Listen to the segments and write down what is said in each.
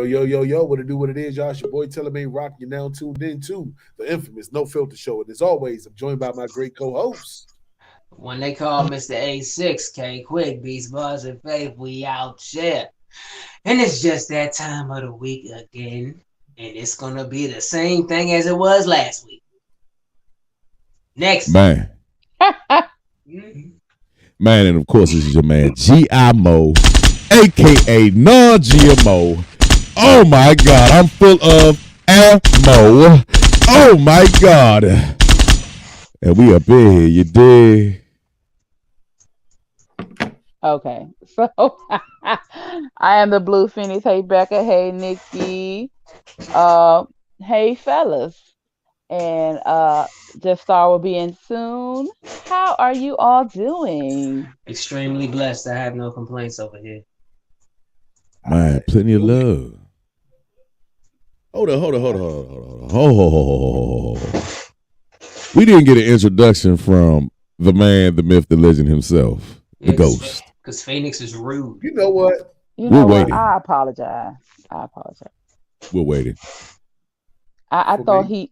Yo, what it do, what it is, y'all. It's your boy Telling Me Rock. You're now tuned in to the infamous No Filter Show. And as always, I'm joined by my great co-host. When they call Mr. A6, K Quick, Beats, Buzz, and Faith, we out here. And it's just that time of the week again. And it's going to be the same thing as it was last week. Next. Man. Man, and of course, this is your man, G.I. Mo, a.k.a. non-GMO. Oh, my God. I'm full of ammo. Oh, my God. And we up in here, you dig? Okay, so I am the Blue Phoenix. Hey, Becca. Hey, Nikki. Hey, fellas. And Just Star will be in soon. How are you all doing? Extremely blessed. I have no complaints over here. Man, plenty of love. Hold on. We didn't get an introduction from the man, the myth, the legend himself, the ghost. Because Phoenix is rude. You know what? We're waiting. I apologize. We're waiting. I thought he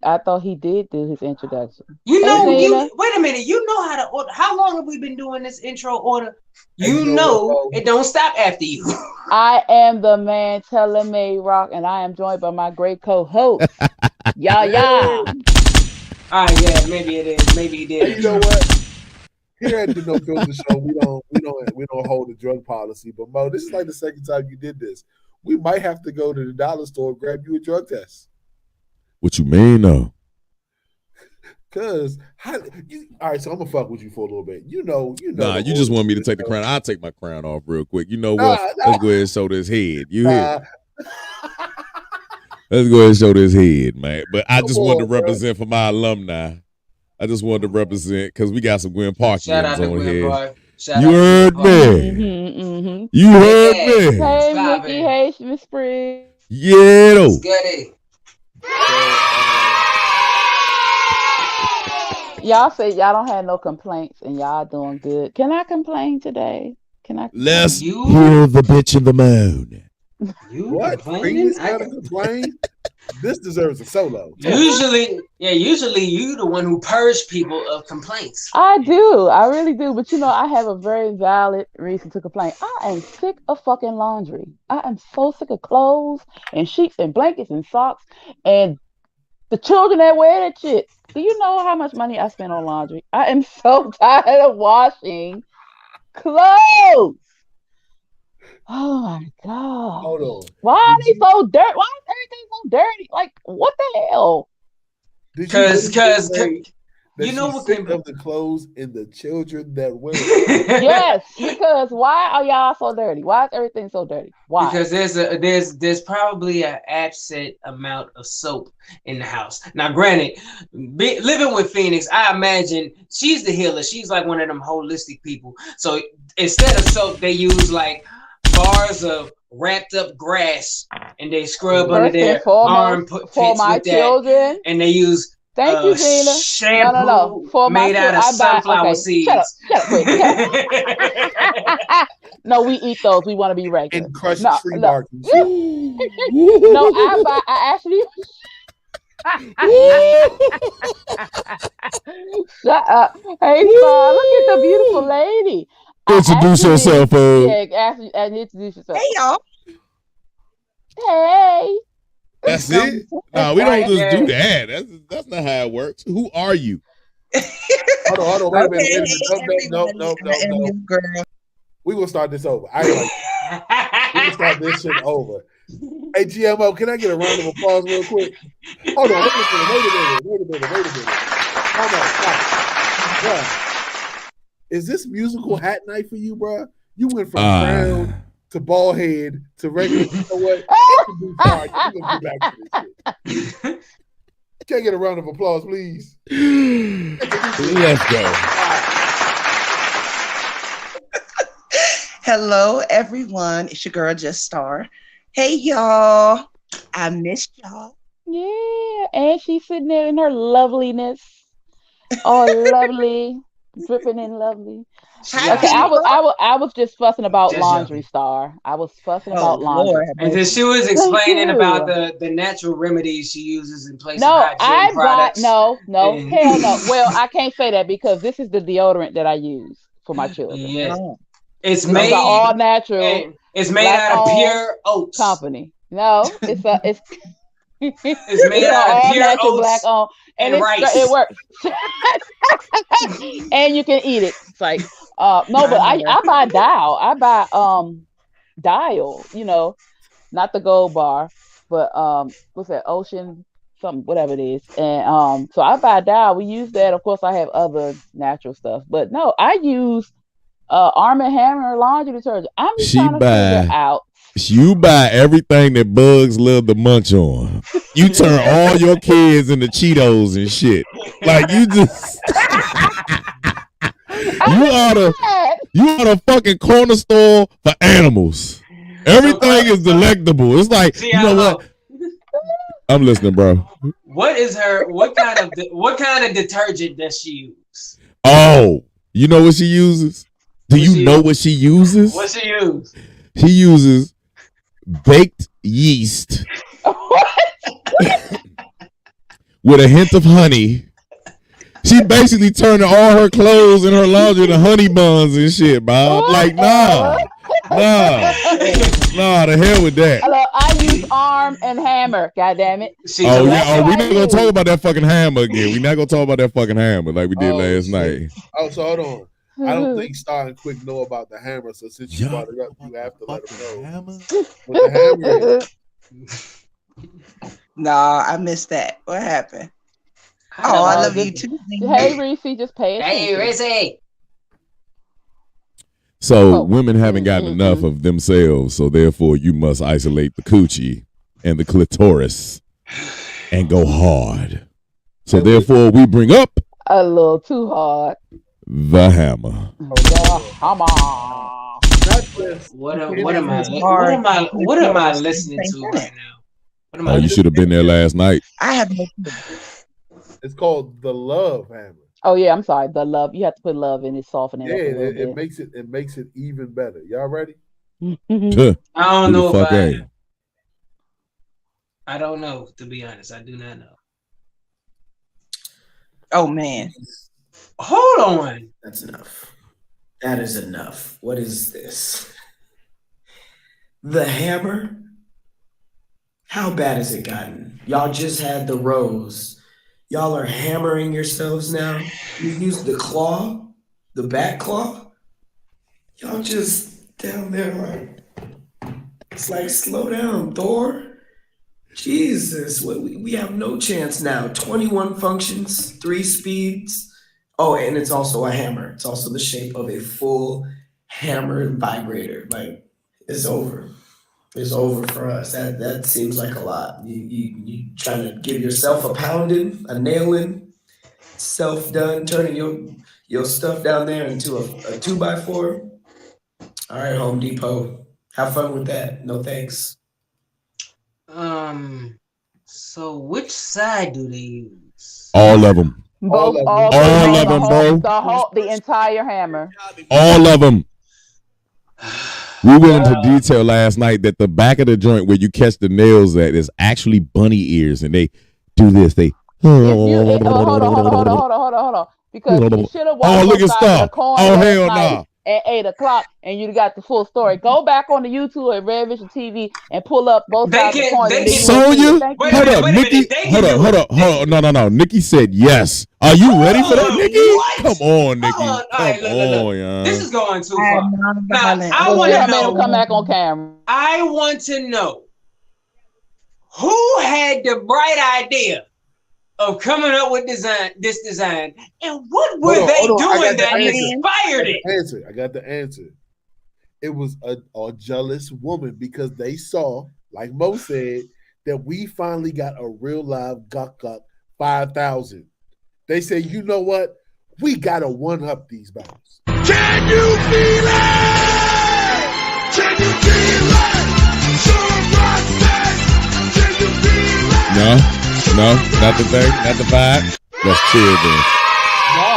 did do his introduction. Wait a minute. You know how to order. How long have we been doing this intro order? You know it don't stop after you. I am the man Telling Me Rock, and I am joined by my great co-host. Yeah. All right, yeah, maybe it is. Maybe he did. You know what? Here at the No Filter Show, we don't hold a drug policy. But Mo, this is like the second time you did this. We might have to go to the dollar store and grab you a drug test. What you mean, though? Cause all right, so I'm gonna fuck with you for a little bit. You know. Nah, you just want me to take the crown. I'll take my crown off real quick. You know what? Let's go ahead and show this head. You hear? Let's go ahead and show this head, man. But I just wanted to represent for my alumni. I just wanted to represent because we got some Gwen Parkians on here. You heard me. Mm-hmm. You heard me. Hey, Mickey. Hey, Miss Spriggs. Yeah, though. Y'all say y'all don't have no complaints and y'all doing good. Can I complain today? Let's hear the bitch in the moon. You what? complaining? I gotta complain. This deserves a solo. Usually you the one who purge people of complaints. I do. I really do. But I have a very valid reason to complain. I am sick of fucking laundry. I am so sick of clothes and sheets and blankets and socks and the children that wear that shit. Do you know how much money I spend on laundry? I am so tired of washing clothes. Oh my God. Hold on. Why are they so dirty? Why is everything so dirty? Like, what the hell? Because you know what sick of the clothes and the children that wear Yes, because why are y'all so dirty? Why is everything so dirty? Why? Because there's probably an absent amount of soap in the house. Now, granted, living with Phoenix, I imagine she's the healer. She's like one of them holistic people. So instead of soap, they use like bars of wrapped up grass and they scrub under their armpits for my with children. That, and they use thank you, Gina. Shampoo No. For made out of sunflower seeds. Shut up, No, we eat those. We want to be regular. And crushed tree bark. No, I actually. Shut up. Hey, Star, look at the beautiful lady. Introduce yourself, Yeah, introduce yourself. Hey, y'all. Hey. That's it? No, we don't just do that. That's not how it works. Who are you? Hold on. Wait a minute. No. Girl. We're going to start this over. We're going to start this shit over. Hey, GMO, can I get a round of applause real quick? Hold on. Wait a minute. Hold on. Stop. Bruh, is this musical hat night for you, bro? You went from crown to bald head to regular. You know what? We're going to get back to this shit. Can I get a round of applause, please? Let's go. Hello, everyone. It's your girl, Just Star. Hey, y'all. I missed y'all. Yeah, and she's sitting there in her loveliness. Oh, lovely. dripping and lovely. How Okay, do you I was just fussing about Just laundry, joking. Star. I was fussing Oh about laundry. Lord, And then she was explaining about the natural remedies she uses in place of No, hygiene products. no, And hell no. Well, I can't say that because this is the deodorant that I use for my children. yes, oh, it's Those are all made natural, and it's made black out of owned pure oats. company. No, it's It's made it's out of all pure natural, black oats owned, and and rice. it works. And you can eat it. It's like no, but I I buy dial, not the gold bar, but what's that, ocean something, whatever it is. And so I buy dial. We use that. Of course I have other natural stuff, but no, I use Arm & Hammer laundry detergent. I'm just trying to figure out. You buy everything that bugs love to munch on. You turn all your kids into Cheetos and shit. Like you just you are the fucking corner store for animals. Everything is delectable. It's like, you know what? I'm listening, bro. What kind of detergent does she use? Oh, you know what she uses? Do you know what she uses? What she use? She uses baked yeast with a hint of honey. She basically turning all her clothes and her laundry to honey buns and shit, Bob. Like, nah, the hell with that. Hello, I use Arm & Hammer. God damn it. We're not gonna talk about that fucking hammer again. We're not gonna talk about that fucking hammer like we did last night. Oh, so hold on. I don't think Star and Quick know about the hammer, so since you brought it up, you have to let them know what the hammer is. Nah, I missed that. What happened? I love you too. Hey, Reese, just pay attention. Hey, Reese. So women haven't gotten enough of themselves, so therefore you must isolate the coochie and the clitoris and go hard. So therefore we bring up a little too hard. The hammer. The hammer. What am I listening to right now? You should have been there last night. I have no clue. It's called the love hammer. Oh yeah, I'm sorry. The love. You have to put love in it, soften it up a little bit. It makes it even better. Y'all ready? I don't know if I don't know, to be honest. I do not know. Oh man. Hold on. That's enough. That is enough. What is this? The hammer? How bad has it gotten? Y'all just had the rose. Y'all are hammering yourselves now. You used the claw, the back claw. Y'all just down there like, it's like, slow down, Thor. Jesus, we have no chance now. 21 functions, 3 speeds. Oh, and it's also a hammer. It's also the shape of a full hammer vibrator. Like, it's over. It's over for us. That seems like a lot. You trying to give yourself a pounding, a nailing, self-done, turning your stuff down there into a 2x4. All right, Home Depot. Have fun with that. No thanks. So which side do they use? All of them. Both, all of them, bro. The entire hammer. All of them. We went into detail last night that the back of the joint where you catch the nails at is actually bunny ears, and they do this. They hold on. Because you should have walked outside the corner last night at 8 o'clock, and you got the full story. Go back on the YouTube at Red Vision TV and pull up both sides of the coin. Sonya, hold up, Nikki. Hold up. No. Nikki said yes. Are you ready for that, Nikki? What? Come on, Nikki. Look. This is going too far. I want to know. Come back on camera. I want to know who had the bright idea of coming up with this design, and what were they doing that inspired it? I got the answer. It was a jealous woman because they saw, like Mo said, that we finally got a real live Guk 5000. They say, you know what? We gotta one up these battles. Can you feel it? Can you feel it? Can you feel it? No, not the thing, not the vibe. Let's chill then. No,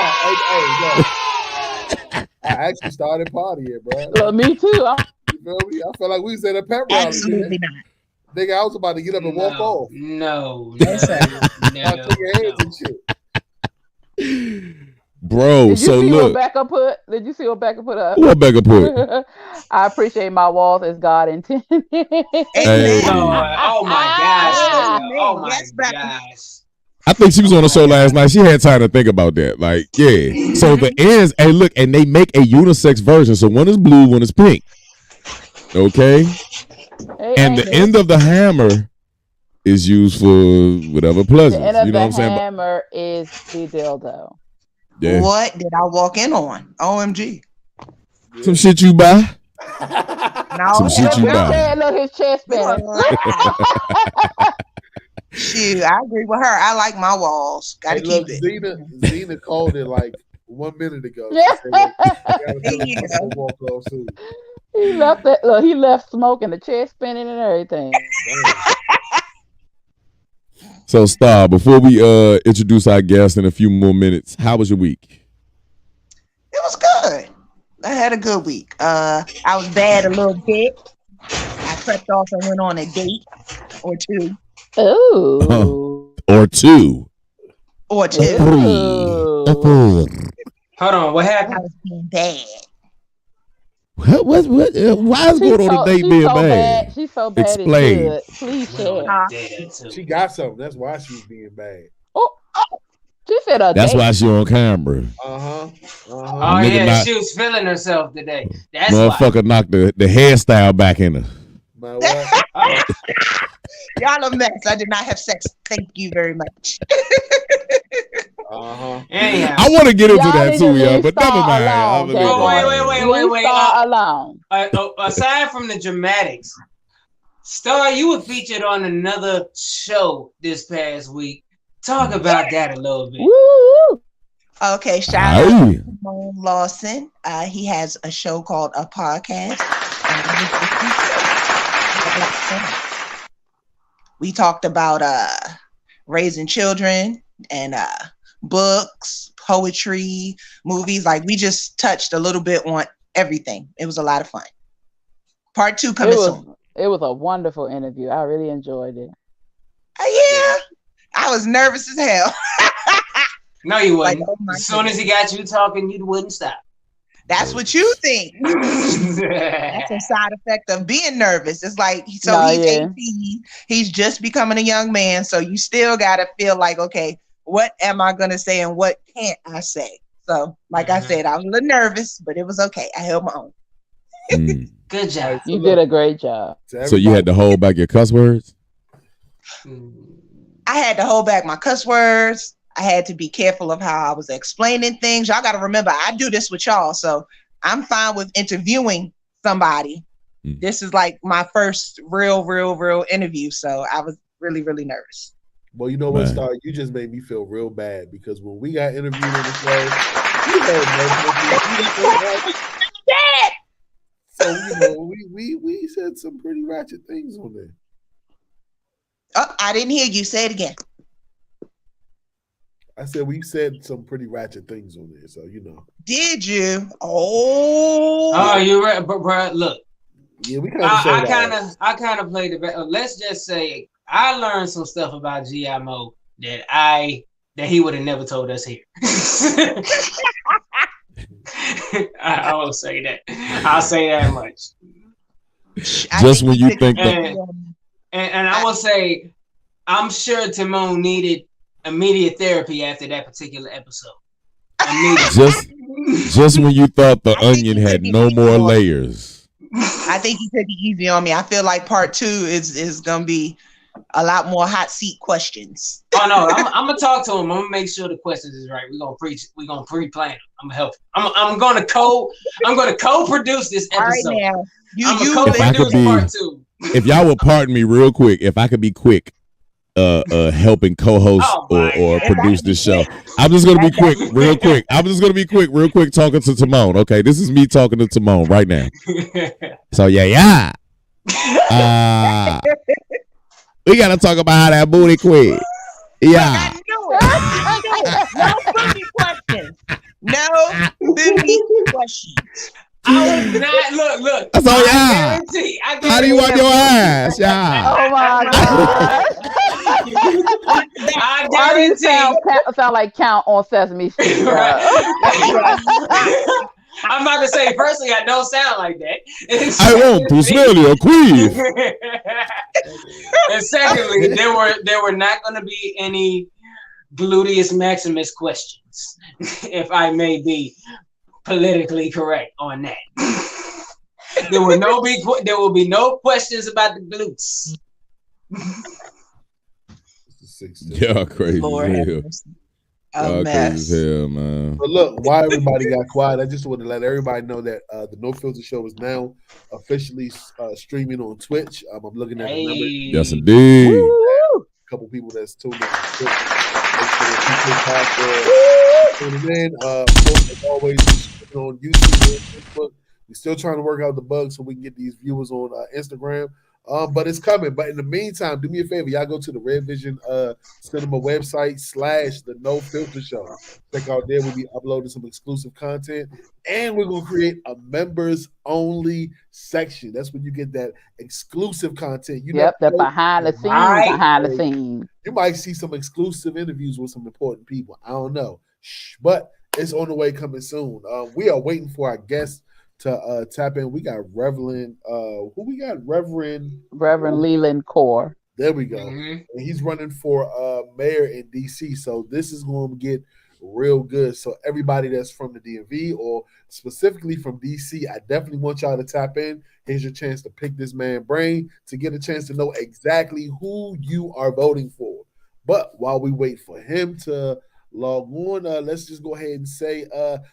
actually started partying, bro. Look, me too. You feel me? I felt like we was at a pep rally. Absolutely not. Nigga, I was about to get up and walk off. No, sir. I took your hands and shit. Bro, Did you so see look. what Becca put? Did you see what Becca put up? What Becca put? I appreciate my walls as God intended. Hey. Oh my gosh. Oh my Yes, Becca. gosh. I think she was on the show last night. She had time to think about that. Like, yeah. So the ends, hey, look, and they make a unisex version. So one is blue, one is pink. Okay? And the end of the hammer is used for whatever pleasure. The end of You know what I'm the saying? hammer is the dildo. Yeah. What did I walk in on? OMG. Some shit you buy. No. Some shit you buy. Look, his chest spinning. Shoot, I agree with her. I like my walls. Gotta Hey, look, keep it. Zena called it like 1 minute ago. Walk off soon. He left that. Look, he left smoking, the chest spinning, and everything. So, Star, before we introduce our guest in a few more minutes, how was your week? It was good. I had a good week. I was bad a little bit. I crept off and went on a date or two. Ooh. Or two. Or two. Ooh. Hold on, what I happened? was being bad. What, why is going on a date being bad? She's so bad. Explain. It's good. Please share. She got something. That's why she was being bad. Oh, she said a That's date. why she on camera. Oh Nigga yeah, not- she was feeling herself today. That's Motherfucker knocked the hairstyle back in her. My what? why. Y'all a mess. I did not have sex. Thank you very much. Anyhow, I want to get into Y'all that need too, to y'all. leave But Star never mind. alone, I'm gonna okay? leave it alone. wait. Leave Star alone. Aside from the dramatics, Star, you were featured on another show this past week. Talk about that a little bit. Woo! Okay, shout out Aye. to Simone Lawson. He has a show called A Podcast. We talked about raising children and books, poetry, movies. Like we just touched a little bit on everything. It was a lot of fun. Part 2 coming soon. It was a wonderful interview. I really enjoyed it. Yeah, I was nervous as hell. No, you wouldn't. Like, oh my as soon as he got you talking, you wouldn't stop. That's what you think. That's a side effect of being nervous. It's like, he's 18. He's just becoming a young man. So you still got to feel like, okay, what am I going to say and what can't I say? So, like I said, I was a little nervous, but it was okay. I held my own. Good job. You did a great job. So you had to hold back your cuss words? I had to hold back my cuss words. I had to be careful of how I was explaining things. Y'all got to remember, I do this with y'all. So I'm fine with interviewing somebody. This is like my first real interview. So I was really, really nervous. Well, you know what, Star? You just made me feel real bad because when we got interviewed in the show, so we said some pretty ratchet things on there. Oh, I didn't hear you. Say it again. I said we said some pretty ratchet things on there, so you know. Did you? Oh, you're right, bro. Look, yeah, we I kind of played the back. Let's just say I learned some stuff about GMO that he would have never told us here. I will say that. I'll say that much. Just when you think that. And I will say, I'm sure Timon needed immediate therapy after that particular episode. Just when you thought the onion had no more layers. I think he took it easy on me. I feel like part 2 is gonna be a lot more hot seat questions. Oh no, I'm gonna talk to him. I'm gonna make sure the questions is right. We're gonna preach. We're gonna pre-plan them. I'm gonna help. I'm gonna co-produce this episode. All right now, I'm gonna co-produce part 2. If y'all would pardon me real quick, if I could be quick, helping co-host or produce this show. I'm just gonna be quick, real quick. Talking to Timon. Okay, this is me talking to Timon right now. So yeah. We gotta talk about how that booty quit. Yeah. No booty questions. No booty questions. I was not. Look. That's all. Yeah. How do you wipe your ass? Yeah. Oh my God. I Why do you guarantee. sound like Count on Sesame Street? I'm about to say, personally, I don't sound like that. I want to smell your queef. And secondly, there were not going to be any gluteus maximus questions, if I may be politically correct on that. There will be no questions about the glutes. Yeah, crazy. A mess. Crazy as hell, man. But look, why everybody got quiet? I just want to let everybody know that the No Filter Show is now officially streaming on Twitch. I'm looking at the numbers. Yes, indeed. A couple people that's tuned in. Tuning in. Of course, as always, on YouTube and Facebook. We're still trying to work out the bugs so we can get these viewers on Instagram. But it's coming. But in the meantime, do me a favor. Y'all go to the Red Vision Cinema website / the No Filter Show. Check out there. We'll be uploading some exclusive content. And we're going to create a members only section. That's when you get that exclusive content. The behind the scenes. You might see some exclusive interviews with some important people. I don't know. But it's on the way coming soon. We are waiting for our guests to tap in. We got Reverend. Who we got? Reverend Leland Core. There we go. And he's running for mayor in DC. So this is going to get real good. So everybody that's from the DMV or specifically from DC, I definitely want y'all to tap in. Here's your chance to pick this man's brain to get a chance to know exactly who you are voting for. But while we wait for him to log on, let's just go ahead and say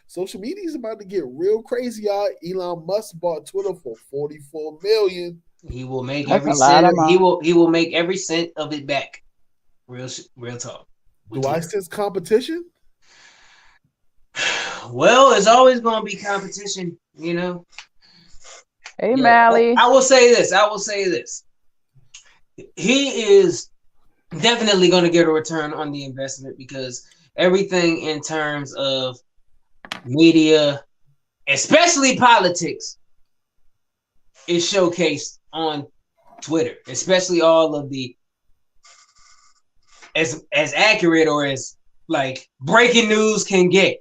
social media is about to get real crazy, y'all. Elon Musk bought Twitter for $44 million. He will make every cent. He will make every cent of it back. Real talk. Do I sense competition? Well, there's always going to be competition, you know. Hey, Mally. I will say this. He is definitely going to get a return on the investment because everything in terms of media, especially politics, is showcased on Twitter, especially all of the as accurate or as like breaking news can get.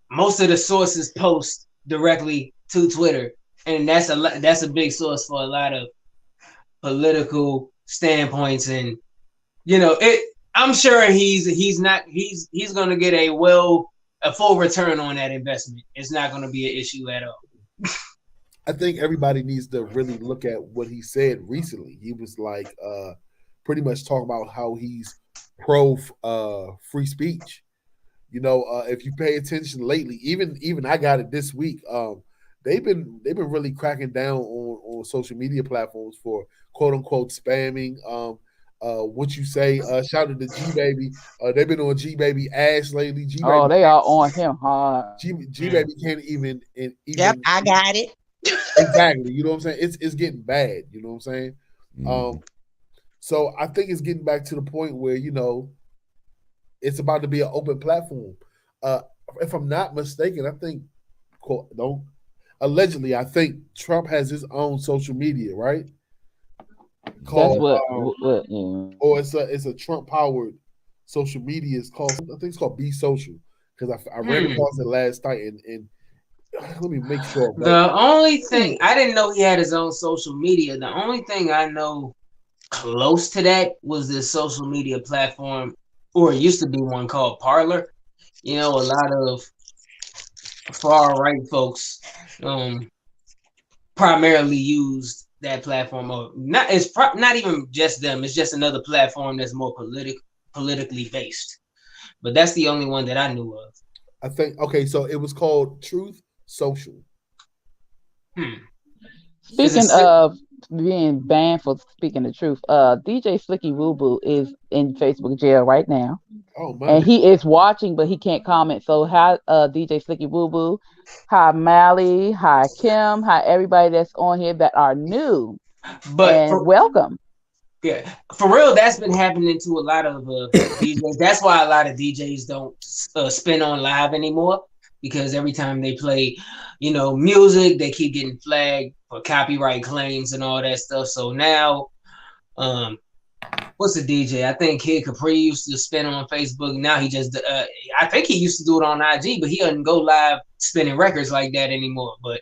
Most of the sources post directly to Twitter, and that's a big source for a lot of political standpoints. And you know, I'm sure he's going to get a full return on that investment. It's not going to be an issue at all. I think everybody needs to really look at what he said recently. He was like pretty much talking about how he's pro free speech. You know, if you pay attention lately, even I got it this week. They've been really cracking down on social media platforms for quote unquote spamming. What you say? Shout out to G Baby. They've been on G Baby ass lately. G-Baby, they are on him hard. G Baby can't even. Yep, I got it. Exactly. You know what I'm saying? It's getting bad. You know what I'm saying? So I think it's getting back to the point where, you know, it's about to be an open platform. If I'm not mistaken, I think allegedly, I think Trump has his own social media, right? Called, or it's a Trump powered social media. It's called, I think it's called Be Social, because I ran across it last night and let me make sure. The only thing I didn't know he had his own social media. The only thing I know close to that was this social media platform, or it used to be one called Parler. You know, a lot of far right folks primarily used that platform. Or not, it's not even just them. It's just another platform that's more politically based. But that's the only one that I knew of. I think so it was called Truth Social. Speaking of being banned for speaking the truth, DJ Slicky Woo Boo is in Facebook jail right now. Oh man. And he is watching, but he can't comment. So hi, DJ Slicky Woo Boo, hi Mally, hi Kim, hi everybody that's on here that are new. Welcome. Yeah, for real, that's been happening to a lot of DJs. That's why a lot of DJs don't spin on live anymore, because every time they play, music, they keep getting flagged for copyright claims and all that stuff. So now, what's the DJ? I think Kid Capri used to spin on Facebook. Now he just, I think he used to do it on IG, but he doesn't go live spinning records like that anymore. But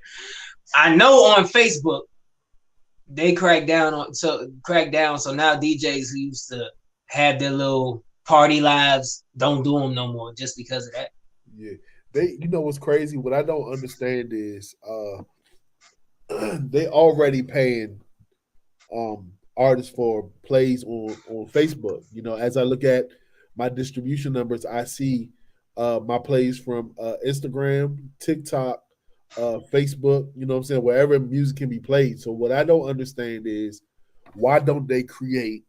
I know on Facebook they cracked down. So now DJs who used to have their little party lives don't do them no more just because of that. Yeah, what's crazy? What I don't understand is they already paying artists for plays on Facebook. As I look at my distribution numbers, I see my plays from Instagram, TikTok, Facebook, what I'm saying, wherever music can be played. So what I don't understand is why don't they create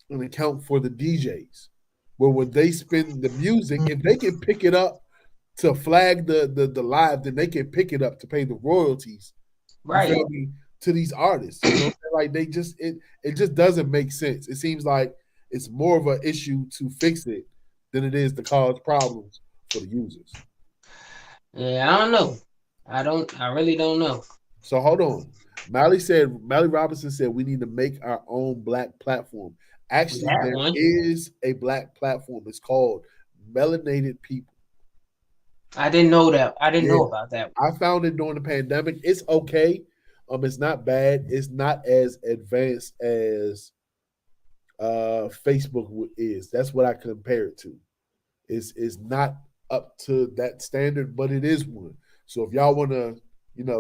an account for the DJs where when they spin the music, if they can pick it up to flag the live, then they can pick it up to pay the royalties. Right. You feel me? To these artists. Like they just it just doesn't make sense. It seems like it's more of an issue to fix it than it is to cause problems for the users. Yeah, I don't know. I really don't know. So hold on. Mally Robinson said we need to make our own black platform. Actually, there is a black platform. It's called Melanated People. I didn't know that. I didn't know about that. I found it during the pandemic. It's okay. It's not bad. It's not as advanced as Facebook is. That's what I compare it to. It's not up to that standard, but it is one. So if y'all want to,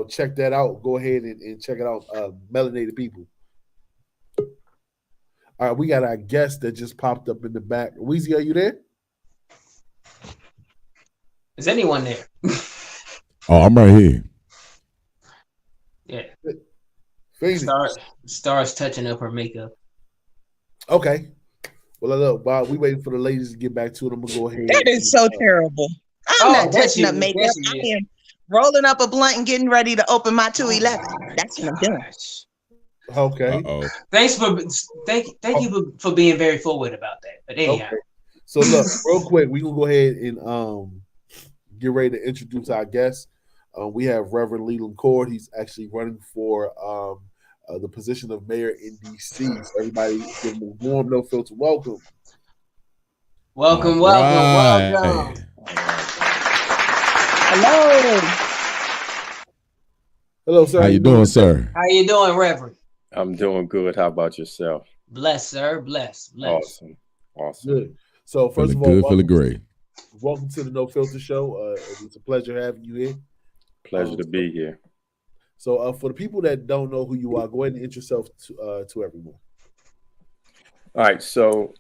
check that out, go ahead and check it out. Melanated People. All right, we got our guest that just popped up in the back. Weezy, are you there? Is anyone there? Oh, I'm right here. Yeah. Stars touching up her makeup. Okay. Well, look, Bob, we waiting for the ladies to get back to it. I'm gonna go ahead. That is so terrible. I'm not touching up makeup. I am rolling up a blunt and getting ready to open my 211. That's what I'm doing. Okay. Uh-oh. Thank you for being very forward about that. But anyhow. Okay. So look, real quick, we gonna go ahead and get ready to introduce our guest. We have Reverend Leland Cord. He's actually running for the position of mayor in DC. So everybody give him a warm, no filter welcome. Welcome. Hello, sir. How you doing, sir? How you doing, Reverend? I'm doing good. How about yourself? Blessed, sir. Blessed. Awesome. Good. So first feeling of all, feeling great. Welcome to the No Filter Show. It's a pleasure having you here. Pleasure to be here. So for the people that don't know who you are, go ahead and introduce yourself to everyone. All right. So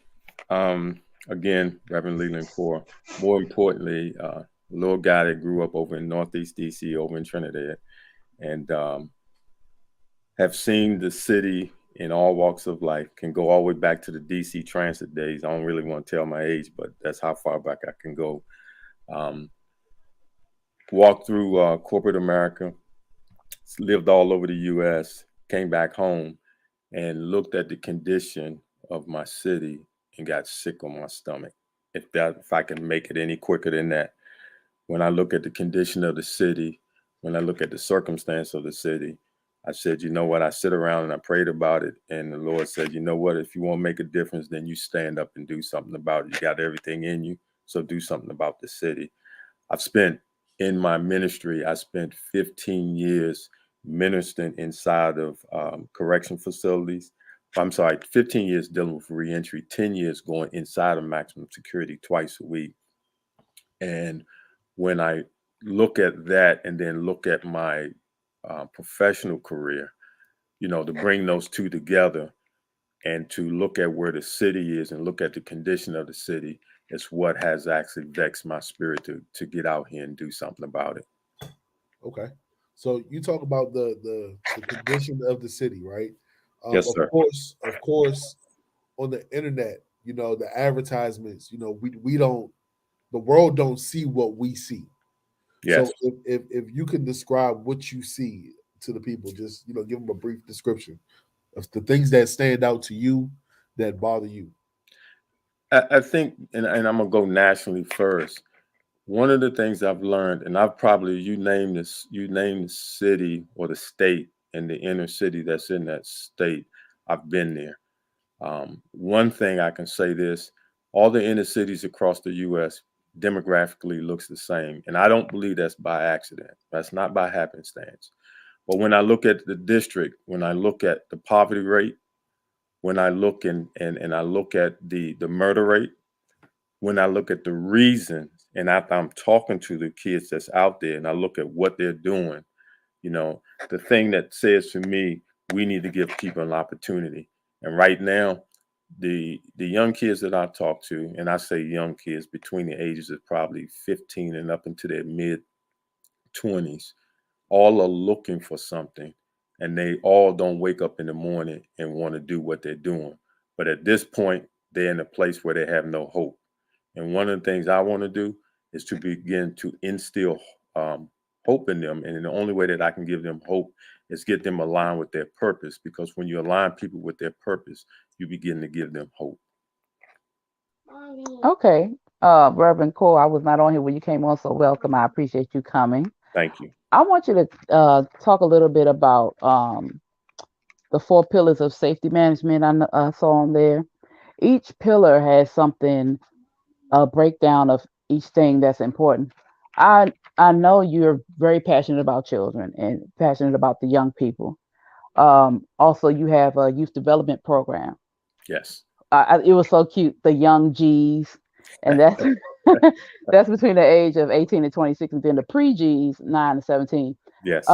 again, Reverend Leland Core. More importantly, a little guy that grew up over in Northeast DC, over in Trinidad, and have seen the city in all walks of life. Can go all the way back to the DC transit days. I don't really want to tell my age, but that's how far back I can go. Walked through corporate America, lived all over the U.S., came back home and looked at the condition of my city and got sick on my stomach. If I can make it any quicker than that. When I look at the condition of the city, when I look at the circumstance of the city, I said, you know what? I sit around and I prayed about it. And the Lord said, you know what? If you want to make a difference, then you stand up and do something about it. You got everything in you. So do something about the city. In my ministry, I spent 15 years ministering inside of correction facilities. 15 years dealing with reentry, 10 years going inside of maximum security twice a week. And when I look at that and then look at my professional career, to bring those two together and to look at where the city is and look at the condition of the city is what has actually vexed my spirit to get out here and do something about it. Okay. So you talk about the condition of the city, right? Yes, sir. Of course, on the internet, the advertisements, we don't, the world don't see what we see. Yes. So if you can describe what you see to the people, just give them a brief description of the things that stand out to you that bother you. I think, and I'm gonna go nationally first. One of the things I've learned, and I've probably, you name the city or the state and the inner city that's in that state, I've been there. One thing I can say this, all the inner cities across the U.S. demographically looks the same. And I don't believe that's by accident. That's not by happenstance. But when I look at the district, when I look at the poverty rate, when I look and I look at the murder rate, when I look at the reasons, and after I'm talking to the kids that's out there and I look at what they're doing, you know, the thing that says to me, we need to give people an opportunity. And right now, the young kids that I talk to, and I say young kids between the ages of probably 15 and up into their mid 20s, all are looking for something, and they all don't wake up in the morning and want to do what they're doing. But at this point, they're in a place where they have no hope. And one of the things I want to do is to begin to instill hope in them. And the only way that I can give them hope is get them aligned with their purpose. Because when you align people with their purpose, you begin to give them hope. Okay. Reverend Cole, I was not on here when you came on, so welcome. I appreciate you coming. Thank you. I want you to talk a little bit about the 4 pillars of safety management I saw on there. Each pillar has something, a breakdown of each thing that's important. I know you're very passionate about children and passionate about the young people. Also, you have a youth development program. Yes. It was so cute, the young G's, and that's that's between the age of 18 and 26, and then the pre-G's, 9 to 17. Yes.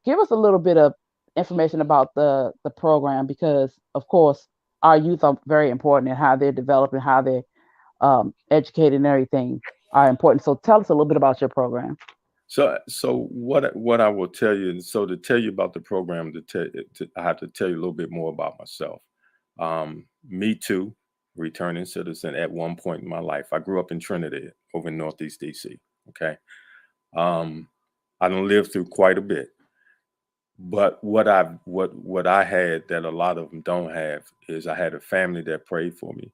Give us a little bit of information about the program, because of course our youth are very important, and how they're developing, how they're educated and everything are important. So tell us a little bit about your program. So what I will tell you, so to tell you about the program, I have to tell you a little bit more about myself. Me too, returning citizen at one point in my life. I grew up in Trinidad, over in Northeast DC. Okay. I don't live through quite a bit, but what I had that a lot of them don't have is I had a family that prayed for me.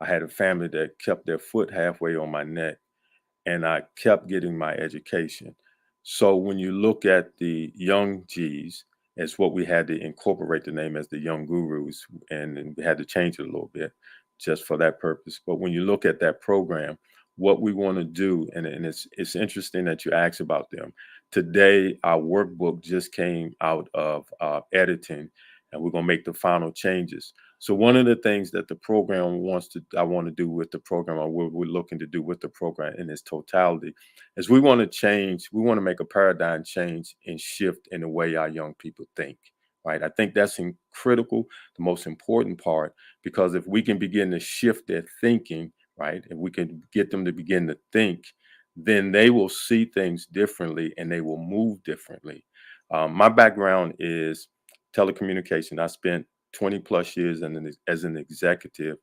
I had a family that kept their foot halfway on my neck, and I kept getting my education. So when you look at the young G's, it's what we had to incorporate the name as the Young Gurus, and we had to change it a little bit just for that purpose. But when you look at that program, what we want to do, and it's interesting that you asked about them. Today, our workbook just came out of editing, and we're going to make the final changes. So one of the things that the program I want to do with the program, or what we're looking to do with the program in its totality, is we want to make a paradigm change and shift in the way our young people think, right? I think that's critical, the most important part, because if we can begin to shift their thinking, right, and we can get them to begin to think, then they will see things differently and they will move differently. My background is telecommunication. I spent 20 plus years as an executive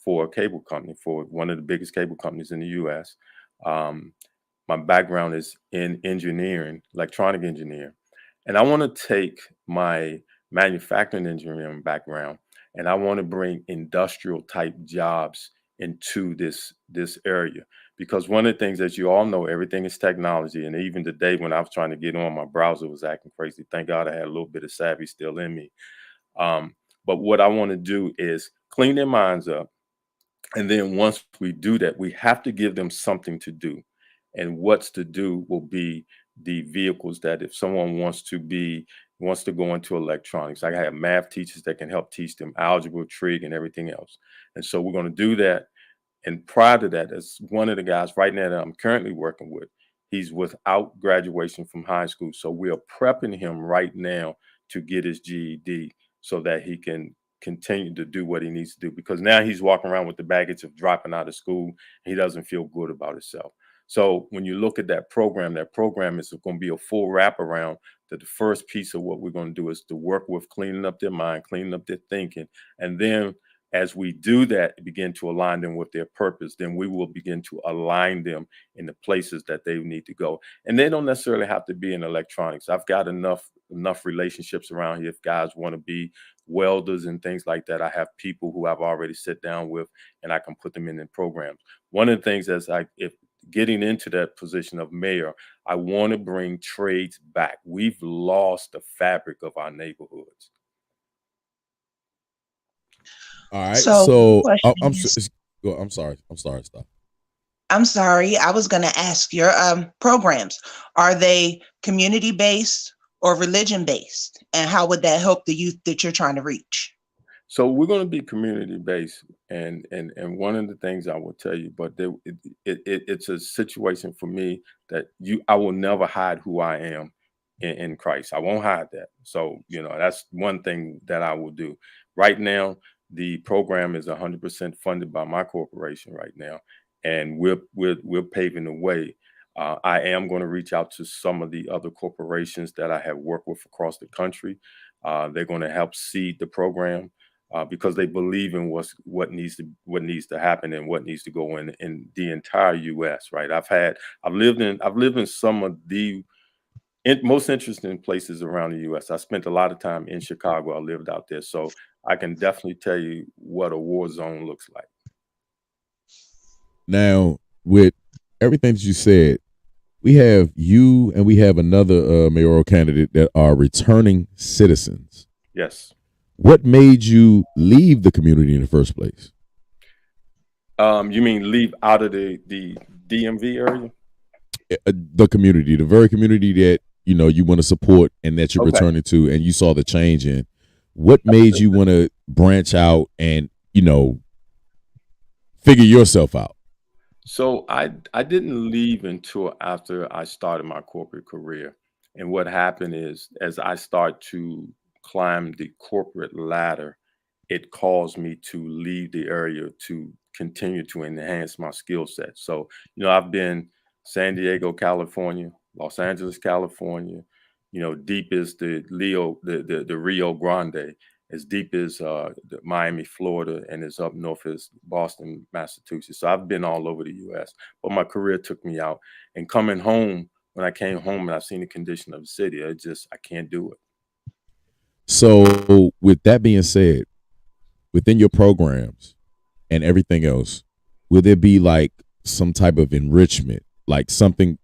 for a cable company, for one of the biggest cable companies in the US. My background is in engineering, electronic engineer. And I want to take my manufacturing engineering background and I want to bring industrial type jobs into this area. Because one of the things, as you all know, everything is technology. And even today when I was trying to get on, my browser was acting crazy. Thank God I had a little bit of savvy still in me. But what I want to do is clean their minds up. And then once we do that, we have to give them something to do. And what's to do will be the vehicles that if someone wants to go into electronics, I have math teachers that can help teach them algebra, trig, and everything else. And so we're going to do that. And prior to that, as one of the guys right now that I'm currently working with, he's without graduation from high school. So we are prepping him right now to get his GED so that he can continue to do what he needs to do, because now he's walking around with the baggage of dropping out of school. He doesn't feel good about himself. So when you look at that program is going to be a full wraparound. That the first piece of what we're going to do is to work with cleaning up their mind, cleaning up their thinking. And then as we do that, begin to align them with their purpose, then we will begin to align them in the places that they need to go. And they don't necessarily have to be in electronics. I've got enough relationships around here. If guys want to be welders and things like that, I have people who I've already sit down with and I can put them in programs. One of the things if getting into that position of mayor, I want to bring trades back. We've lost the fabric of our neighborhoods. All right. So, So question is, I'm sorry. Stop. I'm sorry, I was going to ask your programs, are they community based or religion based? And how would that help the youth that you're trying to reach? So we're going to be community based, and one of the things I will tell you, but it's a situation for me that I will never hide who I am in Christ. I won't hide that. So that's one thing that I will do. Right now, the program is 100% funded by my corporation right now, and we're paving the way. I am going to reach out to some of the other corporations that I have worked with across the country. They're going to help seed the program. Because they believe in what needs to happen and what needs to go in the entire U.S. Right? I've lived in some of the most interesting places around the U.S. I spent a lot of time in Chicago. I lived out there, so I can definitely tell you what a war zone looks like. Now, with everything that you said, we have you and we have another mayoral candidate that are returning citizens. Yes. What made you leave the community in the first place? You mean leave out of the DMV area? The community, the very community that you want to support and that you're returning to, and you saw the change in. What made you want to branch out and figure yourself out? So I didn't leave until after I started my corporate career, and what happened is as I start to climb the corporate ladder, it caused me to leave the area to continue to enhance my skill set. So, I've been San Diego, California, Los Angeles, California, deep as the Rio Grande, as deep as Miami, Florida, and as up north as Boston, Massachusetts. So I've been all over the U.S., but my career took me out. And coming home, when I came home and I seen the condition of the city, I can't do it. So with that being said, within your programs and everything else, will there be like some type of enrichment, like something,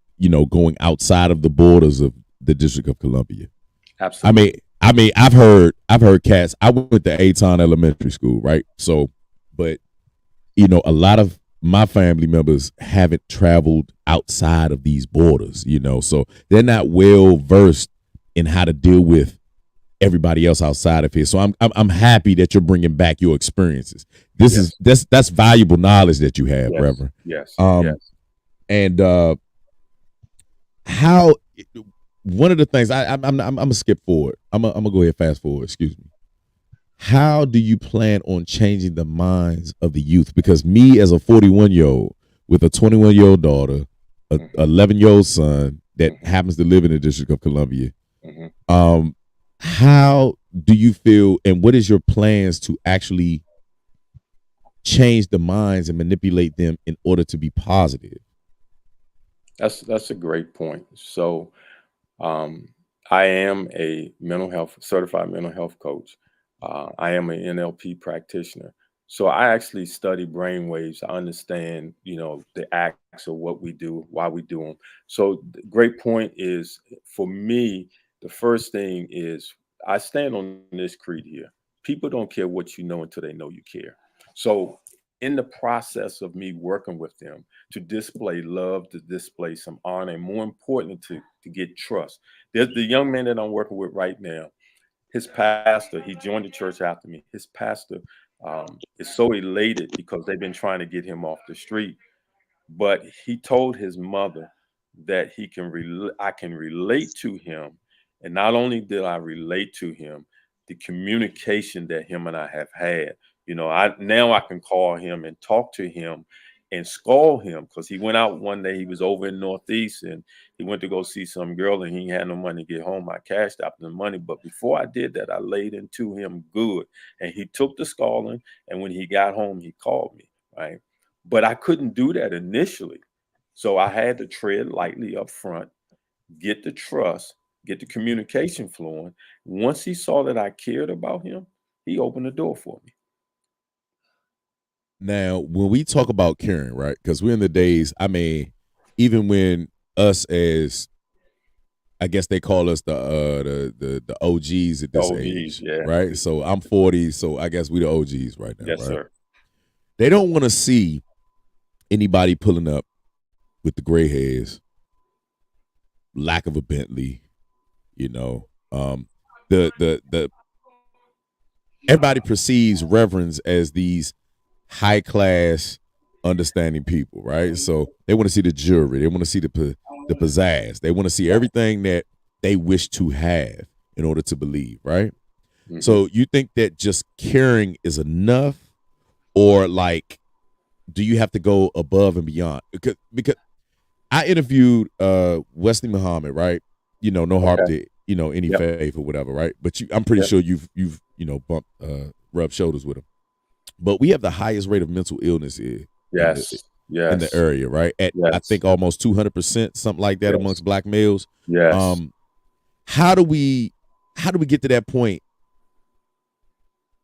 going outside of the borders of the District of Columbia? Absolutely. I mean, I've heard cats. I went to Aton Elementary School, right? So, but a lot of my family members haven't traveled outside of these borders, so they're not well versed in how to deal with everybody else outside of here. So I'm happy that you're bringing back your experiences. That's valuable knowledge that you have, Reverend. Yes. And how one of the things I'm gonna skip forward. I'm gonna go ahead fast forward. Excuse me. How do you plan on changing the minds of the youth? Because me, as a 41-year-old with a 21-year-old daughter, a 11-year-old son that happens to live in the District of Columbia, how do you feel, and what is your plans to actually change the minds and manipulate them in order to be positive? That's a great point. So, I am a certified mental health coach. I am an NLP practitioner. So I actually study brain waves. I understand, the acts of what we do, why we do them. So the great point is, for me, the first thing is I stand on this creed here. People don't care what you know until they know you care. So in the process of me working with them to display love, to display some honor, and more importantly, to get trust. There's the young man that I'm working with right now. His pastor, he joined the church after me. His pastor is so elated because they've been trying to get him off the street. But he told his mother that I can relate to him. And not only did I relate to him, the communication that him and I have had, now I can call him and talk to him and scold him, because he went out one day. He was over in Northeast and he went to go see some girl and he had no money to get home. I cashed out the money. But before I did that, I laid into him good. And he took the scolding. And when he got home, he called me, right? But I couldn't do that initially. So I had to tread lightly up front, get the trust, get the communication flowing. Once he saw that I cared about him, he opened the door for me. Now, when we talk about caring, right? Because we're in the days, I mean, even when us as, I guess they call us the OGs at this age, yeah. right? So I'm 40, so I guess we the OGs right now, Yes, right? sir. They don't want to see anybody pulling up with the gray hairs, lack of a Bentley, you know. The everybody perceives reverends as these high class, understanding people, right? So they want to see the jewelry, they want to see the pizzazz, they want to see everything that they wish to have in order to believe, right? Mhm. So you think that just caring is enough, or like, do you have to go above and beyond? Because I interviewed Wesley Muhammad, right? You know, no harm to any Yep. faith or whatever, right? But I'm pretty Yep. sure you've bumped rubbed shoulders with him. But we have the highest rate of mental illness here Yes. in the area, right? At I think almost 200%, something like that, amongst black males. Yes. How do we get to that point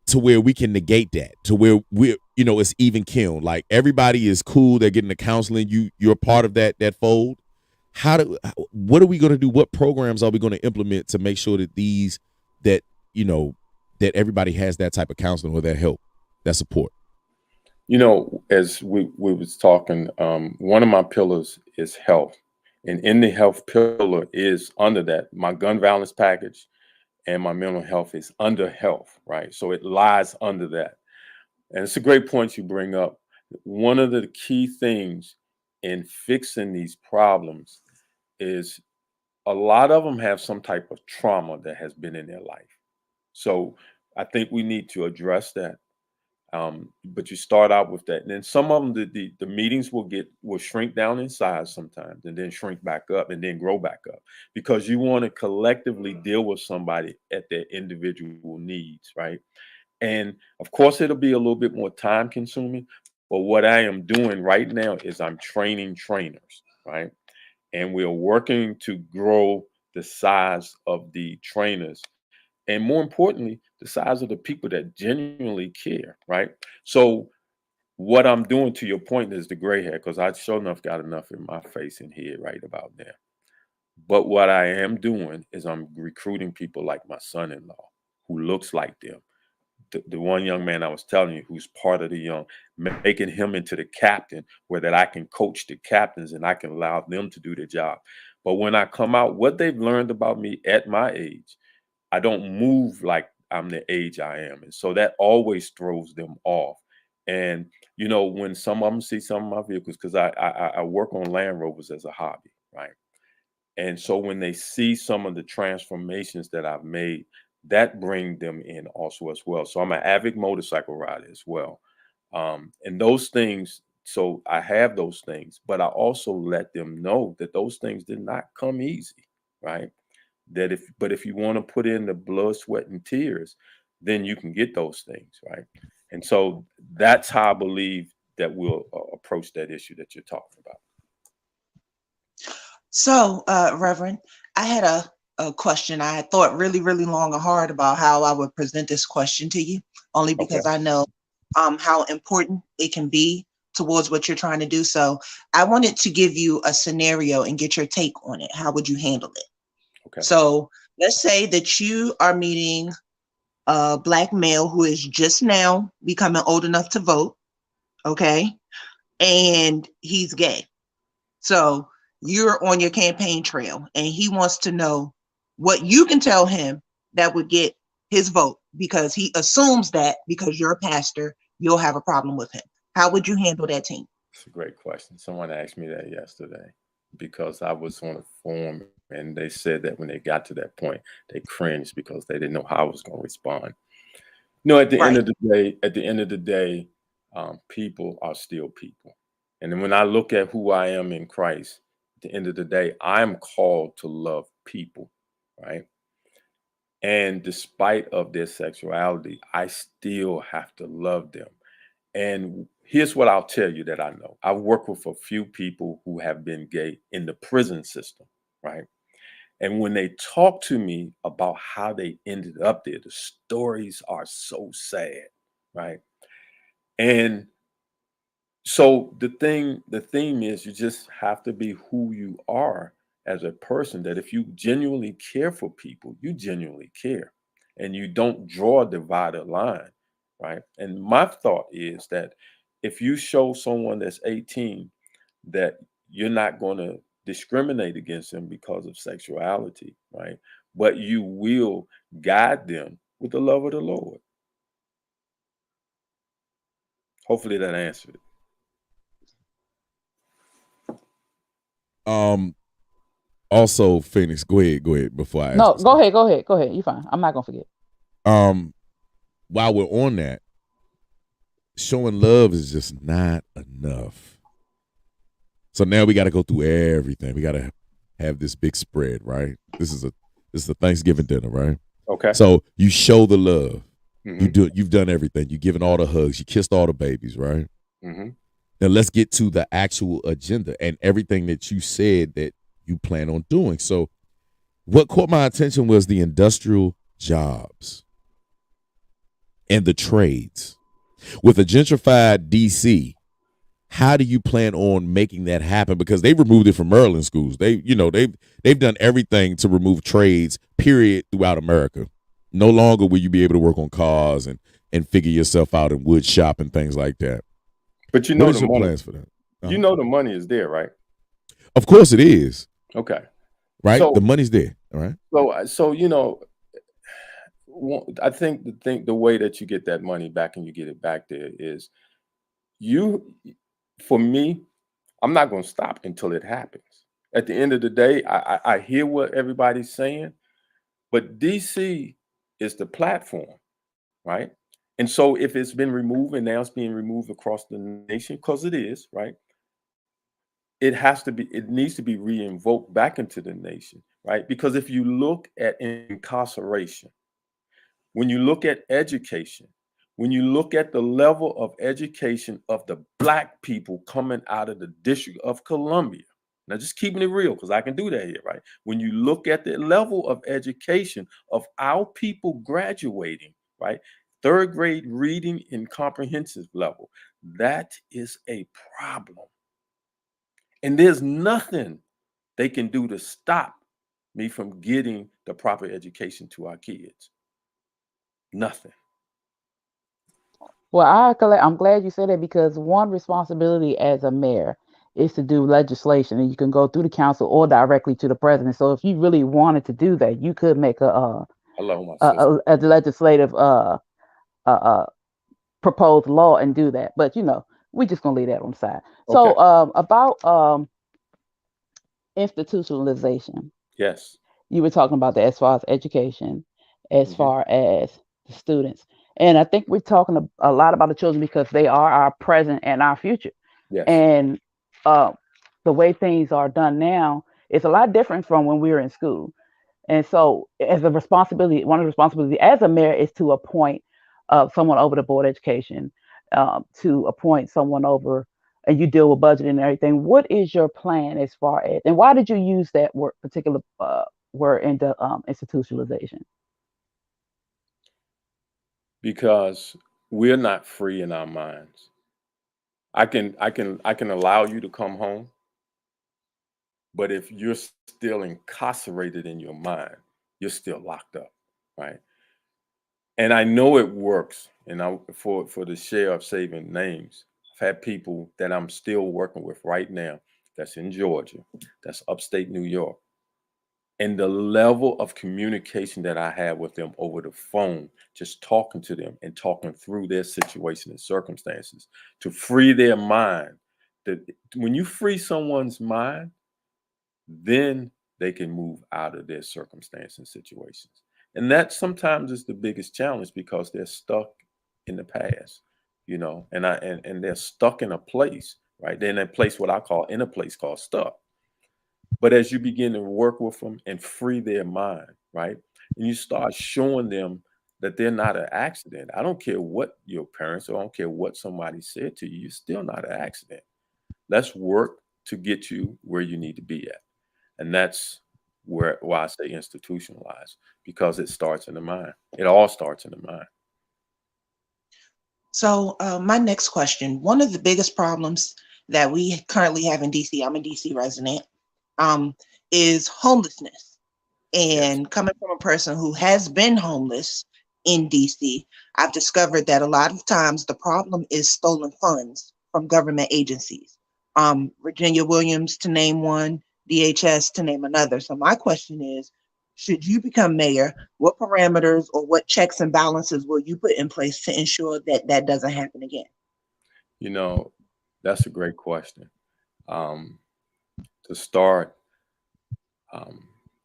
to where we can negate that, to where we're, it's even killed? Like, everybody is cool, they're getting the counseling, you're part of that fold. What are we going to do? What programs are we going to implement to make sure that that everybody has that type of counseling or that help, that support? As we was talking, one of my pillars is health. And in the health pillar is under that, my gun violence package and my mental health is under health, right? So it lies under that. And it's a great point you bring up. One of the key things in fixing these problems is a lot of them have some type of trauma that has been in their life. So I think we need to address that. But you start out with that, and then some of them, the meetings will shrink down in size sometimes, and then shrink back up, and then grow back up, because you want to collectively deal with somebody at their individual needs, right? And of course, it'll be a little bit more time consuming. But what I am doing right now is I'm training trainers, right? And we're working to grow the size of the trainers, and more importantly, the size of the people that genuinely care, right? So what I'm doing, to your point, is the gray hair, because I sure enough got enough in my face and head right about there. But what I am doing is I'm recruiting people like my son-in-law, who looks like them. The one young man I was telling you, who's part of the young, making him into the captain, where that I can coach the captains and I can allow them to do the job. But when I come out, what they've learned about me at my age, I don't move like I'm the age I am. And so that always throws them off. And, when some of them see some of my vehicles, because I work on Land Rovers as a hobby, right? And so when they see some of the transformations that I've made, that bring them in also as well. So I'm an avid motorcycle rider as well. And those things, so I have those things, but I also let them know that those things did not come easy, right? But if you want to put in the blood, sweat, and tears, then you can get those things, right? And so that's how I believe that we'll approach that issue that you're talking about. So, Reverend, I had a question. I had thought really, really long and hard about how I would present this question to you, only because I know how important it can be towards what you're trying to do. So I wanted to give you a scenario and get your take on it. How would you handle it? Okay. So let's say that you are meeting a black male who is just now becoming old enough to vote, okay? And he's gay. So you're on your campaign trail and he wants to know what you can tell him that would get his vote, because he assumes that because you're a pastor, you'll have a problem with him. How would you handle that, team? It's a great question. Someone asked me that yesterday, because I was on a forum and they said that when they got to that point, they cringed because they didn't know how I was going to respond. At the end of the day, people are still people. And then when I look at who I am in Christ, at the end of the day, I'm called to love people, right? And despite of their sexuality, I still have to love them. And here's what I'll tell you that I know. I've worked with a few people who have been gay in the prison system, right? And when they talk to me about how they ended up there, the stories are so sad, right? And So the theme is you just have to be who you are as a person, that if you genuinely care for people, you genuinely care and you don't draw a divided line, right? And my thought is that if you show someone that's 18 that you're not going to discriminate against them because of sexuality, right? But you will guide them with the love of the Lord. Hopefully that answered it. Also, Phoenix, go ahead before I ask. No, go ahead. You fine. I'm not gonna forget. While we're on that, showing love is just not enough. So now we got to go through everything. We got to have this big spread, right? This is a Thanksgiving dinner, right? Okay. So you show the love. You've done everything. You've given all the hugs. You kissed all the babies, right? Now let's get to the actual agenda and everything that you said that you plan on doing. So what caught my attention was the industrial jobs and the trades. With a gentrified DC, how do you plan on making that happen? Because they removed it from Maryland schools. They've done everything to remove trades, period, throughout America. No longer will you be able to work on cars and figure yourself out in wood shop and things like that. But you know, what is your plans for that? You know the money is there, right? Of course it is. Okay. Right? So, the money's there. All right. So you know, I think the way that you get that money back and you get it back there is for me, I'm not going to stop until it happens. At the end of the day, I hear what everybody's saying, but DC is the platform, right? And so if it's been removed and now it's being removed across the nation, because it is, right? It needs to be re-invoked back into the nation, right? Because if you look at incarceration, when you look at education, when you look at the level of education of the Black people coming out of the District of Columbia, now just keeping it real, because I can do that here, right? When you look at the level of education of our people graduating, right? Third grade reading and comprehensive level, that is a problem. And there's nothing they can do to stop me from getting the proper education to our kids. Nothing. Well, I'm glad you said that, because one responsibility as a mayor is to do legislation, and you can go through the council or directly to the president. So if you really wanted to do that, you could make a legislative proposed law and do that. But we're just gonna leave that on the side. Okay. So about institutionalization. Yes. You were talking about that as far as education, as far as the students. And I think we're talking a lot about the children because they are our present and our future. Yes. And the way things are done now is a lot different from when we were in school. And so one of the responsibilities as a mayor is to appoint someone over the board of education, to appoint someone over, and you deal with budget and everything. What is your plan as far as, and why did you use that particular word in the institutionalization? Because we're not free in our minds. I can allow you to come home, but if you're still incarcerated in your mind, you're still locked up, right? And I know it works. And for the share of saving names, I've had people that I'm still working with right now that's in Georgia, that's upstate New York. And the level of communication that I have with them over the phone, just talking to them and talking through their situation and circumstances to free their mind. That when you free someone's mind, then they can move out of their circumstance and situations. And that sometimes is the biggest challenge because they're stuck in the past, and they're stuck in a place, right? They're in a place, what I call in a place called stuck. But as you begin to work with them and free their mind, right? And you start showing them that they're not an accident. I don't care what your parents, or I don't care what somebody said to you, you're still not an accident. Let's work to get you where you need to be at. And that's why I say institutionalized, because it starts in the mind. It all starts in the mind. So my next question, one of the biggest problems that we currently have in DC, I'm a DC resident, is homelessness. And coming from a person who has been homeless in DC, I've discovered that a lot of times the problem is stolen funds from government agencies. Virginia Williams, to name one, DHS, to name another. So my question is, should you become mayor, what parameters or what checks and balances will you put in place to ensure that that doesn't happen again? You know, that's a great question. To start,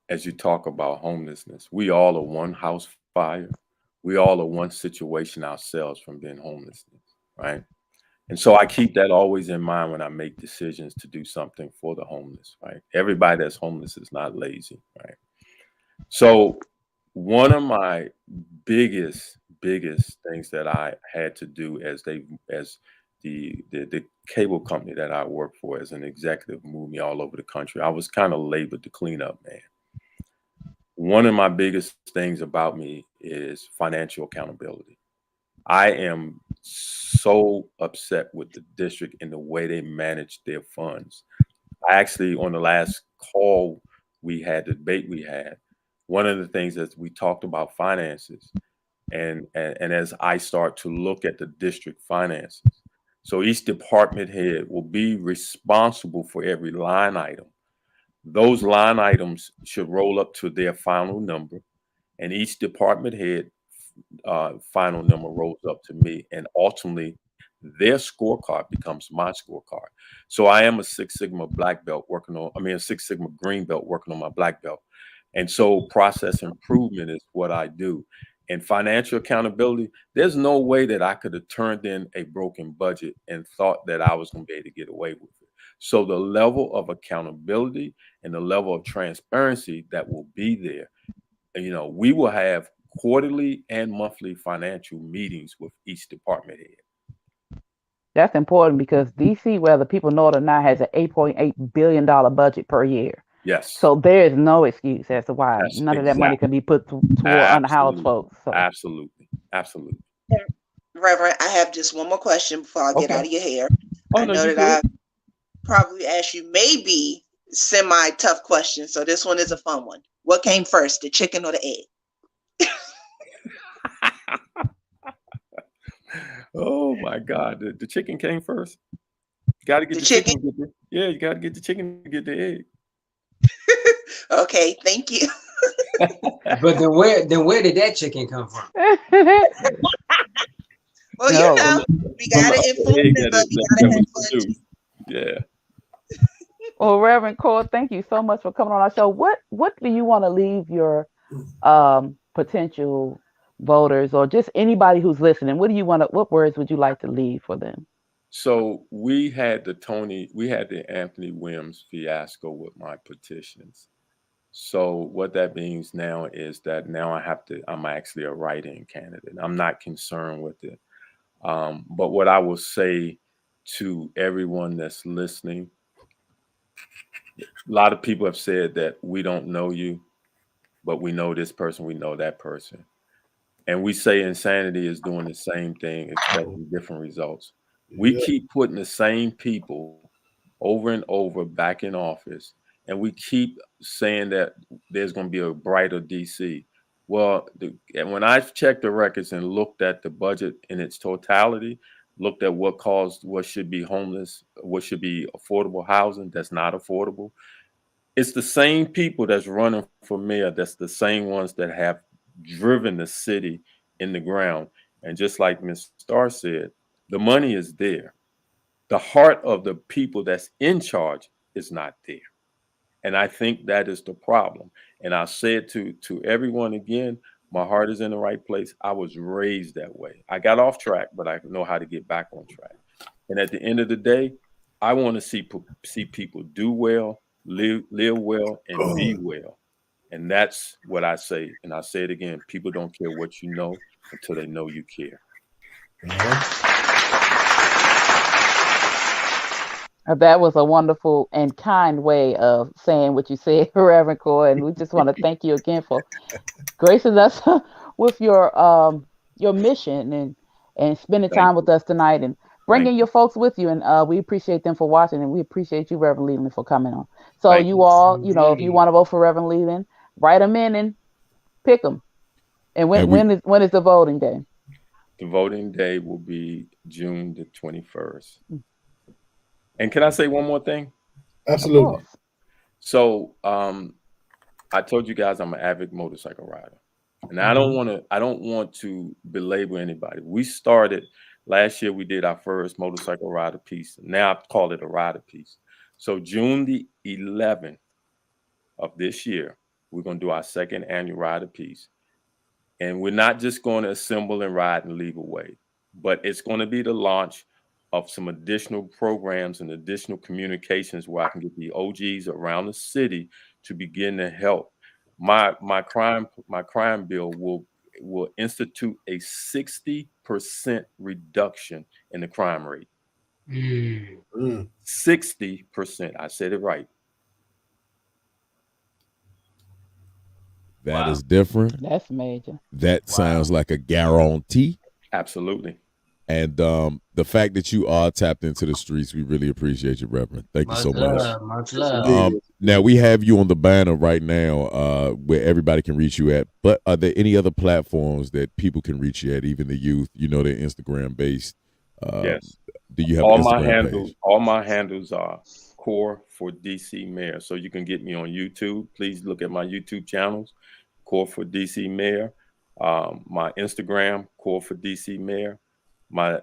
as you talk about homelessness, we all are one house fire. We all are one situation ourselves from being homelessness, right? And so I keep that always in mind when I make decisions to do something for the homeless, right? Everybody that's homeless is not lazy, right? So one of my biggest things that I had to do as the cable company that I work for as an executive moved me all over the country. I was kind of labored to clean up, man. One of my biggest things about me is financial accountability. I am so upset with the district and the way they manage their funds. I actually, on the last call we had, the debate we had, one of the things that we talked about finances, and as I start to look at the district finances, so each department head will be responsible for every line item. Those line items should roll up to their final number, and each department head final number rolls up to me, and ultimately their scorecard becomes my scorecard. So I am a Six Sigma black belt a Six Sigma green belt working on my black belt. And so process improvement is what I do. And financial accountability, there's no way that I could have turned in a broken budget and thought that I was going to be able to get away with it. So the level of accountability and the level of transparency that will be there, we will have quarterly and monthly financial meetings with each department head. That's important because DC, whether people know it or not, has an $8.8 billion budget per year. Yes. So there is no excuse as to why none of that money can be put toward unhoused folks. So. Absolutely. Reverend, I have just one more question before I get out of your hair. I know that I probably asked you maybe semi-tough questions, so this one is a fun one. What came first, the chicken or the egg? Oh my God, the chicken came first. Got to get the chicken. You got to get the chicken to get the egg. Okay, thank you. But then where did that chicken come from? Well, we gotta inform them, but we gotta have fun too. Yeah. Well, Reverend Cole, thank you so much for coming on our show. What do you want to leave your potential voters or just anybody who's listening? What words would you like to leave for them? So we had the Anthony Williams fiasco with my petitions. So what that means now is that now I'm actually a write-in candidate. I'm not concerned with it. But what I will say to everyone that's listening, a lot of people have said that we don't know you, but we know this person, we know that person. And we say insanity is doing the same thing, expecting different results. We keep putting the same people over and over back in office, and we keep saying that there's going to be a brighter DC. Well, when I checked the records and looked at the budget in its totality, looked at what should be homeless, what should be affordable housing that's not affordable, it's the same people that's running for mayor, that's the same ones that have driven the city in the ground. And just like Ms. Starr said, the money is there. The heart of the people that's in charge is not there. And I think that is the problem. And I said to everyone again, my heart is in the right place. I was raised that way. I got off track, but I know how to get back on track. And at the end of the day, I want to see people do well, live well, and be well. And that's what I say. And I say it again, people don't care what you know until they know you care. That was a wonderful and kind way of saying what you said, Reverend Core. And we just want to thank you again for gracing us with your mission and spending time with us tonight and bringing your folks with you. And we appreciate them for watching, and we appreciate you, Reverend Leland, for coming on. So you all, you know, if you want to vote for Reverend Leland, write them in and pick them. And when is the voting day? The voting day will be June the 21st. And can I say one more thing? Absolutely. So I told you guys I'm an avid motorcycle rider. And I don't want to belabor anybody. We started last year, we did our first motorcycle rider piece. Now I call it a rider piece. So June the 11th of this year, we're going to do our second annual rider piece. And we're not just going to assemble and ride and leave away, but it's going to be the launch of some additional programs and additional communications where I can get the OGs around the city to begin to help. My crime bill will institute a 60% reduction in the crime rate. 60%. I said it right. That is different. That's major. That sounds like a guarantee. Absolutely. And the fact that you are tapped into the streets, we really appreciate you, Reverend. Thank you so much. Much love. Now we have you on the banner right now, where everybody can reach you at. But are there any other platforms that people can reach you at, even the youth? You know, they're Instagram based. Yes. Do you have all an my Instagram handles? page? All my handles are Core for DC Mayor. So you can get me on YouTube. Please look at my YouTube channels, Core for DC Mayor. My Instagram, Core for DC Mayor. My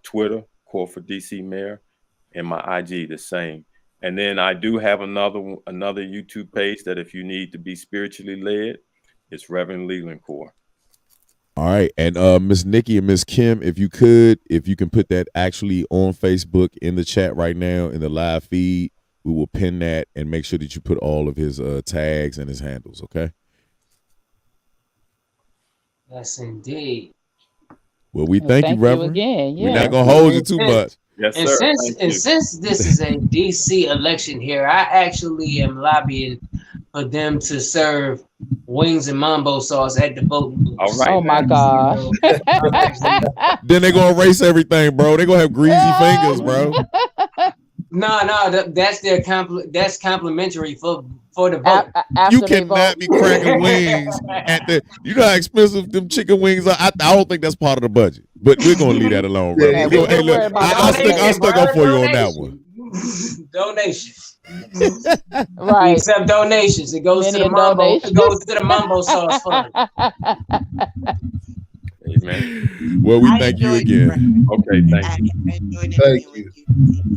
Twitter, Core for DC Mayor, and my IG the same. And then I do have another YouTube page that if you need to be spiritually led, it's Reverend Leland Core. All right, and Miss Nikki and Miss Kim, if you can put that actually on Facebook in the chat right now in the live feed, we will pin that and make sure that you put all of his tags and his handles. Okay. Yes, indeed. Well, we thank you, Reverend. Again. Yeah. We're not gonna hold you too much. Yes, and sir. Since this is a DC election here, I actually am lobbying for them to serve wings and mambo sauce at the voting booth. All right. Oh my gosh. Then they're gonna erase everything, bro. They're gonna have greasy fingers, bro. No, that's complimentary for the vote. You cannot be cracking wings at the. You know how expensive them chicken wings are. I don't think that's part of the budget, but we're gonna leave that alone, bro. Yeah, Hey, look, I stuck up for you on that one. Donations. Right. We accept donations. It goes to the mambo. It goes to the mambo sauce fund. Amen. Well, we thank you again. Okay, thank you. Thank you.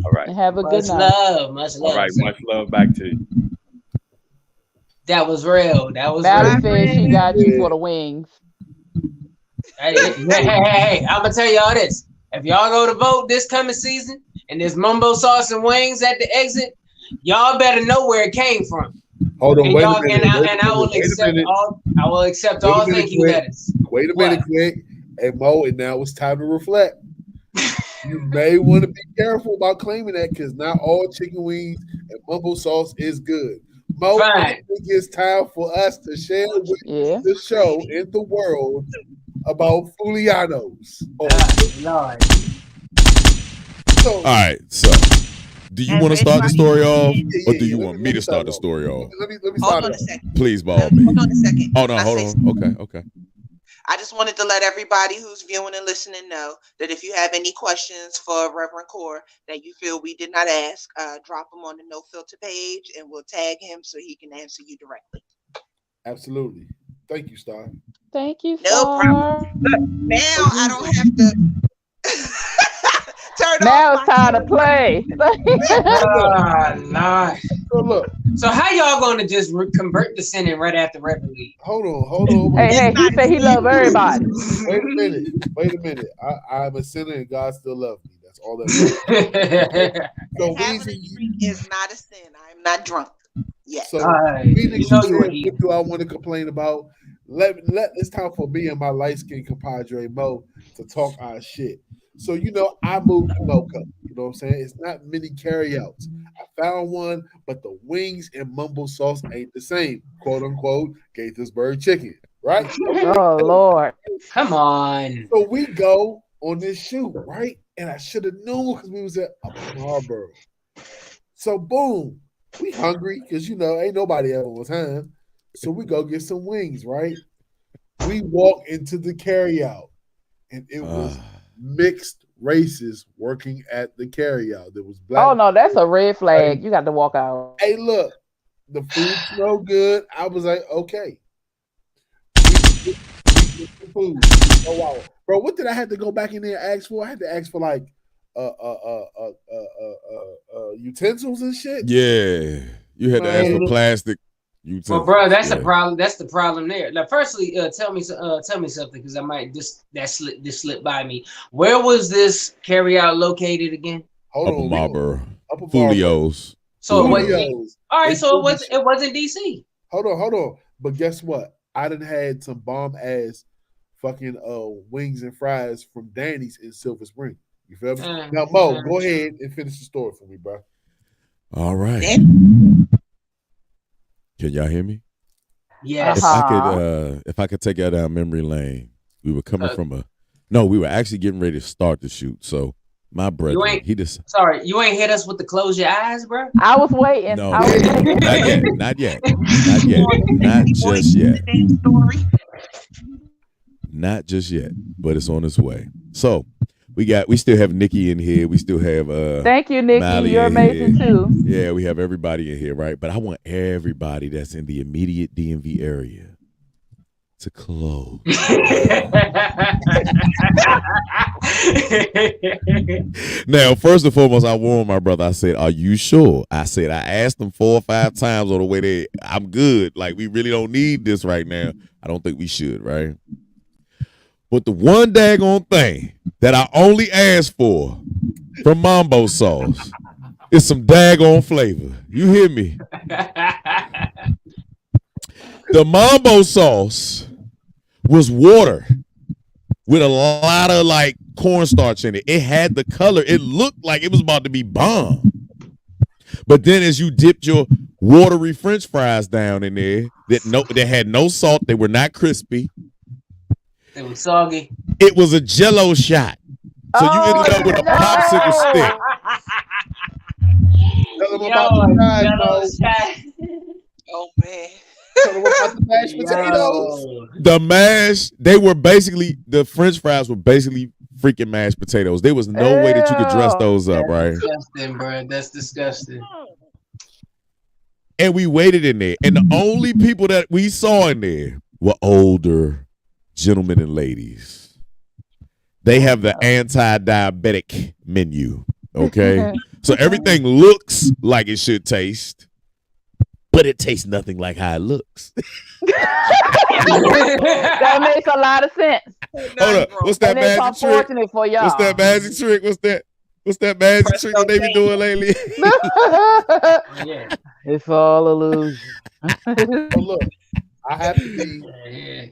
All right. Have a good night. Much love. All right, much love back to you. That was real. That was Valerie real. said she got you for the wings. Hey, I'm gonna tell y'all this. If y'all go to vote this coming season and there's mumbo sauce and wings at the exit, y'all better know where it came from. Hold on, And wait a minute. I will accept all thank you letters. Wait a minute, quick. Hey Mo, and now it's time to reflect. You may want to be careful about claiming that because not all chicken wings and mumbo sauce is good. Mo, I think it's time for us to share with the show and the world about Fulianos. Lord. All right, so do you want to start the story off, or do you want me to start the story off? Let me Hold start on it. a second. Please, by all means. Hold on a second. Hold on. Okay. I just wanted to let everybody who's viewing and listening know that if you have any questions for Reverend Core that you feel we did not ask, drop them on the No Filter page and we'll tag him so he can answer you directly. Absolutely. Thank you, Star. Thank you, No Star. problem. Look, now I don't have to turn now off it's time to play. Nah. So look. So how y'all gonna just convert the Senate right after Reverend League? Hold on. Hey, he said he loves everybody. Wait a minute. I'm a sinner and God still loves me. That's all that is. So having a drink is not a sin. I'm not drunk yet. So you know you what do I want to complain about? It's time for me and my light-skinned compadre Mo to talk our shit. So I moved to Mocha. You know what I'm saying? It's not many carryouts. I found one, but the wings and mumbo sauce ain't the same. "Quote unquote" Gaithersburg chicken, right? Oh Lord! Come on. So we go on this shoot, right? And I should have known because we was at Marlboro. So boom, we hungry because ain't nobody ever was home. So we go get some wings, right? We walk into the carryout, and it was mixed races working at the carryout. There was black. Oh no, that's a red flag. You got to walk out. Hey, look, the food smelled good. I was like, okay. Food. Oh wow, bro! What did I have to go back in there and ask for? I had to ask for like utensils and shit. Yeah, you had to ask for plastic utensils. Well, bro, that's the problem. That's the problem there. Now, firstly, tell me something because I might this slipped by me. Where was this carryout located again? Upper Marlboro, Fulio's. So it wasn't. All right, so it wasn't DC. Hold on. But guess what? I done had some bomb ass fucking wings and fries from Danny's in Silver Spring. You feel me? Now, Mo, go ahead and finish the story for me, bro. All right. Can y'all hear me? Yes. If I could take y'all down memory lane, we were coming from we were actually getting ready to start the shoot. So my brother, sorry, you ain't hit us with the close your eyes, bro. I was waiting. No, not yet. Not just yet. Not just yet, but it's on its way. So we still have Nikki in here. We still have thank you, Nikki. Mally. You're amazing too. Yeah, we have everybody in here, right? But I want everybody that's in the immediate DMV area to close. Now, first and foremost, I warned my brother. I said, "Are you sure?" I said, I asked him 4 or 5 times on the way there. I'm good. Like, we really don't need this right now. I don't think we should, right? But the one daggone thing that I only asked for from Mambo sauce is some daggone flavor. You hear me? The Mambo sauce was water with a lot of like cornstarch in it. It had the color. It looked like it was about to be bomb. But then as you dipped your watery French fries down in there that had no salt, they were not crispy. It was soggy. It was a Jello shot. So you ended up with a popsicle stick. Tell them about the fries, Jello shot. Oh man. Tell them about the mashed potatoes. The mash, the French fries were basically freaking mashed potatoes. There was no way that you could dress those up, right? Disgusting, bro. That's disgusting. And we waited in there. And the only people that we saw in there were older gentlemen and ladies. They have the anti-diabetic menu, okay? So everything looks like it should taste, but it tastes nothing like how it looks. That makes a lot of sense. Hold up. What's that magic trick? For y'all. What's that magic trick? What's that magic trick that they been doing lately? It's all illusion. But look, I have to be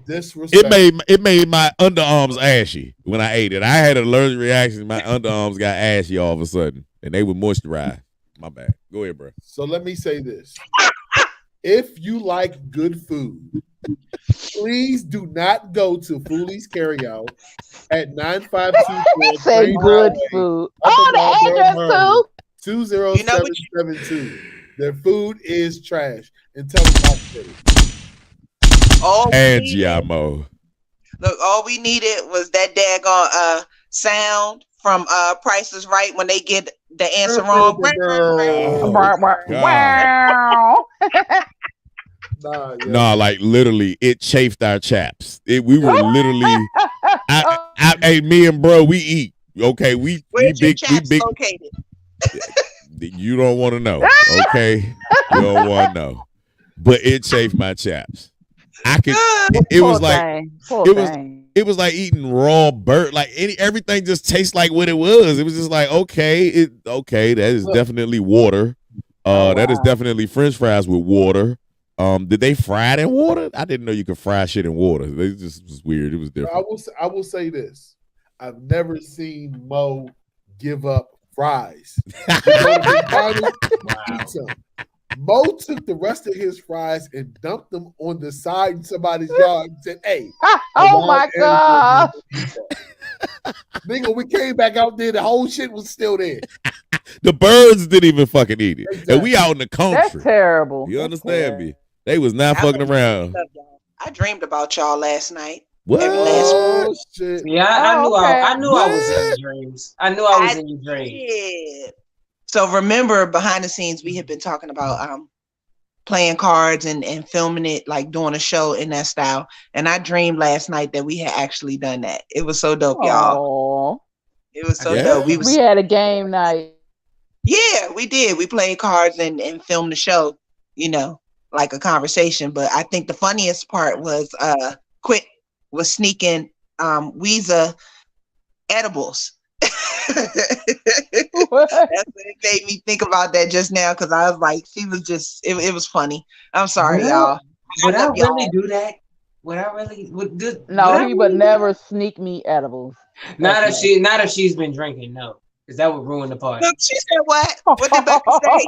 disrespectful. It made my underarms ashy when I ate it. I had an allergic reaction. My underarms got ashy all of a sudden, and they were moisturized. My bad. Go ahead, bro. So let me say this. If you like good food, please do not go to Foolie's Carryout at 9524. Say good food. Oh, the address too. 20772. Their food is trash. And tell them about it. And Giamo. Look, all we needed was that daggone sound from Price is Right when they get the answer wrong. Wow. Nah, like literally, it chafed our chaps. We were literally, me and bro, we eat. Okay, we big. Located? You don't want to know. Okay, you don't want to know. But it chafed my chaps. It was like eating raw bird. Like everything just tastes like what it was. It was just like that is definitely water. That is definitely French fries with water. Did they fry it in water? I didn't know you could fry shit in water. It just was weird. It was different. I will say this: I've never seen Mo give up fries. Mo took the rest of his fries and dumped them on the side in somebody's yard and said, "Hey." Oh my God. Nigga, we came back out there, the whole shit was still there. The birds didn't even fucking eat it. Exactly. And we out in the country. That's terrible. You That's understand terrible. me? They was not fucking around. I dreamed about y'all last night. What? Oh, shit. Yeah, I knew I was in your dreams. I knew I was in your dreams. Yeah. So remember, behind the scenes, we had been talking about playing cards and filming it, like doing a show in that style. And I dreamed last night that we had actually done that. It was so dope, y'all. Aww. It was so Yeah. dope. We had a game night. Yeah, we did. We played cards and filmed the show, you know, like a conversation. But I think the funniest part was Quick was sneaking Weezer edibles. That's what it made me think about that just now, because I was like, she was just, it was funny. I'm sorry, y'all. Would I really do that? Would I really do? No, he would never sneak me edibles. Not if she's been drinking, no. Because that would ruin the party. Look, she said what? What did Becca say?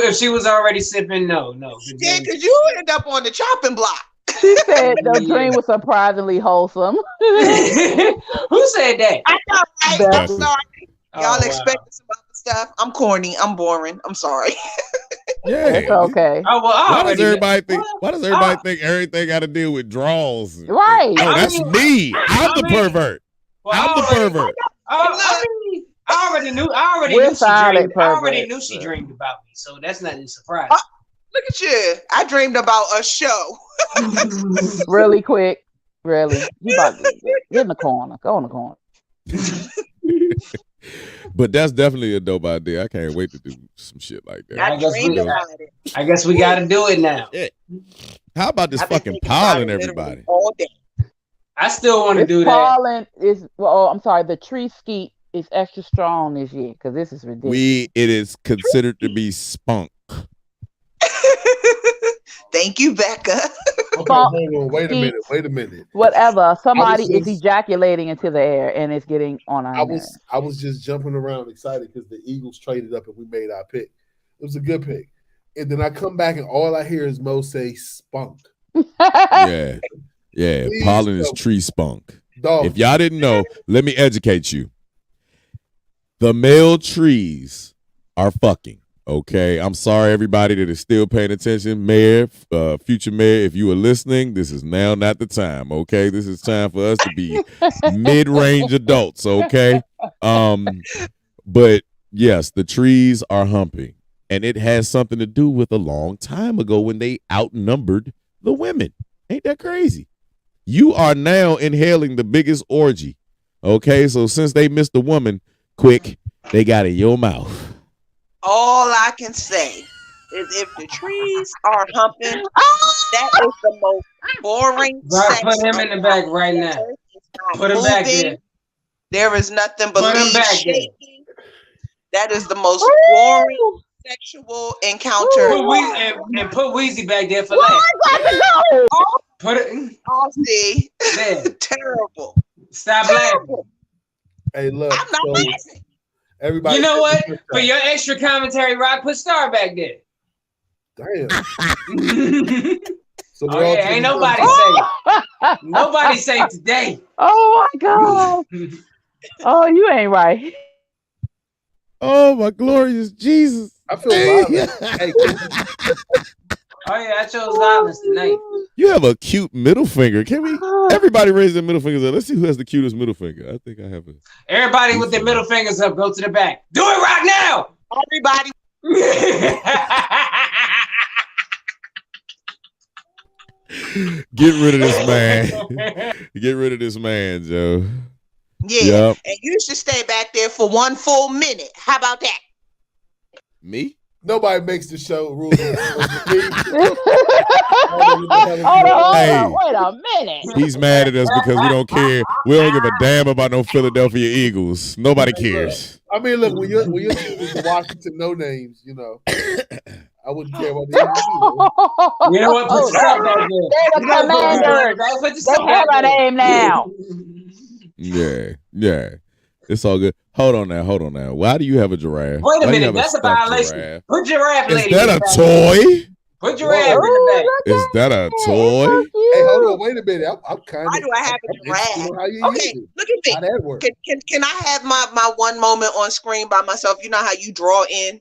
If she was already sipping, no. Yeah, because you ended up on the chopping block. She said the dream was surprisingly wholesome. Who said that? I know, right? I'm sorry. Y'all wow. expected some other stuff. I'm corny. I'm boring. I'm sorry. Yeah. It's okay. Oh, well, Why does everybody think everything got to deal with draws? Right. Oh, that's me. I'm the pervert. I'm the pervert. I already knew she dreamed about me, so that's not a surprise. Look at you. I dreamed about a show. Really quick. Really. You about to get in the corner. Go in the corner. But that's definitely a dope idea. I can't wait to do some shit like that. I guess we got to do it now. Yeah. How about this fucking pollen, everybody? All day. I still want to do that. Pollen is, I'm sorry, the tree skeet is extra strong this year because this is ridiculous. It is considered to be spunk. Thank you, Becca. Okay, hold on. Wait a minute. Whatever. Somebody is ejaculating into the air and it's getting on our I was just jumping around excited because the Eagles traded up and we made our pick. It was a good pick. And then I come back and all I hear is Mo say spunk. Yeah. Please Pollen is tree spunk. Dog. If y'all didn't know, let me educate you. The male trees are fucking. Okay, I'm sorry, everybody that is still paying attention. Mayor, future mayor, if you are listening, this is now not the time. Okay, this is time for us to be mid-range adults. Okay, but yes, the trees are humping, and it has something to do with a long time ago when they outnumbered the women. Ain't that crazy? You are now inhaling the biggest orgy. Okay, so since they missed the woman, quick, they got in your mouth. All I can say is if the trees are humping, that is the most boring sex. Put him in the back right now. Put him back there. There is nothing but shaking. That is the most Ooh. boring sexual encounter. And put Weezy back there for that. Put it. Oh, see. Terrible. Stop laughing. Hey, look. I'm not laughing. Everybody, you know what? For your extra commentary, Rock, put Star back there. Damn. So ain't nobody say. Nobody say today. Oh my God. Oh, you ain't right. Oh my glorious Jesus. I feel violent. Hey, oh yeah, I chose violence tonight. You have a cute middle finger. Can we? Everybody raise their middle fingers up. Let's see who has the cutest middle finger. I think I have it. Everybody with their middle fingers up, go to the back. Do it right now. Everybody. Get rid of this man. Get rid of this man, Joe. Yeah, yep. And you should stay back there for 1 full minute. How about that? Me? Nobody makes the show rules. Hold on. Wait a minute. He's mad at us because we don't care. We don't give a damn about no Philadelphia Eagles. Nobody cares. I mean, look, when you're choosing Washington no names, you know, I wouldn't care about the Eagles. You know what? Put yourself back there. They're the commanders. They have a name now. Yeah. It's all good. Hold on now. Why do you have a giraffe? Wait a minute. That's a violation. Giraffe? Put giraffe lady. Is that a toy? Put your ass in the back. Is that a toy? Hey, hold on, wait a minute. I'm kind of. Why do I have a giraffe? How you Okay, use it. look at me. How that work? Can I have my one moment on screen by myself? You know how you draw in?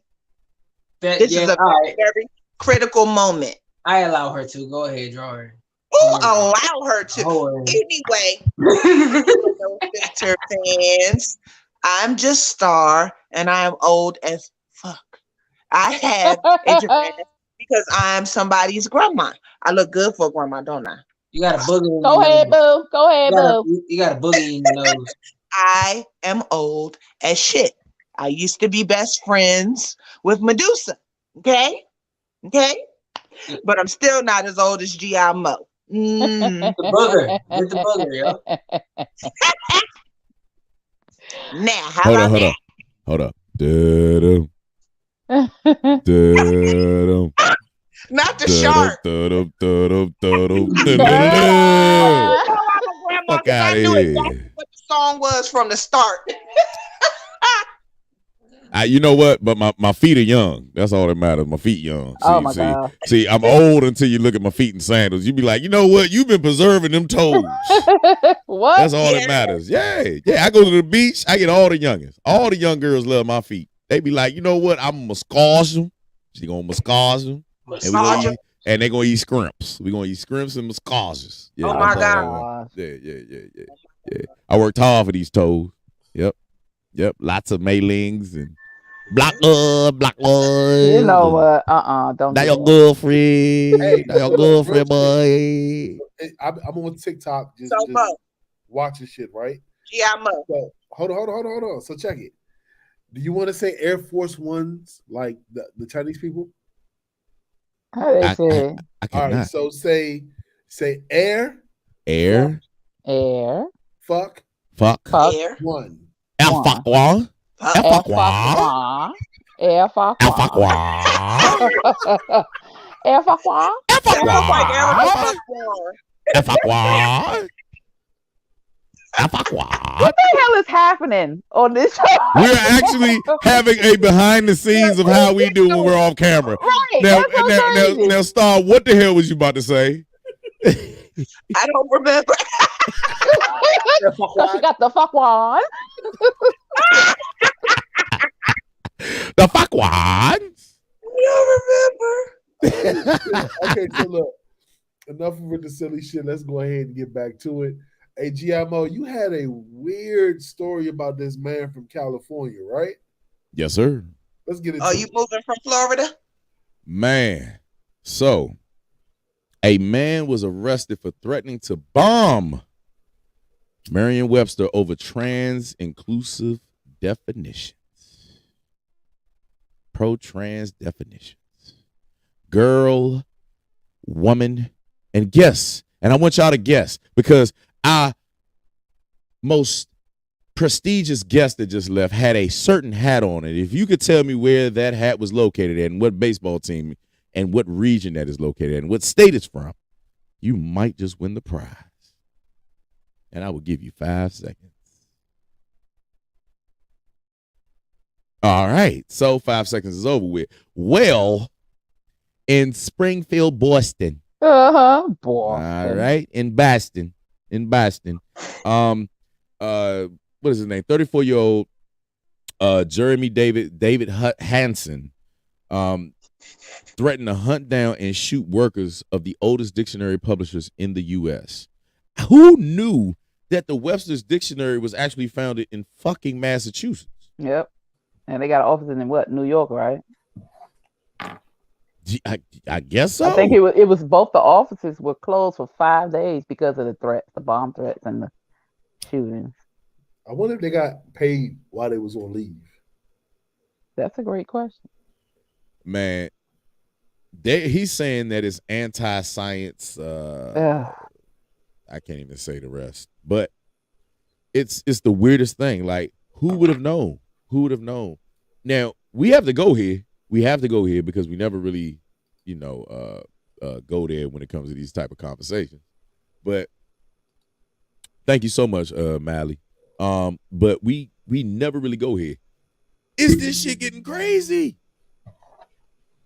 This is a very critical moment. I allow her to. Go ahead, draw her. Oh, allow her to. Anyway, Victor fans, I'm just Star, and I am old as fuck. I have a giraffe because I'm somebody's grandma. I look good for a grandma, don't I? You got a boogie. Go ahead, boo. Go ahead, boo. You got a boogie in your nose. I am old as shit. I used to be best friends with Medusa. Okay? But I'm still not as old as G.I. Mo. The booger. Get the booger, yo. Now, how about that? Hold up. Not the shark. Fuck out of here. Exactly what the song was from the start. You know what? But my feet are young. That's all that matters. My feet young. God. See, I'm old until you look at my feet in sandals. You be like, you know what? You've been preserving them toes. What? That's all that matters. Yeah. I go to the beach. I get all the youngest. All the young girls love my feet. They be like, you know what? I'm gonna massage them. She gonna massage them. And they gonna eat scrimps. We gonna eat scrimps and massages. Yeah, oh my God. Yeah. I worked hard for these toes. Yep. Lots of mailings and block love. You know what? Don't. Now your girlfriend. Now your girlfriend, boy. I'm on TikTok just watching shit, right? Yeah, I'm up. So, hold on. So check it. Do you want to say Air Force Ones like the Chinese people? How they say? I All right, so say air. Fuck. Air. One. Air fuck one. Air fuck one. Air fuck one. Air fuck one. What the hell is happening on this show? We're actually having a behind the scenes of how we do when we're off camera. Right. Now, Star, what the hell was you about to say? I don't remember. So she got the fuck one. The fuck ones. I don't remember. Okay, so look, enough with the silly shit. Let's go ahead and get back to it. Hey, GMO, you had a weird story about this man from California, right? Yes, sir. Let's get into it. Are you moving from Florida? Man, so a man was arrested for threatening to bomb Merriam-Webster over trans-inclusive definitions. Pro-trans definitions. Girl, woman, and guess. And I want y'all to guess because our most prestigious guest that just left had a certain hat on it. If you could tell me where that hat was located at and what baseball team and what region that is located at and what state it's from, you might just win the prize. And I will give you 5 seconds. All right. So 5 seconds is over with. Well, in Springfield, Boston. Boston. All right. In Boston. What is his name? 34-year-old Jeremy David Hansen threatened to hunt down and shoot workers of the oldest dictionary publishers in the U.S. Who knew that the Webster's Dictionary was actually founded in fucking Massachusetts? Yep. And they got an office in what? New York, right? I guess so. I think it was both the offices were closed for 5 days because of the threats, the bomb threats and the shootings. I wonder if they got paid while they was on leave. That's a great question. Man, he's saying that it's anti-science. I can't even say the rest, but it's the weirdest thing. Like, who would have known? Now we have to go here. Because we never really, go there when it comes to these type of conversations. But thank you so much, Mally. But we never really go here. Is this shit getting crazy?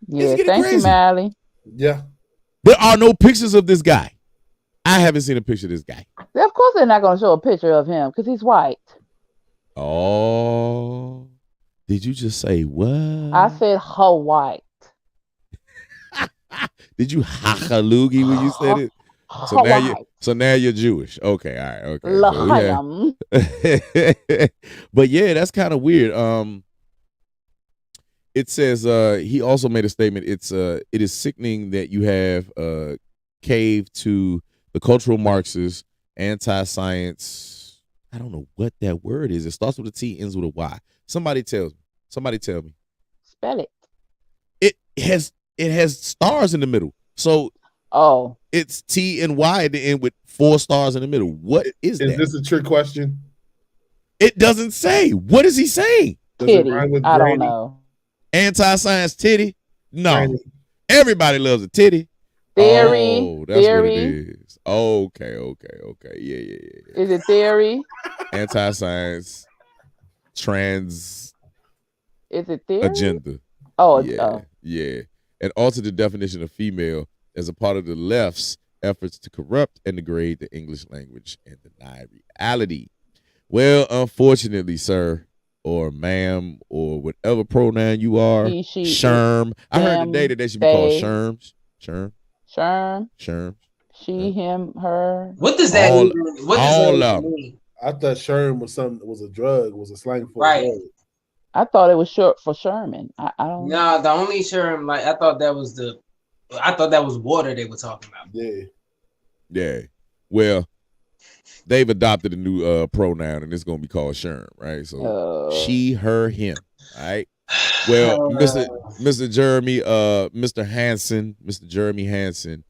Yeah, thank you, Mally. Yeah. There are no pictures of this guy. I haven't seen a picture of this guy. Of course, they're not going to show a picture of him because he's white. Oh, did you just say what? I said white. Did you loogie when you said it? So now you're Jewish. Okay, all right, okay. L'chaim. But yeah, that's kind of weird. It says he also made a statement. It is sickening that you have caved to the cultural Marxists, anti-science. I don't know what that word is. It starts with a T, ends with a Y. Somebody tell me. Spell it. It has stars in the middle. So it's T and Y at the end with 4 stars in the middle. What is that? Is this a trick question? It doesn't say. What is he saying? Titty. I don't know. Anti-science titty? No. Granny. Everybody loves a titty. Theory. Oh, that's what it is. Okay. Yeah. Is it theory? Anti-science, trans. Is it theory? Agenda. Yeah. And alter the definition of female as a part of the left's efforts to corrupt and degrade the English language and deny reality. Well, unfortunately, sir, or ma'am, or whatever pronoun you are, he, she, sherm. I heard today that they should be called sherms. Sherm. She, him, her. What does that mean? What does that mean? I thought sherm was a drug, was a slang for right. a drug. I thought it was short for Sherman. I don't know. No, the only Sherm, like I thought that was water they were talking about. Yeah. Well, they've adopted a new pronoun and it's gonna be called Sherm, right? So she, her, him. All right. Well, Mr. Jeremy, Mr. Jeremy Hansen,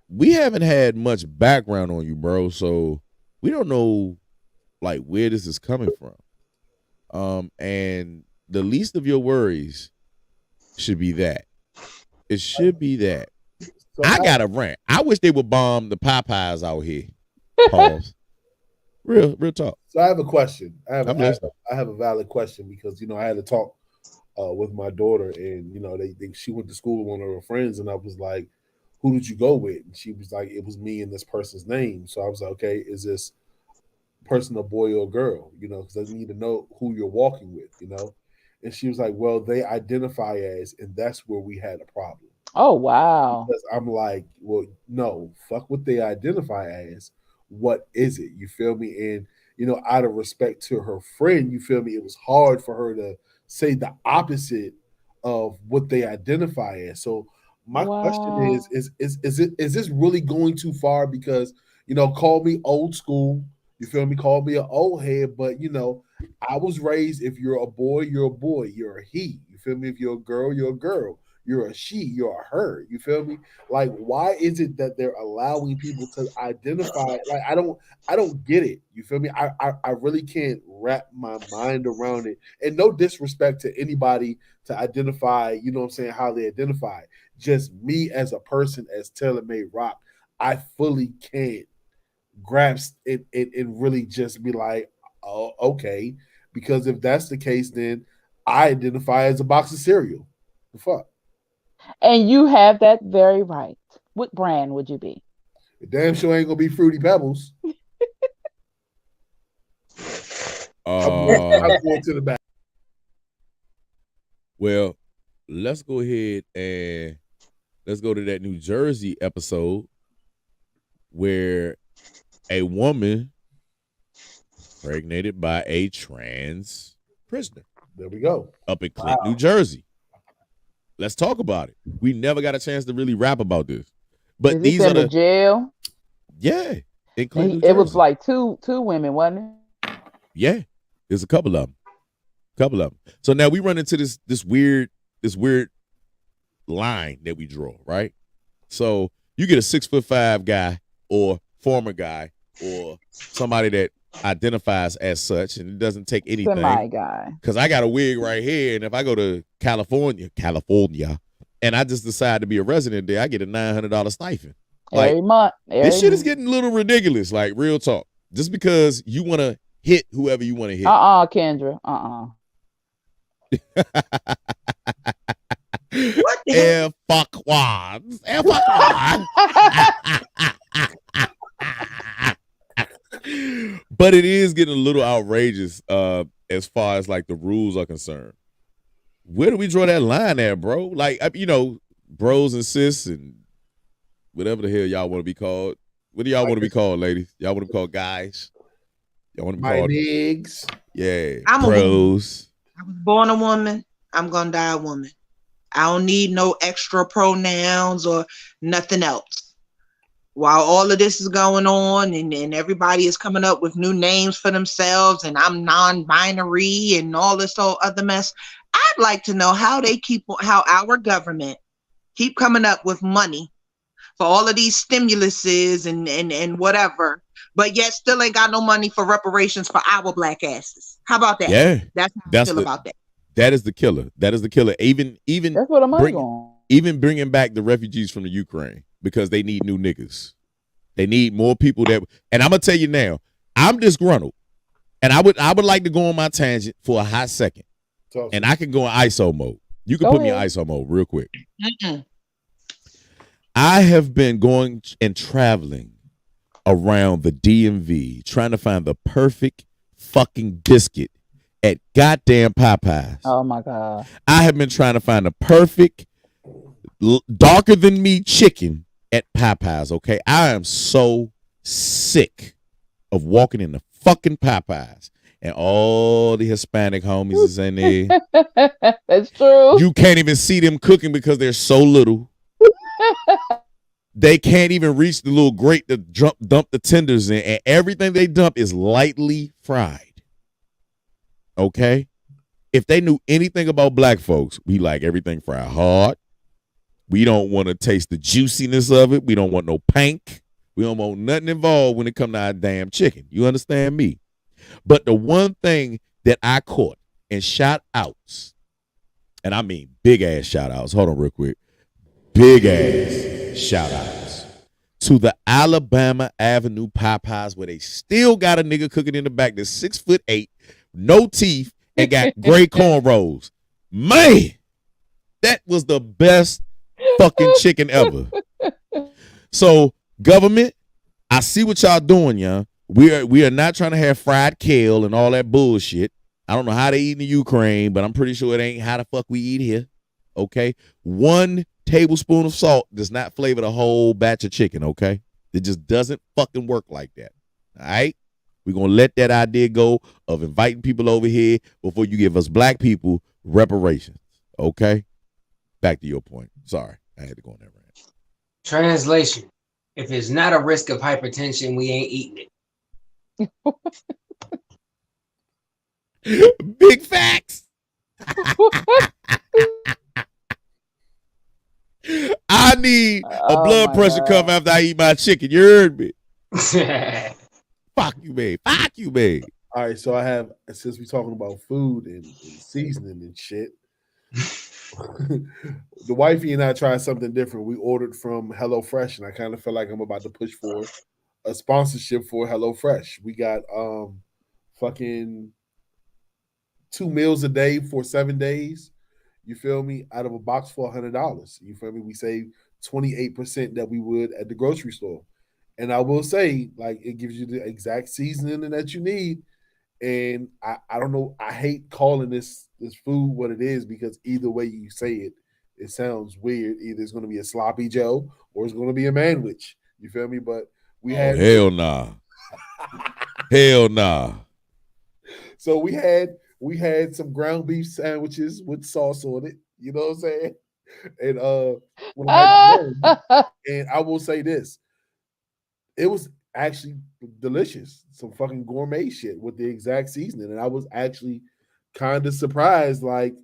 we haven't had much background on you, bro. So we don't know like where this is coming from. And the least of your worries should be that. It should be that. So I got a rant. I wish they would bomb the Popeyes out here. Pause. Real talk. So I have a question. I have a valid question because I had to talk with my daughter, and she went to school with one of her friends, and I was like, "Who did you go with?" And she was like, "It was me and this person's name." So I was like, "Okay, is this person a boy or a girl? Because I need to know who you're walking with, And she was like, well, they identify as, and that's where we had a problem. Oh, wow. Because I'm like, well, no, fuck what they identify as. What is it? You feel me? And, out of respect to her friend, you feel me? It was hard for her to say the opposite of what they identify as. So my question is this really going too far? Because, call me old school. You feel me? Call me an old head, but I was raised, if you're a boy, you're a boy. You're a he. You feel me? If you're a girl, you're a girl. You're a she, you're a her. You feel me? Like, why is it that they're allowing people to identify? Like, I don't get it. You feel me? I really can't wrap my mind around it. And no disrespect to anybody to identify, how they identify. Just me as a person, as Taylor Made Rock, I fully can't grasp it and really just be like, oh, okay, because if that's the case, then I identify as a box of cereal. The fuck? And you have that very right. What brand would you be? The damn sure ain't gonna be Fruity Pebbles. I'm going to the back. Well, let's go ahead and let's go to that New Jersey episode where a woman impregnated by a trans prisoner. There we go. Up in Clinton, New Jersey. Let's talk about it. We never got a chance to really rap about this. But these are the jail. Yeah. In Clinton, it was like two women, wasn't it? Yeah. There's a couple of them. So now we run into this weird line that we draw, right? So you get a 6'5" guy or former guy or somebody that identifies as such, and it doesn't take anything. My guy. Because I got a wig right here, and if I go to California, and I just decide to be a resident there, I get a $900 stipend. Like, every month. This shit is getting a little ridiculous, like real talk. Just because you want to hit whoever you want to hit. What Kendra. the Air fuckwads. Air fuckwads. But it is getting a little outrageous as far as like the rules are concerned. Where do we draw that line at, bro? Like, you know, bros and sis and whatever the hell y'all want to be called. What do y'all want to be called, ladies? Y'all want to be called guys? Y'all want to be my called niggas? Yeah, I'm bros. I was born a woman. I'm gonna die a woman. I don't need no extra pronouns or nothing else. While all of this is going on and everybody is coming up with new names for themselves and I'm non-binary and all this whole other mess, I'd like to know how our government keep coming up with money for all of these stimuluses and whatever, but yet still ain't got no money for reparations for our black asses. How about that? Yeah, that's how I feel about that. That is the killer. That is the killer. Even that's where the money going. Even bringing back the refugees from the Ukraine because they need new niggas. They need more people that. And I'm gonna tell you now, I'm disgruntled, and I would like to go on my tangent for a hot second, and I can go in ISO mode. You can put me in ISO mode real quick. I have been going and traveling around the DMV trying to find the perfect fucking biscuit at goddamn Popeyes. Oh my God. I have been trying to find the perfect darker than me chicken at Popeyes, okay? I am so sick of walking in the fucking Popeyes and all the Hispanic homies is in there. That's true. You can't even see them cooking because they're so little. They can't even reach the little grate to dump the tenders in, and everything they dump is lightly fried. Okay? If they knew anything about black folks, we like everything fried hard. We don't want to taste the juiciness of it. We don't want no pank. We don't want nothing involved when it comes to our damn chicken. You understand me? But the one thing that I caught and shout outs, and I mean big ass shout outs. Hold on real quick. Big ass shout outs to the Alabama Avenue Popeyes where they still got a nigga cooking in the back that's 6'8", no teeth, and got gray cornrows. Man, that was the best fucking chicken ever. So, government, I see what y'all doing, y'all. We are not trying to have fried kale and all that bullshit. I don't know how they eat in the Ukraine, but I'm pretty sure it ain't how the fuck we eat here. Okay? 1 tablespoon of salt does not flavor the whole batch of chicken, okay? It just doesn't fucking work like that. All right? We're going to let that idea go of inviting people over here before you give us black people reparations, okay? Back to your point. Sorry, I had to go on that rant. Translation. If it's not a risk of hypertension, we ain't eating it. Big facts. I need a blood pressure cuff after I eat my chicken. You heard me? Fuck you, babe. Fuck you, babe. All right, so I have, since we're talking about food and seasoning and shit, the wifey and I tried something different. We ordered from HelloFresh, and I kind of feel like I'm about to push for a sponsorship for HelloFresh. We got fucking 2 meals a day for 7 days. You feel me? Out of a box for $100. You feel me? We save 28% that we would at the grocery store. And I will say, like, it gives you the exact seasoning that you need. And I don't know. I hate calling this food what it is because either way you say it, it sounds weird. Either it's going to be a sloppy Joe or it's going to be a manwich. You feel me? But we had hell nah. Hell nah. So we had some ground beef sandwiches with sauce on it. You know what I'm saying? And when and I will say this, it was actually delicious. Some fucking gourmet shit with the exact seasoning, and I was actually kind of surprised. Like,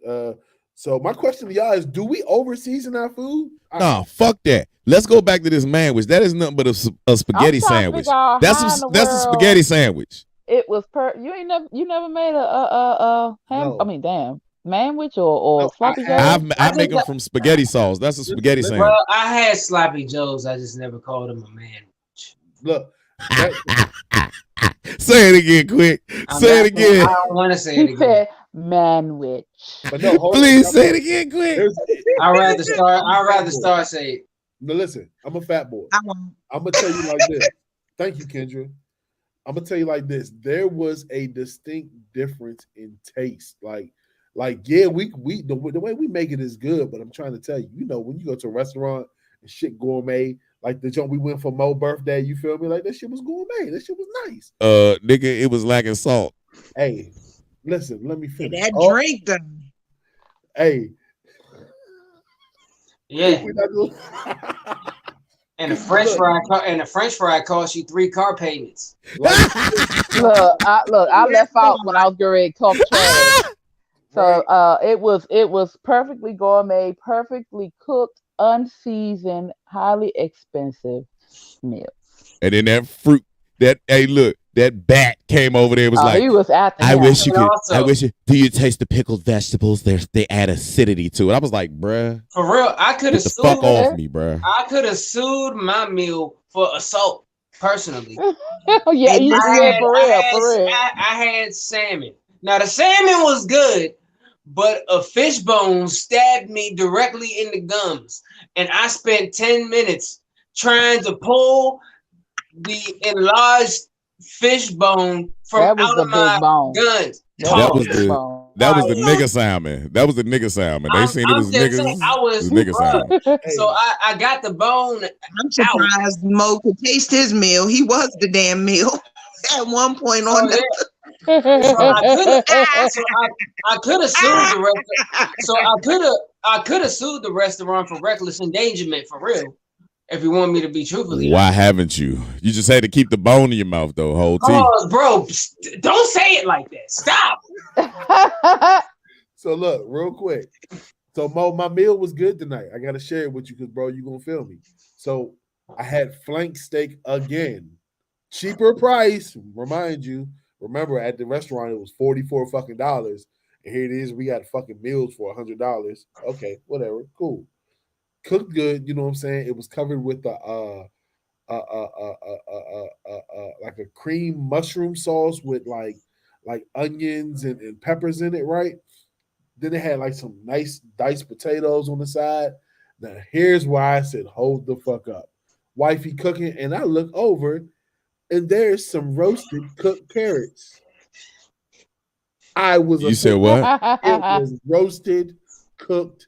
so my question to y'all is: do we over season our food? Nah, fuck that. Let's go back to this manwich. That is nothing but a spaghetti sandwich. That's a spaghetti sandwich. It was you never made a ham. No. I mean, damn, manwich or sloppy joes. I make them from spaghetti sauce. That's a spaghetti sandwich. Well, I had sloppy joes. I just never called them a manwich. Look. Say it again, quick. Say it again. I don't want to say it again. Manwich. But no, hold Please on. say it again, quick. I'd rather Star say it. No, listen, I'm a fat boy. I won't. I'm gonna tell you like this. Thank you, Kendra. I'm gonna tell you like this. There was a distinct difference in taste. Yeah, we the way we make it is good, but I'm trying to tell you, when you go to a restaurant and shit gourmet, like the joint we went for Mo's birthday, you feel me? Like that shit was gourmet. That shit was nice. Nigga, it was lacking salt. Hey, listen, let me finish. That drink though. Hey. Yeah. And a French fry cost you 3 car payments. Look, I left out when I was getting ready to talk trash. So it was perfectly gourmet, perfectly cooked, unseasoned, highly expensive meal. And then that fruit, that bat came over there. It was like, he was at the I house. wish you do you taste the pickled vegetables? They add acidity to it. I was like, bruh. For real, I could have sued. Fuck off me, bruh. I could have sued my meal for assault personally. Yeah, you said for real. I had salmon. Now the salmon was good, but a fish bone stabbed me directly in the gums, and I spent 10 minutes trying to pull the enlarged fish bone from out of my guns. That was the nigga salmon. That was the nigga salmon. They seen it was niggas. I was nigga salmon. So I got the bone. I'm surprised Mo could taste his meal. He was the damn meal at one point on the. So I could have sued the restaurant. So I could have sued the restaurant for reckless endangerment for real. If you want me to be truthfully. Why haven't you? You just had to keep the bone in your mouth though, whole team. Oh, bro, don't say it like that. Stop. So look, real quick. So Mo, my meal was good tonight. I gotta share it with you because, bro, you gonna feel me. So I had flank steak again, cheaper price. Remember at the restaurant it was $44 fucking dollars, and here it is. We got fucking meals for $100. Okay, whatever, cool. Cooked good, you know what I'm saying? It was covered with like a cream mushroom sauce with like onions and peppers in it, right? Then it had like some nice diced potatoes on the side. Now here's why I said hold the fuck up. Wifey cooking, and I look over and there's some roasted cooked carrots. You said what? It was roasted cooked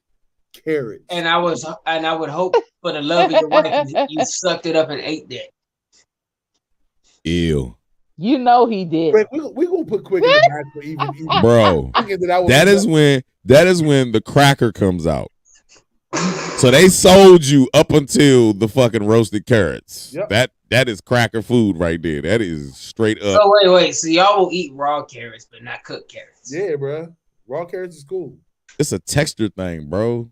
carrots. And I would hope for the love of your wife you sucked it up and ate that. Ew. You know he did. We're gonna put quick in the back for even. Bro. That is when the cracker comes out. So they sold you up until the fucking roasted carrots. Yep. That is cracker food right there. That is straight up. Oh wait. So y'all will eat raw carrots, but not cooked carrots. Yeah, bro. Raw carrots is cool. It's a texture thing, bro.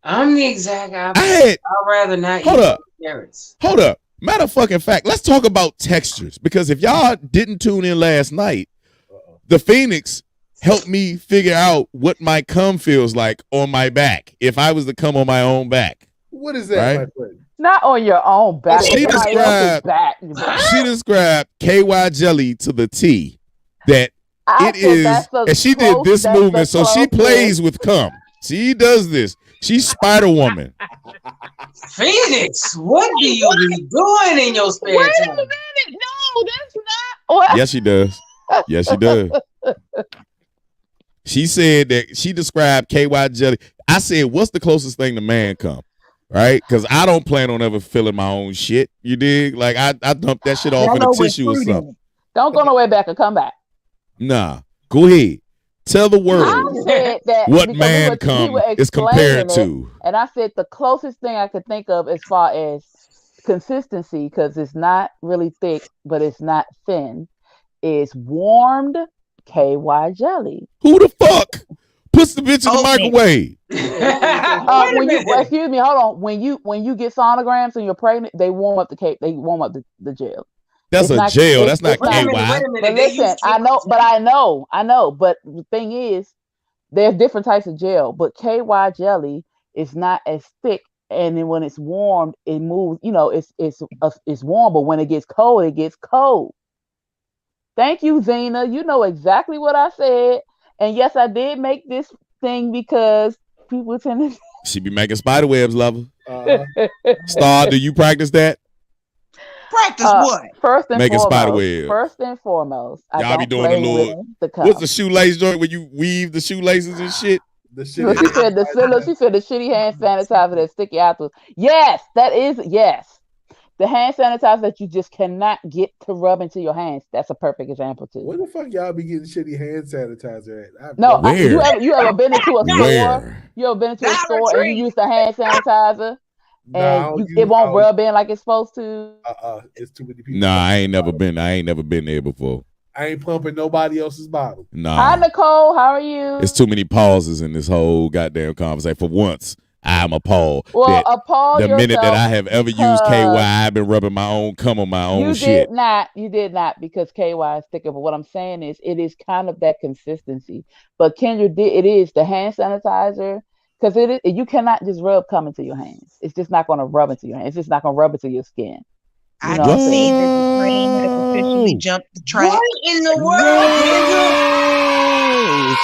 I'm the exact opposite. I'd rather not eat carrots. Hold up. Matter of fucking fact, let's talk about textures. Because if y'all didn't tune in last night, the Phoenix helped me figure out what my cum feels like on my back if I was to come on my own back. What is that, my friend? Not on your own back. She described KY jelly to the T. That it is, and she did this movement, so she plays with cum. She does this. She's Spider-Woman. Phoenix, what do you be doing in your spare time? Wait a minute. No, that's not. Yes, she does. Yes, she does. She said that she described KY jelly. I said, what's the closest thing to man cum? Right? Because I don't plan on ever filling my own shit. You dig? Like, I dump that shit off in a tissue or something. Don't go nowhere back and come back. Nah. Go ahead. Tell the world what man cum is compared to. And I said the closest thing I could think of as far as consistency, because it's not really thick, but it's not thin, is warmed KY jelly. Who the fuck puts the bitch in the microwave? Excuse me, hold on. When you get sonograms and you're pregnant, they warm up the cake. They warm up the gel. That's a gel. That's not KY. But listen, I know. But the thing is, there's different types of gel. But KY jelly is not as thick, and then when it's warmed, it moves. You know, it's warm. But when it gets cold, it gets cold. Thank you, Zena. You know exactly what I said. And yes, I did make this thing because people tend to. She be making spider webs, lover. Uh-huh. Star, do you practice that? Practice what? First and Making foremost. spider webs. First and foremost, I Y'all be don't doing play the little. with the cum. What's the shoelace joint when you weave the shoelaces and shit? The She said the shitty hand sanitizer that stick you afterwards. Yes, that is the hand sanitizer that you just cannot get to rub into your hands. That's a perfect example too. Where the fuck y'all be getting shitty hand sanitizer at? Where? You ever been into a store? Where? You ever been into a Dollar store and Tree. you use the hand sanitizer and it won't rub in like it's supposed to? It's too many people. Nah, I ain't never been there before. I ain't pumping nobody else's bottle. Nah. Hi Nicole, how are you? It's too many pauses in this whole goddamn conversation. For once, I'm appalled. Well, appalled the minute that I have ever used KY, because I've been rubbing my own cum on my own you shit. You did not because KY is thicker. But what I'm saying is it is kind of that consistency. But Kendra it is the hand sanitizer because you cannot just rub cum into your hands. It's just not going to rub into your hands. It's just not going to rub into your skin. I just see that the train has officially jumped the track. What in the world, Kendra?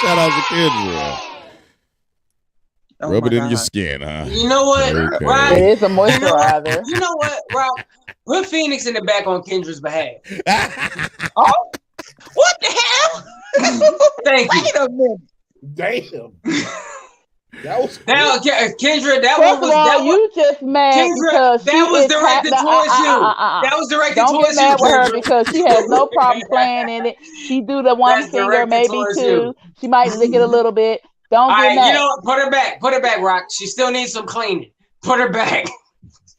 Shout out to Kendra. Oh Rub my it in God. your skin, huh? You know what, Okay. Rob? It is a moisturizer. You know what, Rob? Put Phoenix in the back on Kendra's behalf. Oh, what the hell? Thank you. Wait a minute. Damn. That was Now, Kendra, that First one of all, was you just mad Kendra, because that was directed towards you. That was directed Don't towards get mad you, with her Kendra. because she has no problem playing in it. She do the one That's finger, directed maybe towards two. you. She might lick it a little bit. Don't All get right, mad. you know what? Put her back, Rock. She still needs some cleaning. Put her back.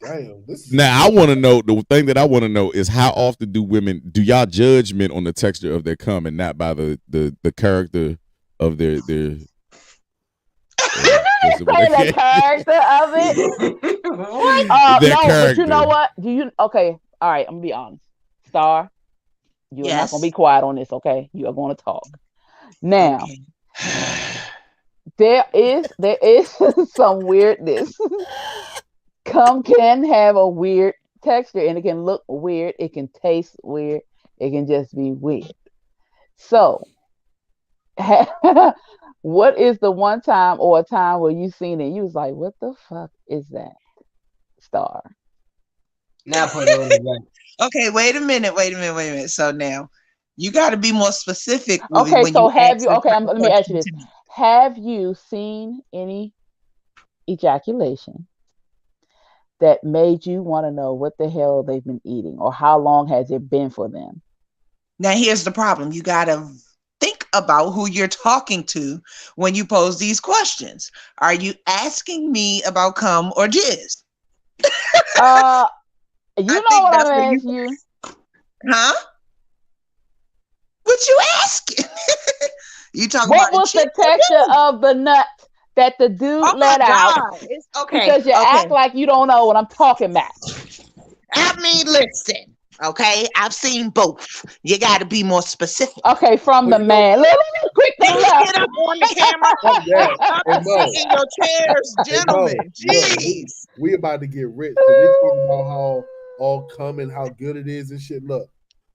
damn. Now, I want to know, the thing that I want to know is how often do y'all judgment on the texture of their cum and not by the character of their the character of it. No, but you know what? Okay, all right, I'm gonna be honest. Star, you are not gonna be quiet on this, okay? You are gonna talk. Now, there is some weirdness. Cum can have a weird texture and it can look weird, it can taste weird, it can just be weird. So what is the one time or a time where you seen it? You was like, what the fuck is that? Star. Now put it on the back. Okay, wait a minute. So now you got to be more specific. Okay, so let me ask you this. Have you seen any ejaculation that made you want to know what the hell they've been eating or how long has it been for them? Now, here's the problem. You got to think about who you're talking to when you pose these questions. Are you asking me about cum or jizz? You know what I'm asking you. Huh? What you asking? You talking what about was the texture of the nut that the dude let out? It's okay. Because you act like you don't know what I'm talking about. I mean, listen. Okay, I've seen both. You got to be more specific. Okay, from the man. Quick, get up on the camera. I'm in your chairs, gentlemen. Jeez. We about to get rich. So they talking about how all cum and how good it is and shit. Look,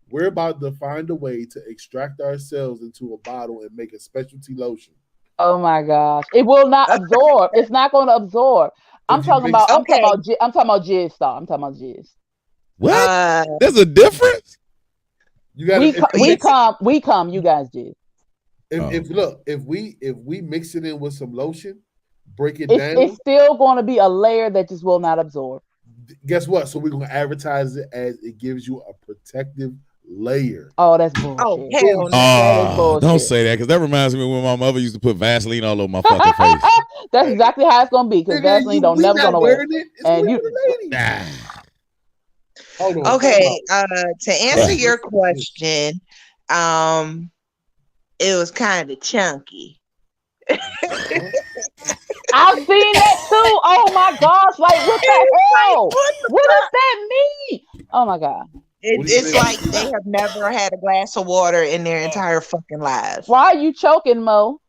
we're about to find a way to extract ourselves into a bottle and make a specialty lotion. Oh my gosh. It will not absorb. It's not going to absorb. I'm talking about jizz, Star. I'm talking about jizz. What? There's a difference? You got we come, you guys jizz. If we mix it in with some lotion, break it down, it's still going to be a layer that just will not absorb. Guess what? So we're going to advertise it as it gives you a protective layer. Oh, that's bullshit. Oh, hell no. Don't say that, because that reminds me when my mother used to put Vaseline all over my fucking face. That's exactly how it's going to be, because Vaseline never going to wear it. And you... Okay, to answer your question, it was kind of chunky. I've seen that too. Oh my gosh! Like, what the hell? What does that mean? Oh my god! It's like they have never had a glass of water in their entire fucking lives. Why are you choking, Mo?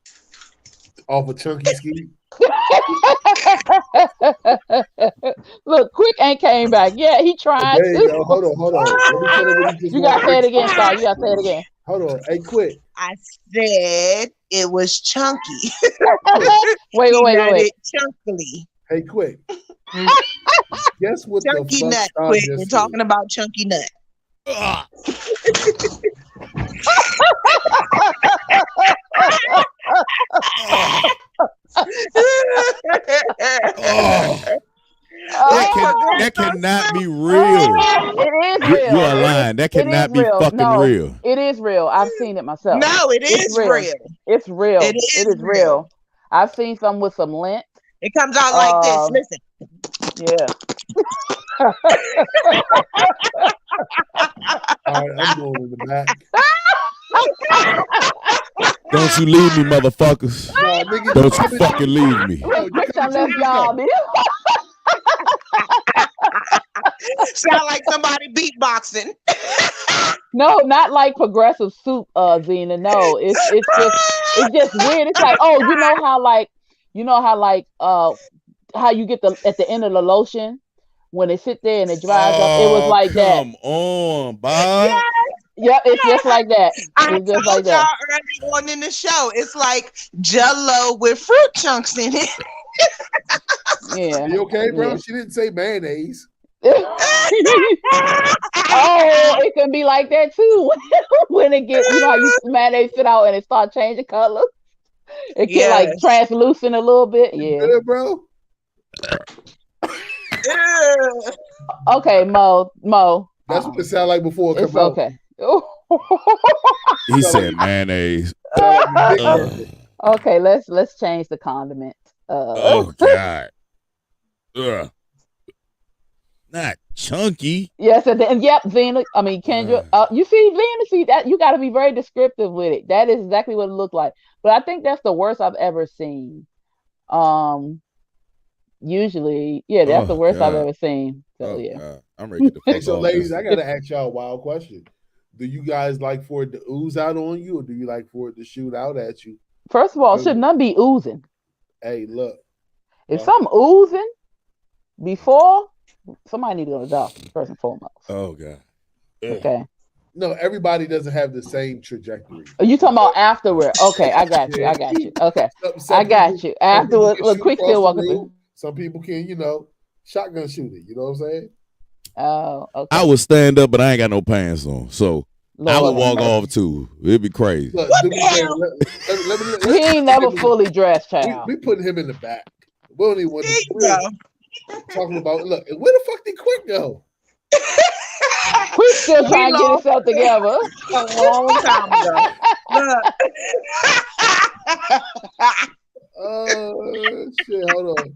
Off a chunky ski. Look, Quick ain't came back. Yeah, he tried. Hold on. You gotta say it again, Star. You gotta say it again. Hold on. Hey, quit. I said it was chunky. Wait. Nutted chunkily. Hey, quit. Guess what Chunky the fuck nut. Sean Quick. just We're did? talking about chunky nut. That cannot be real. It is real. You are lying. That cannot be fucking real. It is real. I've seen it myself. No, it's real. It's real. It is real. I've seen some with some lint. It comes out like this. Listen. Yeah. All right, I'm going in the back. Don't you leave me, motherfuckers. Nah, nigga, Don't you fucking leave me. I left y'all. Sound like somebody beatboxing. No, not like progressive soup, Zena. No, it's just weird. It's like, oh, you know how you get at the end of the lotion when it sit there and it dries up. It was like that. Come on, Bob. Yes. Yep, it's just like that. I It's just told like that. y'all early on in the show, it's like Jell-O with fruit chunks in it. Yeah. You okay, bro? Yeah. She didn't say mayonnaise. Oh, it can be like that too. When it gets, you know how you mayonnaise sit out and it start changing color. It can like translucent a little bit. Yeah. Good, bro. Okay, Mo. That's what it sounded like before it It's come out. okay. He said mayonnaise. Okay, let's change the condiment. Oh God. Ugh. Not chunky. Yes, and yep, Zena. I mean, Kendra. You see, Zena. See that you got to be very descriptive with it. That is exactly what it looked like. But I think that's the worst I've ever seen. Usually, yeah, that's the worst I've ever seen. So yeah. God. I'm ready to get the fuck So, off ladies, this. I gotta ask y'all a wild question. Do you guys like for it to ooze out on you, or do you like for it to shoot out at you? First of all, should none be oozing? Hey, look. If something oozing before, somebody need to go to the doctor first and foremost. Oh God. Okay. No, everybody doesn't have the same trajectory. Are you talking about afterward? Okay, I got you. Okay, I got you. Afterward, look, quick still walking through. Some people can, shotgun shoot it. You know what I'm saying? Oh, okay. I would stand up, but I ain't got no pants on, so I would walk off too. It'd be crazy. Look, he ain't never fully dressed, child. We putting him in the back. We don't even want to talking about. Look, where the fuck did Quick go? Quick still trying to get himself together. A long time ago. Oh shit! Hold on.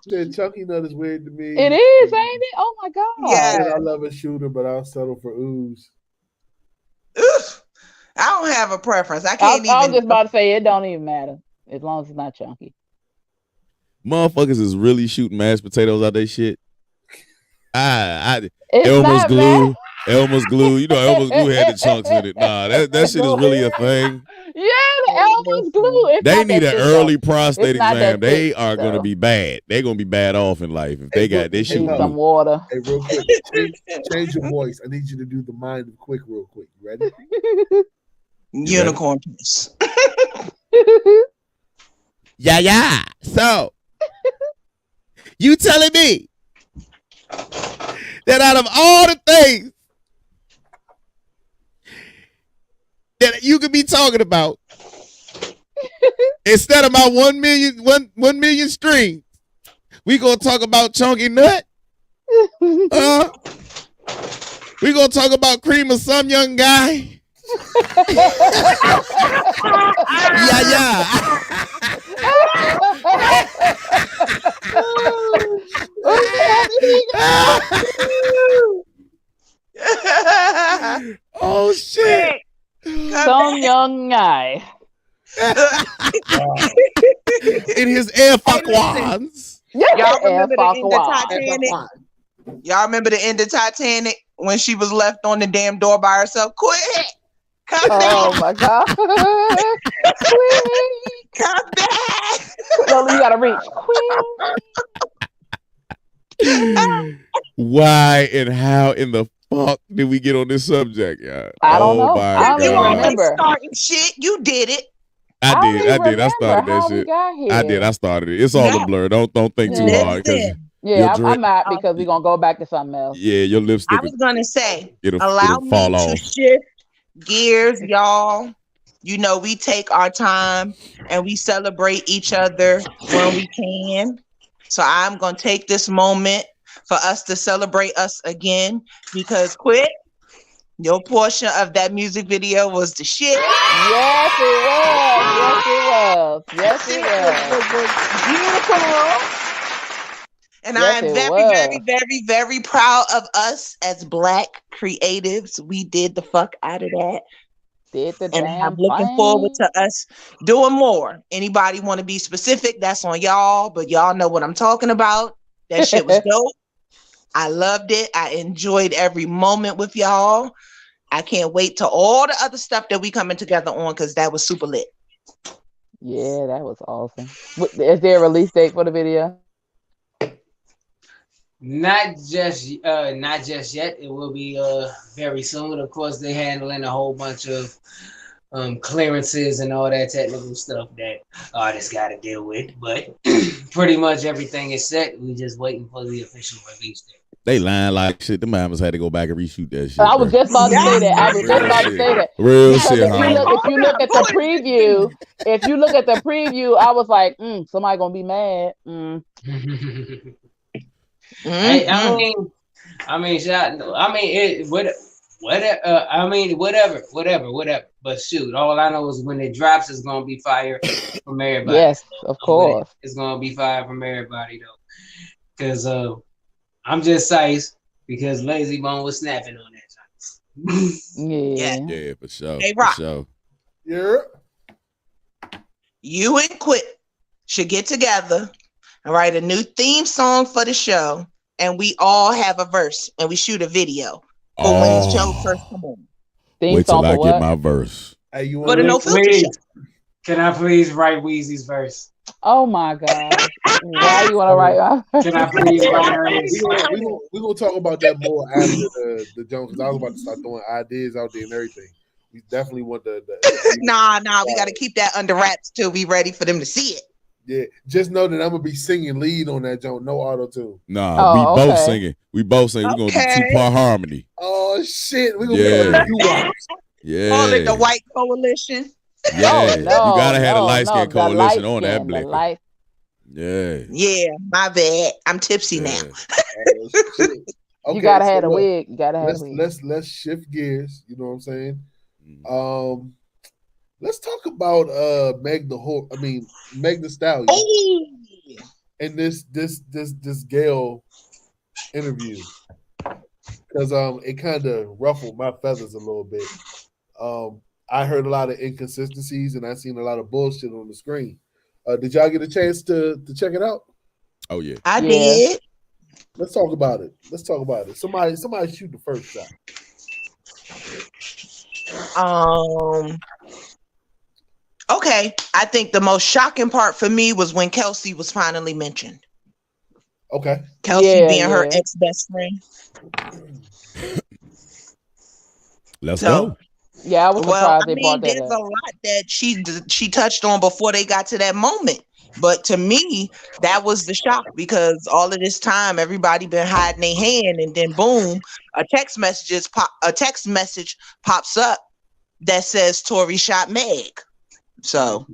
Shit, Chunky Nut is weird to me. It is, ain't it? Oh my God. Yeah. I love a shooter, but I'll settle for ooze. Oof. I don't have a preference. I was just about to say it don't even matter as long as it's not chunky. Motherfuckers is really shooting mashed potatoes out their shit. It's Elmer's not glue. Elmer's glue. You know, Elmer's glue had the chunks in it. Nah, that shit is really a thing. Yeah, the Elmer's glue. They need an early prostate It's not exam. that They thick, are going to be bad. They're going to be bad off in life if they got this shit. Some water. Hey, real quick, change your voice. I need you to do the mind of Quick real quick. You ready? Unicorn piece. Yeah. So, you telling me that out of all the things that you could be talking about, instead of my 1 million streams, we gonna talk about Chunky Nut? We gonna talk about cream of some young guy? Yeah. Oh shit! Some young guy. In his Air Force. Y'all remember the end of Titanic? Y'all remember the end of Titanic when she was left on the damn door by herself? Quick! Come back! Oh my God! Quick! Come back! No, you gotta reach. Why and how in the fuck did we get on this subject, yeah? I don't know. My I don't even God. remember. Starting shit, you did it. I don't did. even I remember started that how we shit. got here. I did. I started it. It's all a Yeah. blur. Don't think too hard because Listen, Yeah, I'm out because we're gonna go back to something else. yeah, your I lipstick was gonna say, it'll allow fall me to off. shift gears, y'all. You know, we take our time and we celebrate each other when we can. So I'm gonna take this moment for us to celebrate us again because Quit, your portion of that music video was the shit. Yes, it was. Yes, it was. Yes, it was. Beautiful. And Yes, I am it very, was. very, very, very proud of us as Black creatives. We did the fuck out of that. Did the And I'm damn looking forward thing. to us doing more. Anybody want to be specific? That's on y'all, but y'all know what I'm talking about. That shit was dope. I loved it. I enjoyed every moment with y'all. I can't wait to all the other stuff that we coming together on because that was super lit. Yeah, that was awesome. Is there a release date for the video? Not just yet. It will be very soon. Of course, they're handling a whole bunch of clearances and all that technical stuff that artists got to deal with. But pretty much everything is set. We just waiting for the official release date. They lying like shit. The mamas had to go back and reshoot that shit. I was just about to say that. I was just about to say that. Real Because shit, if huh? you look at the preview, I was like, somebody gonna be mad. Whatever. But shoot, all I know is when it drops, it's gonna be fire from everybody. Yes, of course. It's gonna be fire from everybody though, because I'm just sized because Lazy Bone was snapping on that. Yeah, for sure. Hey, Rock. For sure. Yeah. You and Quit should get together and write a new theme song for the show, and we all have a verse and we shoot a video for when the show first comes on. Wait till I get my verse. Hey, you want to No Filter show? Can I please write Weezy's verse? Oh my God. Why you want to write my verse? Can I please write hers? We're gonna talk about that more after the Jones, because I was about to start throwing ideas out there and everything. We definitely want the Nah, we got to keep that under wraps till we ready for them to see it. Yeah, just know that I'm gonna be singing lead on that joint, no auto tune. Nah, we both singing. We both singing. We're gonna do 2-part harmony. Oh shit, we're gonna do Yeah. Call it the White Coalition. Yeah, you gotta have a light skin coalition on that blick. Yeah. Yeah, my bad. I'm tipsy now. Okay, you gotta have a wig. You gotta have a wig. Let's shift gears. You know what I'm saying? Let's talk about Meg the Stallion. Oh! And this Gail interview, because it kind of ruffled my feathers a little bit. I heard a lot of inconsistencies and I seen a lot of bullshit on the screen. Did y'all get a chance to check it out? Oh yeah, I did. Let's talk about it. Somebody shoot the first shot. Okay, I think the most shocking part for me was when Kelsey was finally mentioned. Okay. Kelsey being her ex-best friend. Let's go. Yeah, I was surprised they brought that there's up. a lot that she touched on before they got to that moment. But to me, that was the shock, because all of this time everybody been hiding their hand, and then boom, a text message pops up that says Tory shot Meg. So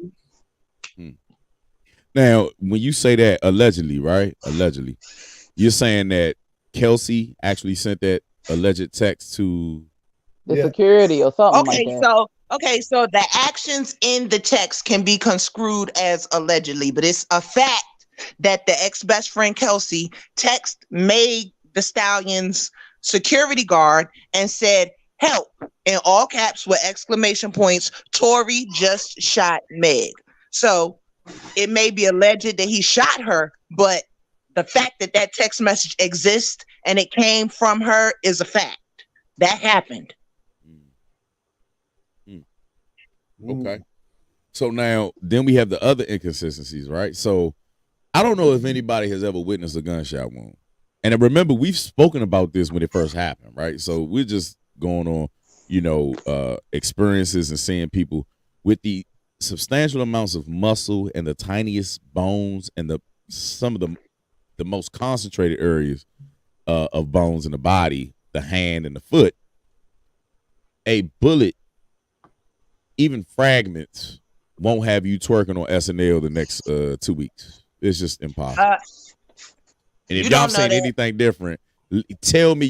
now, when you say that allegedly, right? Allegedly, you're saying that Kelsey actually sent that alleged text to the security or something like that. So the actions in the text can be construed as allegedly, but it's a fact that the ex-best friend Kelsey made the Stallion's security guard and said, "Help," in all caps with exclamation points. Tory just shot Meg. So it may be alleged that he shot her, but the fact that that text message exists and it came from her is a fact. That happened. Okay. So now, then we have the other inconsistencies, right? So I don't know if anybody has ever witnessed a gunshot wound. And remember, we've spoken about this when it first happened, right? So we're just going on, experiences and seeing people with the substantial amounts of muscle and the tiniest bones and some of the most concentrated areas of bones in the body, the hand and the foot. A bullet, even fragments, won't have you twerking on SNL the next 2 weeks. It's just impossible. And if y'all saying anything different, tell me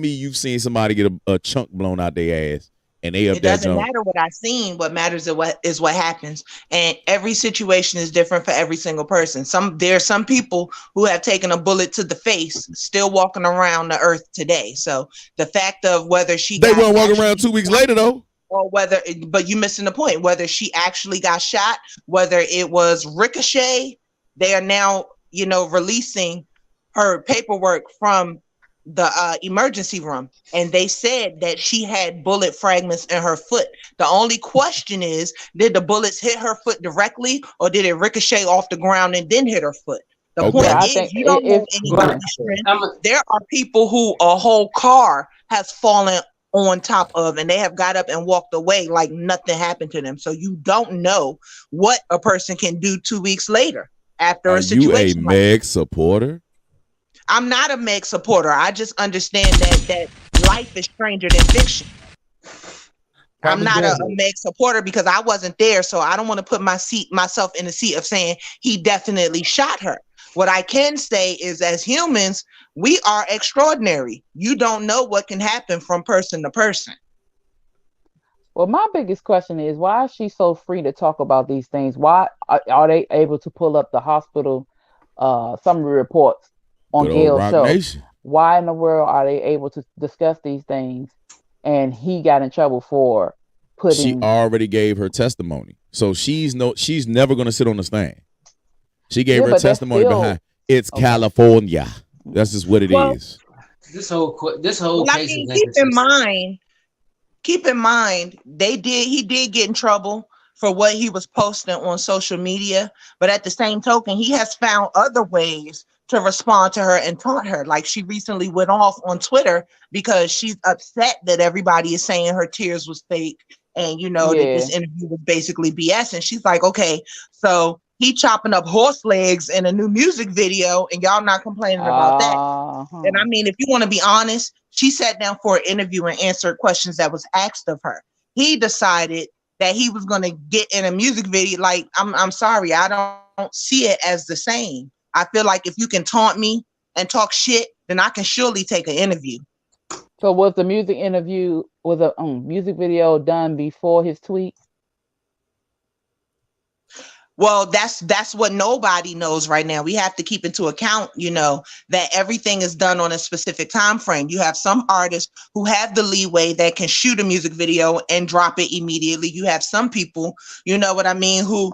you've seen somebody get a chunk blown out their ass and they up that jump. It doesn't matter what I've seen. What matters is what happens. And every situation is different for every single person. There are some people who have taken a bullet to the face, still walking around the earth today. So the fact of whether they weren't walking around 2 weeks later though. Or but you missing the point, whether she actually got shot, whether it was ricochet, they are now, releasing her paperwork from the emergency room. And they said that she had bullet fragments in her foot. The only question is, did the bullets hit her foot directly or did it ricochet off the ground and then hit her foot? The point is, you don't know anybody's strength. There are people who a whole car has fallen on top of and they have got up and walked away like nothing happened to them. So you don't know what a person can do 2 weeks later after a situation. You a Meg supporter? I'm not a Meg supporter. I just understand that life is stranger than fiction. I'm not a Meg supporter because I wasn't there, so I don't want to put myself in the seat of saying he definitely shot her. What I can say is, as humans, we are extraordinary. You don't know what can happen from person to person. Well, my biggest question is, why is she so free to talk about these things? Why are they able to pull up the hospital summary reports on Gail's show? Nation. Why in the world are they able to discuss these things? And he got in trouble for putting. She already gave her testimony, so she's never going to sit on the stand. She gave her testimony behind. It's California. That's just what it is. This whole case. I mean, keep in mind, he did get in trouble for what he was posting on social media, but at the same token, he has found other ways to respond to her and taunt her. Like, she recently went off on Twitter because she's upset that everybody is saying her tears was fake and that this interview was basically BS. And she's like, okay, so he chopping up horse legs in a new music video and y'all not complaining about that. And I mean, if you want to be honest, she sat down for an interview and answered questions that was asked of her. He decided that he was going to get in a music video. Like, I'm sorry, I don't see it as the same. I feel like if you can taunt me and talk shit, then I can surely take an interview. So was the music music video done before his tweet? Well, that's what nobody knows right now. We have to keep into account, that everything is done on a specific time frame. You have some artists who have the leeway that can shoot a music video and drop it immediately. You have some people, who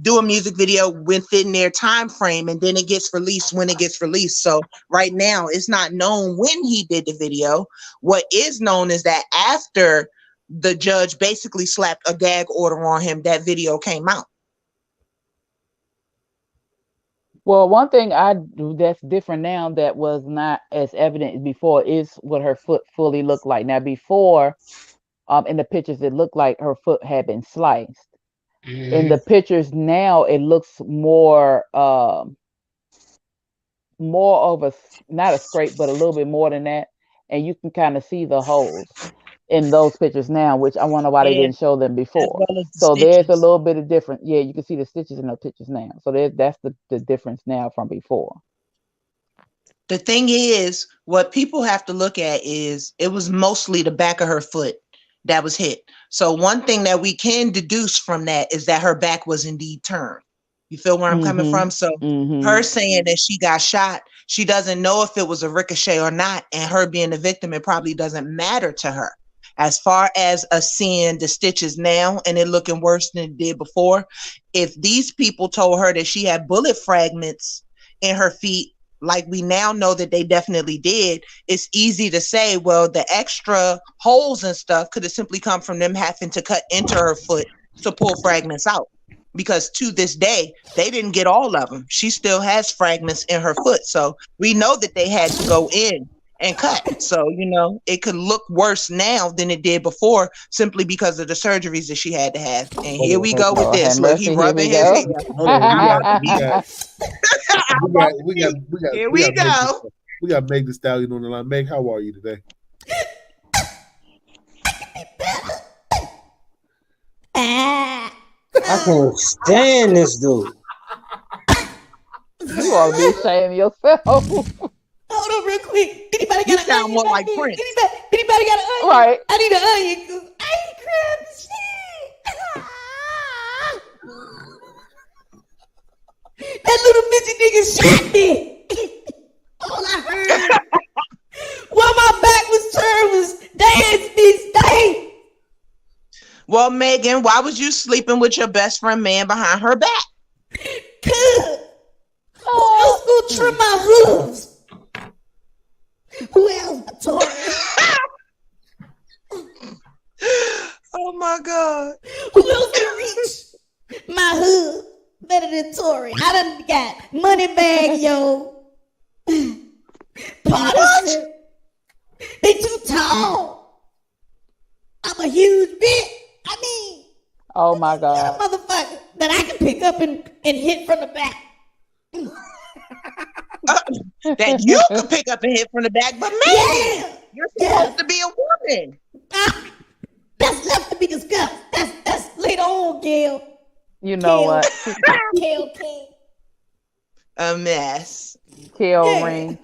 do a music video within their time frame and then it gets released when it gets released. So right now it's not known when he did the video. What is known is that after the judge basically slapped a gag order on him, that video came out. Well, one thing that's different now that was not as evident before is what her foot fully looked like. Now, before, in the pictures, it looked like her foot had been sliced. Mm-hmm. In the pictures now, it looks more of not a scrape, but a little bit more than that. And you can kind of see the holes in those pictures now, which I wonder why they didn't show them before. So there's a little bit of difference. Yeah, you can see the stitches in those pictures now. So that's the difference now from before. The thing is, what people have to look at is it was mostly the back of her foot that was hit. So one thing that we can deduce from that is that her back was indeed turned. You feel where I'm coming from? So her saying that she got shot, she doesn't know if it was a ricochet or not. And her being the victim, it probably doesn't matter to her. As far as us seeing the stitches now and it looking worse than it did before, if these people told her that she had bullet fragments in her feet, like we now know that they definitely did, it's easy to say, well, the extra holes and stuff could have simply come from them having to cut into her foot to pull fragments out. because to this day, they didn't get all of them. She still has fragments in her foot. So we know that they had to go in and cut. So, it could look worse now than it did before simply because of the surgeries that she had to have. And here we go with this. Look, he rubbing his hair. Hold on, Here we go. We got Meg the Stallion on the line. Meg, how are you today? I can't stand this dude. You ought to be ashamed of yourself. Hold on real quick. Anybody got an onion? More like Prince. Anybody got an onion? Right. I need an onion because I ain't crabbed shit. That little midget nigga shot me. All I heard while my back was turned was dance, bitch, dance. Well, Megan, why was you sleeping with your best friend man behind her back? Cuz who else gonna trim my hooves? Who else? Tori. Oh my God. Who else can reach my hood better than Tori? I done got money bag, yo. Potters. They too tall. I'm a huge bitch. I mean, Oh my God. motherfucker that I can pick up and hit from the back. That you could pick up and hit from the back, but man, you're supposed to be a woman. That's left to be discussed. That's later on, Gail. You know what? Gail King. A mess. Kill ring.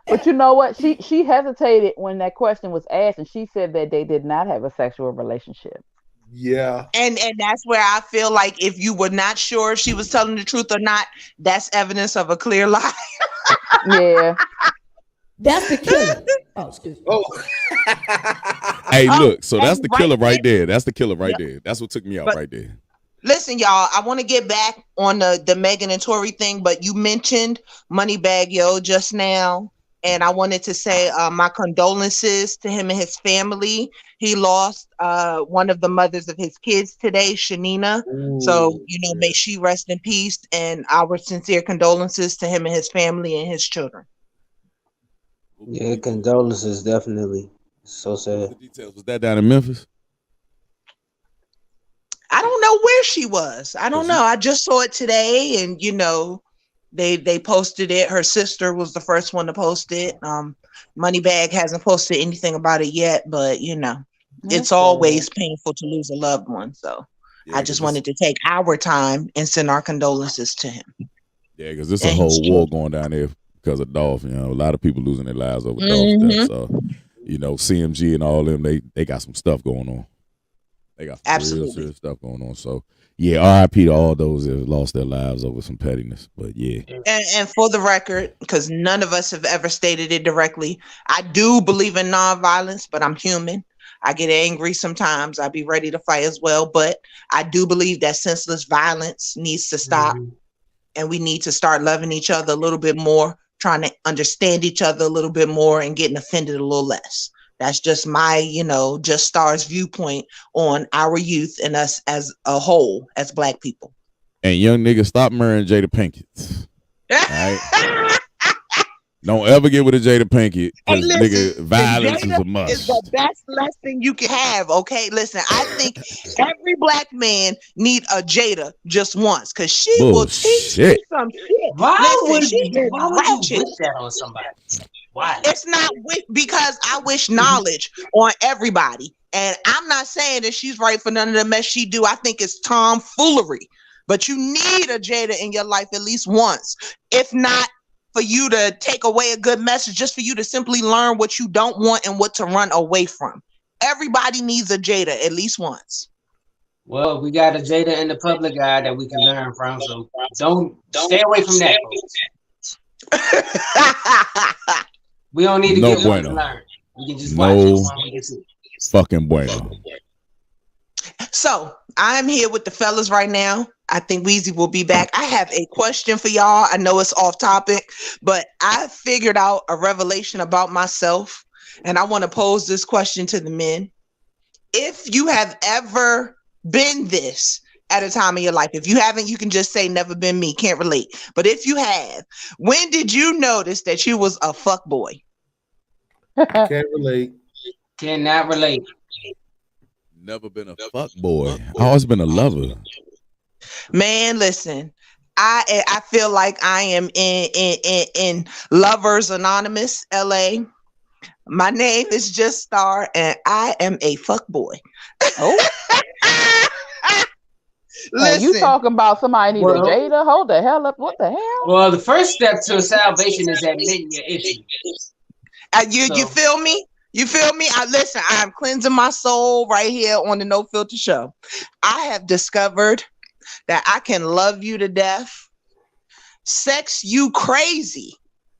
But you know what? She hesitated when that question was asked, and she said that they did not have a sexual relationship. Yeah. And that's where I feel like if you were not sure if she was telling the truth or not, that's evidence of a clear lie. Yeah. That's the killer. Oh, excuse me. Oh. Hey, look. So that's and the killer right right there. That's the killer right Yep. there. That's what took me out But- right there. Listen, y'all, I want to get back on the Megan and Tory thing, but you mentioned Moneybagg Yo just now. And I wanted to say my condolences to him and his family. He lost one of the mothers of his kids today, Shanina. So, may she rest in peace. And our sincere condolences to him and his family and his children. Yeah, condolences, definitely. So sad. The details, was that down in Memphis? I don't know where she was. I don't know. I just saw it today, and they posted it. Her sister was the first one to post it. Moneybagg hasn't posted anything about it yet, but it's always painful to lose a loved one. So Yeah, I just wanted to take our time and send our condolences to him. Yeah, because there's a whole war going down there because of Dolph. A lot of people losing their lives over Dolph's death. So, CMG and all them, they got some stuff going on. They got some real serious stuff going on. So, yeah, RIP to all those that have lost their lives over some pettiness. But, yeah. And for the record, because none of us have ever stated it directly, I do believe in nonviolence, but I'm human. I get angry sometimes. I be ready to fight as well. But I do believe that senseless violence needs to stop. And we need to start loving each other a little bit more, trying to understand each other a little bit more, and getting offended a little less. That's just my, Just Star's viewpoint on our youth and us as a whole, as Black people. And young niggas, stop marrying Jada Pinkett. All right? Don't ever get with a Jada Pinkett because nigga, violence is a must. It's the best lesson you can have. Okay, listen, I think every Black man need a Jada just once because she will teach you some shit. Why would she you is ratchet. wish that on somebody? Why? It's not because I wish knowledge on everybody. And I'm not saying that she's right for none of the mess she do. I think it's tomfoolery. But you need a Jada in your life at least once. If not for you to take away a good message, just for you to simply learn what you don't want and what to run away from. Everybody needs a Jada at least once. Well, we got a Jada in the public eye that we can learn from. So don't stay away from that. We don't need to get one to learn. We can just watch it when we can see. Fucking bueno. So I'm here with the fellas right now. I think Weezy will be back. I have a question for y'all. I know it's off topic, but I figured out a revelation about myself, and I want to pose this question to the men. If you have ever been this at a time in your life? If you haven't, you can just say never been me, can't relate. But if you have, when did you notice that you was a fuck boy? Can't relate. Cannot relate. Never been a fuck boy. I always been a lover. Man, listen. I feel like I am in Lovers Anonymous, LA. My name is Just Star, and I am a fuck boy. Oh. Listen, you talking about somebody need a Jada? Hold the hell up. What the hell? Well, the first step to salvation is admitting your issue. You feel me? You feel me? Listen, I'm cleansing my soul right here on the No Filter Show. I have discovered that I can love you to death, sex you crazy,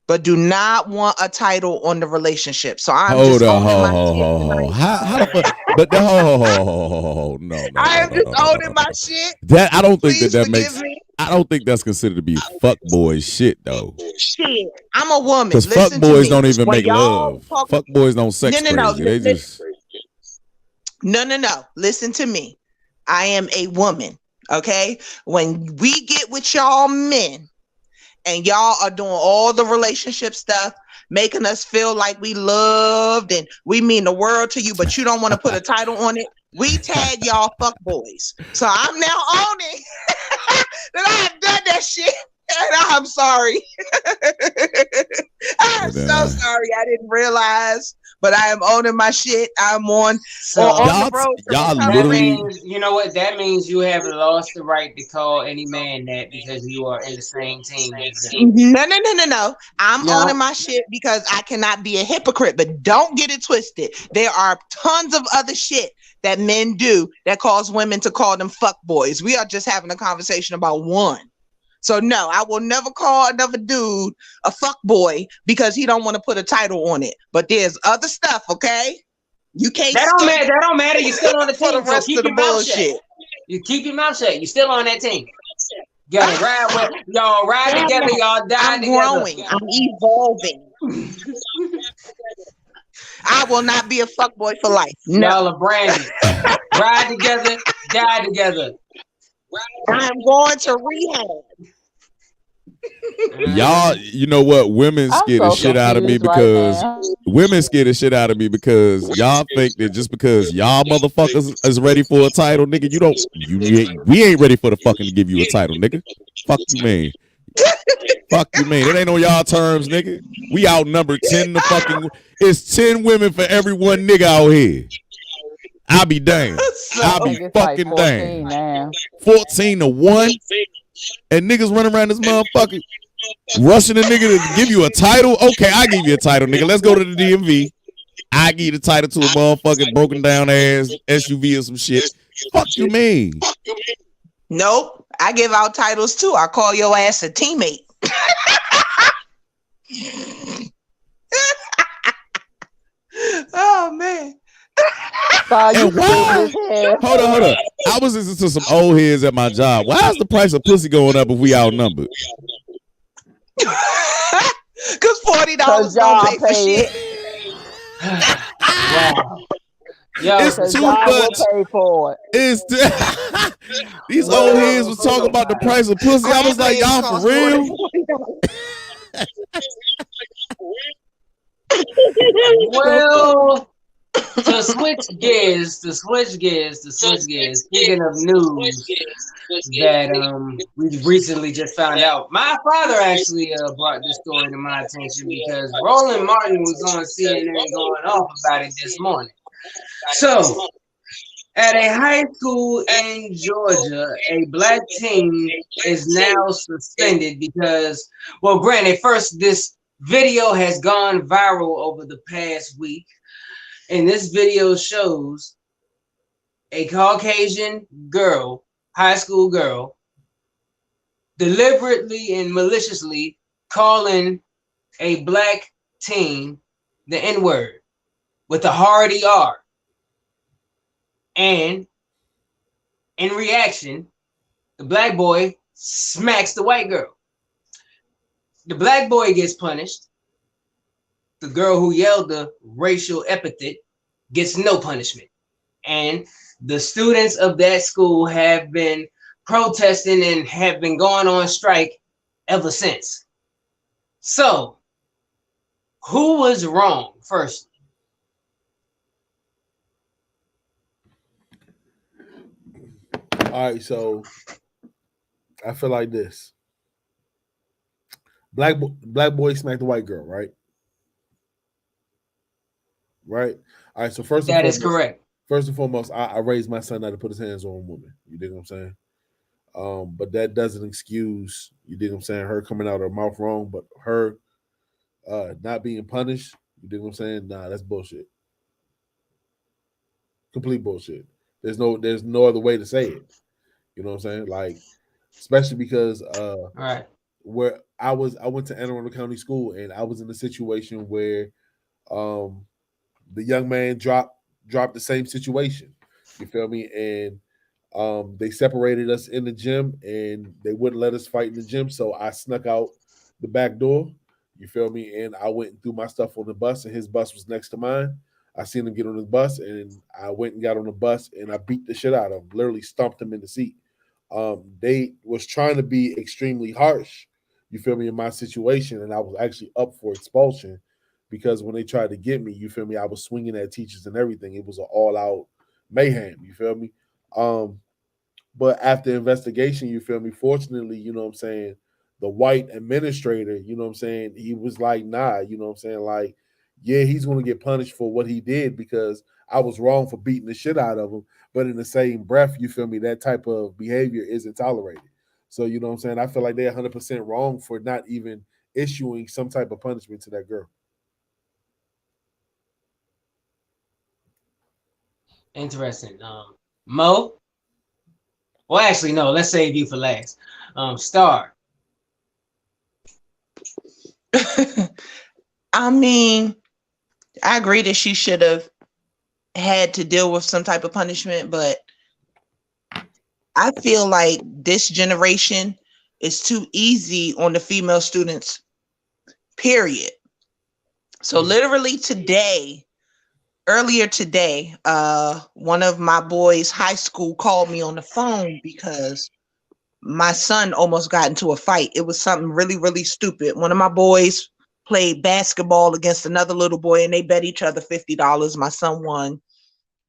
but do not want a title on the relationship. So I'm hold just on, owning How the fuck? But no. I am just owning my shit. That I don't think that forgive makes. me. I don't think that's considered to be fuck boy shit though. Shit, I'm a woman. Because fuck boys don't even When make y'all love. talk- Fuck boys don't sex No. crazy. They just No. Listen to me. I am a woman. Okay. When we get with y'all men and y'all are doing all the relationship stuff, making us feel like we loved and we mean the world to you, but you don't want to put a title on it, we tag y'all fuck boys. So I'm now owning that I have done that shit. And I'm sorry. I'm so sorry. I didn't realize, but I am owning my shit. I'm on the road. Y'all That literally. means, you know what? That means you have lost the right to call any man that because you are in the same team as them. No. I'm owning my shit because I cannot be a hypocrite, but don't get it twisted. There are tons of other shit that men do that cause women to call them fuck boys. We are just having a conversation about one. So no, I will never call another dude a fuck boy because he don't want to put a title on it. But there's other stuff, okay? You can't. That don't matter. You're still on the team. For the rest so keep of the your mouth bullshit. shut. You keep your mouth shut. You're still on that team. Gotta ride with y'all. Ride together. Y'all die I'm together. growing. I'm evolving. I will not be a fuck boy for life. No. Y'all are branded. Ride together. Die together. I'm going to rehab. Y'all, you know what? Women scare the shit out of me because women scare the shit out of me because y'all think that just because y'all motherfuckers is ready for a title, nigga, we ain't ready for the fucking to give you a title, nigga. Fuck you, man. Fuck you, man. It ain't on y'all terms, nigga. We outnumbered 10 to fucking. It's 10 women for every one nigga out here. I'll be damned. I'll be fucking damned. 14 to 1. And niggas running around this motherfucker rushing a nigga to give you a title. Okay, I give you a title, nigga. Let's go to the DMV. I give you the title to a motherfucking broken down ass SUV or some shit. Fuck you, mean? Nope. I give out titles too. I call your ass a teammate. Oh man. And why? Hold on. I was listening to some old heads at my job. Why is the price of pussy going up if we outnumbered? Because $40 don't pay for shit. Wow. Yo, It's too much. Pay for it. These old heads was talking about the price of pussy. I was like, y'all for real? Well, to switch gears. Speaking of news that we recently just found out, my father actually brought this story to my attention because Roland Martin was on CNN going off about it this morning. So, at a high school in Georgia, a black teen is now suspended because, well, granted, first, this video has gone viral over the past week. And this video shows a Caucasian girl, high school girl, deliberately and maliciously calling a black teen the N-word with a hard ER. And in reaction, the black boy smacks the white girl. The black boy gets punished. The girl who yelled the racial epithet gets no punishment. And the students of that school have been protesting and have been going on strike ever since. So, who was wrong first? All right, so I feel like this. Black boy smacked the white girl, right? Right. All right. So That is correct. First and foremost, I raised my son not to put his hands on a woman. You dig what I'm saying? But that doesn't excuse, you dig what I'm saying, her coming out of her mouth wrong, but her not being punished. You dig what I'm saying? Nah, that's bullshit. Complete bullshit. There's no other way to say it. You know what I'm saying? Like, especially because right. Where I went to Anne Arundel County School, and I was in a situation where the young man dropped the same situation. You feel me? And they separated us in the gym, and they wouldn't let us fight in the gym. So I snuck out the back door. You feel me? And I went and threw my stuff on the bus, and his bus was next to mine. I seen him get on the bus, and I went and got on the bus, and I beat the shit out of him. Literally stomped him in the seat. They was trying to be extremely harsh. You feel me, in my situation, and I was actually up for expulsion because when they tried to get me, you feel me, I was swinging at teachers and everything. It was an all-out mayhem. You feel me? But after investigation, you feel me, fortunately, you know what I'm saying, the white administrator, you know what I'm saying, he was like, nah, you know what I'm saying, like, yeah, he's going to get punished for what he did because I was wrong for beating the shit out of him. But in the same breath, you feel me, that type of behavior isn't tolerated. So, you know what I'm saying, I feel like they're 100% wrong for not even issuing some type of punishment to that girl. Interesting. Mo? Well, actually, no, let's save you for last. Star. I mean, I agree that she should have had to deal with some type of punishment, but I feel like this generation is too easy on the female students, period. So literally today, earlier today, one of my boys' high school called me on the phone because my son almost got into a fight. It was something really, really stupid. One of my boys played basketball against another little boy and they bet each other $50. My son won.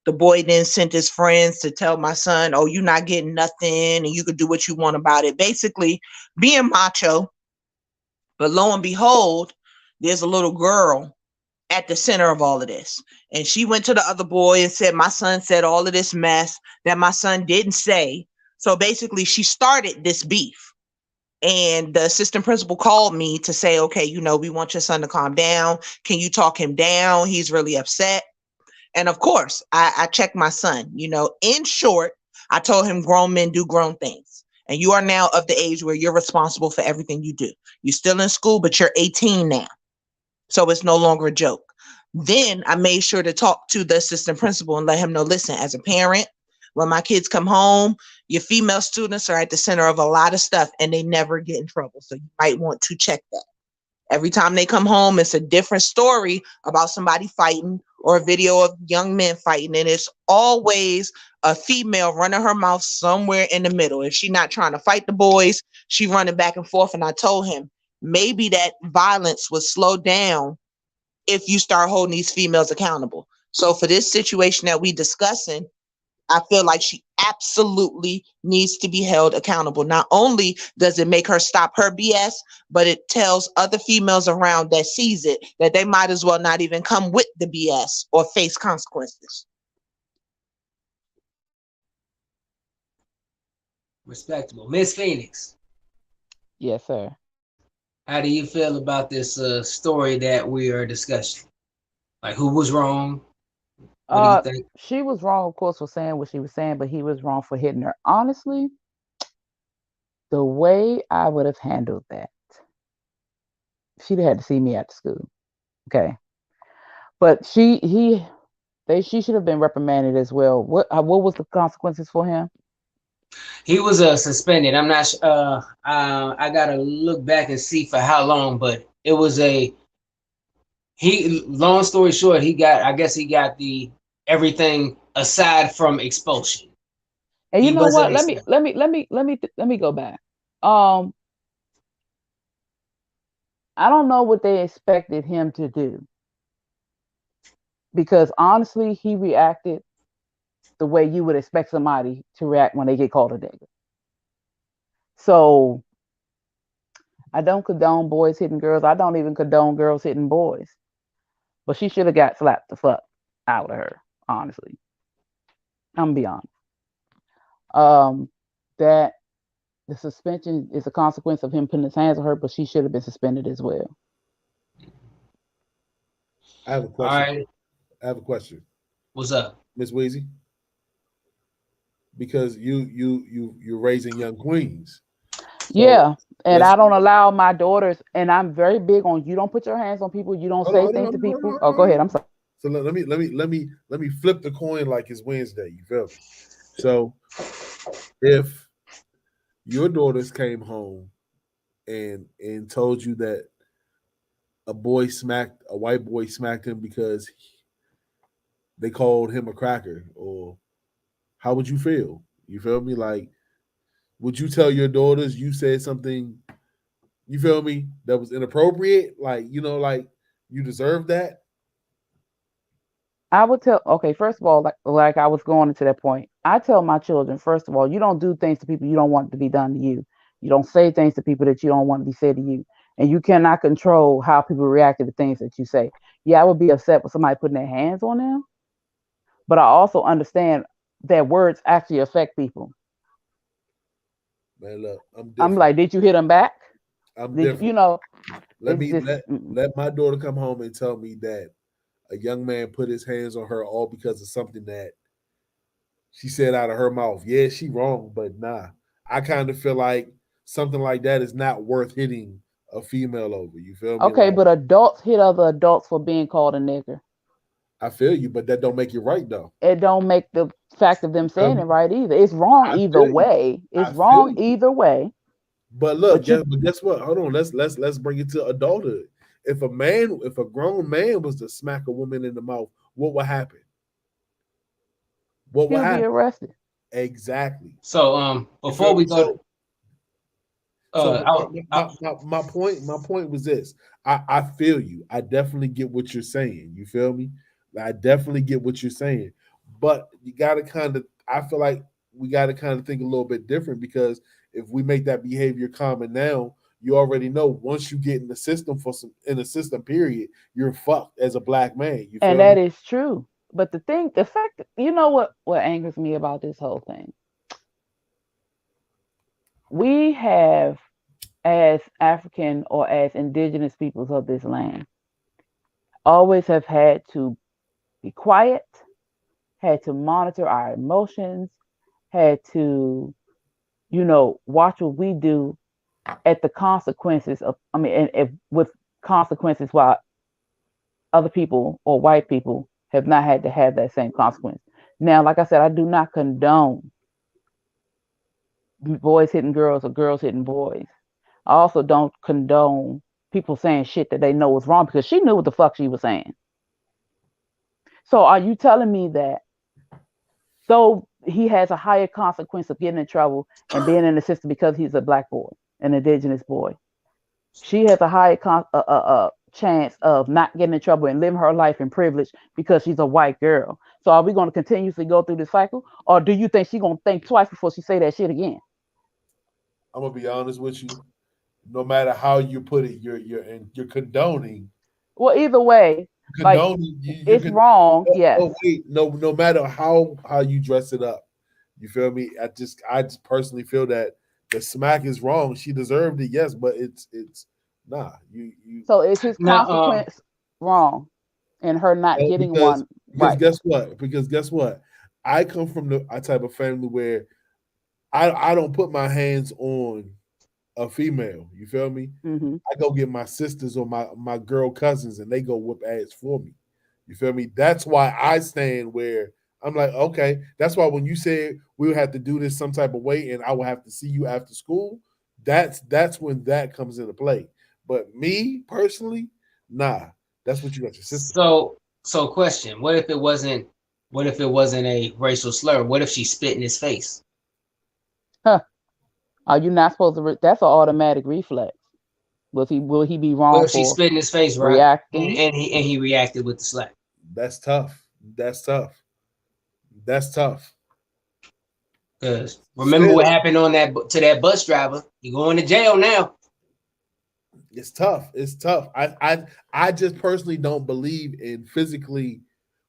The boy then sent his friends to tell my son, oh, you're not getting nothing and you could do what you want about it. Basically being macho. But lo and behold, there's a little girl at the center of all of this. And she went to the other boy and said, my son said all of this mess that my son didn't say. So basically she started this beef. And the assistant principal called me to say, okay, you know, we want your son to calm down. Can you talk him down? He's really upset. And of course, I checked my son. You know, in short, I told him grown men do grown things. And you are now of the age where you're responsible for everything you do. You're still in school, but you're 18 now. So it's no longer a joke. Then I made sure to talk to the assistant principal and let him know, listen, as a parent, when my kids come home, your female students are at the center of a lot of stuff and they never get in trouble. So you might want to check that. Every time they come home, it's a different story about somebody fighting or a video of young men fighting. And it's always a female running her mouth somewhere in the middle. If she's not trying to fight the boys, she running back and forth. And I told him, maybe that violence would slow down if you start holding these females accountable. So for this situation that we discussing, I feel like she absolutely needs to be held accountable. Not only does it make her stop her BS, but it tells other females around that sees it that they might as well not even come with the BS or face consequences. Respectable. Miss Phoenix. Yes, sir. How do you feel about this story that we are discussing? Like, who was wrong? What do you think? She was wrong, of course, for saying what she was saying, but he was wrong for hitting her. Honestly, the way I would have handled that, she'd have had to see me after school. Okay. But she should have been reprimanded as well. What was the consequences for him? He was suspended. I'm not. I gotta look back and see for how long, but it was he. Long story short, he got. I guess he got the everything aside from expulsion. And you He know wasn't what? expecting. Let me go back. Um, I don't know what they expected him to do because honestly, he reacted the way you would expect somebody to react when they get called a nigga. So I don't condone boys hitting girls. I don't even condone girls hitting boys. But she should have got slapped the fuck out of her. Honestly, I'm gonna be honest. That the suspension is a consequence of him putting his hands on her, but she should have been suspended as well. I have a All question. right, I have a question, what's up? Miss Weezy, because you're raising young queens. So Yeah, and let's I don't allow my daughters, and I'm very big on you don't put your hands on people, you don't hold on, say hold on, things hold to on, hold people. on, Oh, hold go on. ahead. I'm sorry. So let me flip the coin like it's Wednesday. You feel me? So if your daughters came home and told you that a white boy smacked him because they called him a cracker, or how would you feel? You feel me? Like, would you tell your daughters you said something, you feel me, that was inappropriate? Like, like you deserve that? I would tell. Okay, first of all, like I was going into that point. I tell my children, first of all, you don't do things to people you don't want to be done to you. You don't say things to people that you don't want to be said to you, and you cannot control how people react to the things that you say. Yeah, I would be upset with somebody putting their hands on them, but I also understand that words actually affect people. Man, look, I'm I'm different. like, did you hit them back? I'm Did you different. know? Let It's me just let my daughter come home and tell me that a young man put his hands on her all because of something that she said out of her mouth. Yeah, she wrong, but nah. I kind of feel like something like that is not worth hitting a female over. You feel me? okay, Like, but adults hit other adults for being called a nigger. I feel you, but that don't make it right though. It don't make the fact of them You feel saying it me? right either. It's wrong I either feel you. way. It's I feel wrong you. either way. But look, But you guess what? Hold on. Let's bring it to adulthood. If a grown man was to smack a woman in the mouth, what would happen? What would he'll be happen? arrested. Exactly. So You before feel we me? go, So I, my point was this. I feel you. I definitely get what you're saying. You feel me? I definitely get what you're saying. But you gotta kind of I feel like we gotta kind of think a little bit different, because if we make that behavior common now, you already know once you get in the system period, you're fucked as a black man. You And feel me? that is true. But the fact, you know what angers me about this whole thing? We have, as African or as indigenous peoples of this land, always have had to be quiet, had to monitor our emotions, had to, watch what we do at the consequences of, I mean, and with consequences, while other people or white people have not had to have that same consequence. Now, like I said, I do not condone boys hitting girls or girls hitting boys. I also don't condone people saying shit that they know was wrong, because she knew what the fuck she was saying. So are you telling me that though he has a higher consequence of getting in trouble and being in the system because he's a black boy, an indigenous boy, she has a higher chance of not getting in trouble and living her life in privilege because she's a white girl? So are we going to continuously go through this cycle, or do you think she's going to think twice before she say that shit again? I'm gonna be honest with you. No matter how you put it, you're condoning. Well, either way, like, Condoning you it's can wrong, yes. no wait, no matter how you dress it up. You feel me? I just personally feel that the smack is wrong. She deserved it, yes, but it's nah. You So is his now consequence wrong in her not no, getting one because right? guess what? Because guess what? I come from the a type of family where I don't put my hands on a female. You feel me? Hmm. I go get my sisters or my girl cousins, and they go whoop ass for me. You feel me? That's why I stand where I'm like, okay. That's why when you said we would have to do this some type of way, and I will have to see you after school, that's when that comes into play. But me personally, nah. That's what you got your sister for. so question, what if it wasn't a racial slur? What if she spit in his face? Are you not supposed to? That's an automatic reflex. Will he be wrong Well, she for spit in his face, right? reacting? And he reacted with the slap. That's tough. That's tough. That's tough. Because remember what Still, happened on that bus driver. You going to jail now. it's tough. It's tough. I just personally don't believe in physically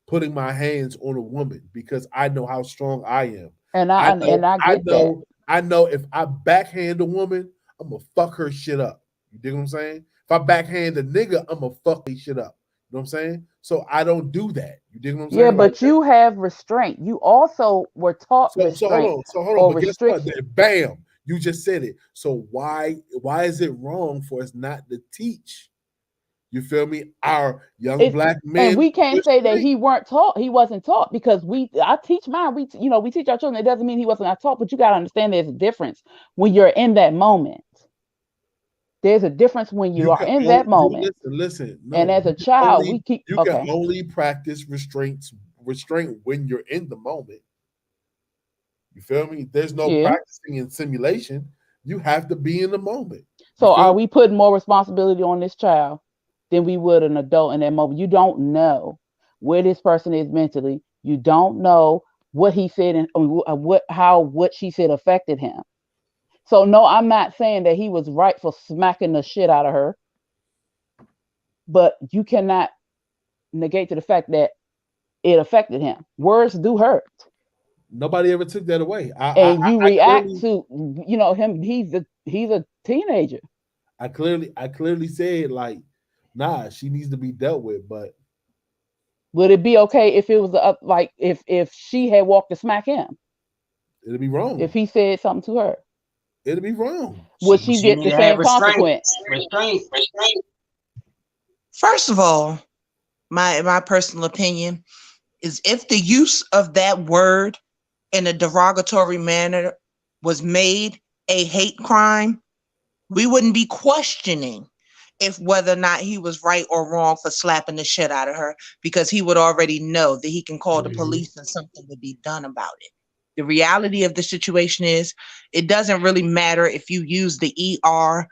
putting my hands on a woman because I know how strong I am. And I get that. I know if I backhand a woman, I'm gonna fuck her shit up. You dig what I'm saying? If I backhand a nigga, I'm gonna fuck his shit up. You know what I'm saying? So I don't do that. You dig what I'm saying? Yeah, but you have restraint. You also were taught so restraint hold on. or But guess what? restriction. Bam! You just said it. So why is it wrong for us not to teach? You feel me? Our young black men. And we can't say that he wasn't taught because I teach mine. We teach our children. It doesn't mean he wasn't not taught, but you gotta understand there's a difference when you're in that moment. There's a difference when you are in that moment. Listen. No, and as a child, you can only practice restraint when you're in the moment. You feel me? There's no practicing in simulation. You have to be in the moment. So are we putting more responsibility on this child than we would an adult in that moment? You don't know where this person is mentally. You don't know what he said and what she said affected him. So no, I'm not saying that he was right for smacking the shit out of her, but you cannot negate to the fact that it affected him. Words do hurt. Nobody ever took that away. You react to him. He's a teenager. I clearly said like, nah, she needs to be dealt with. But would it be okay if it was if she had walked to smack him? It'd be wrong. If he said something to her, it'd be wrong. Would she get the same consequence? Restraint. First of all, my personal opinion is if the use of that word in a derogatory manner was made a hate crime, we wouldn't be questioning if whether or not he was right or wrong for slapping the shit out of her, because he would already know that he can call the police and something would be done about it. The reality of the situation is it doesn't really matter if you use the ER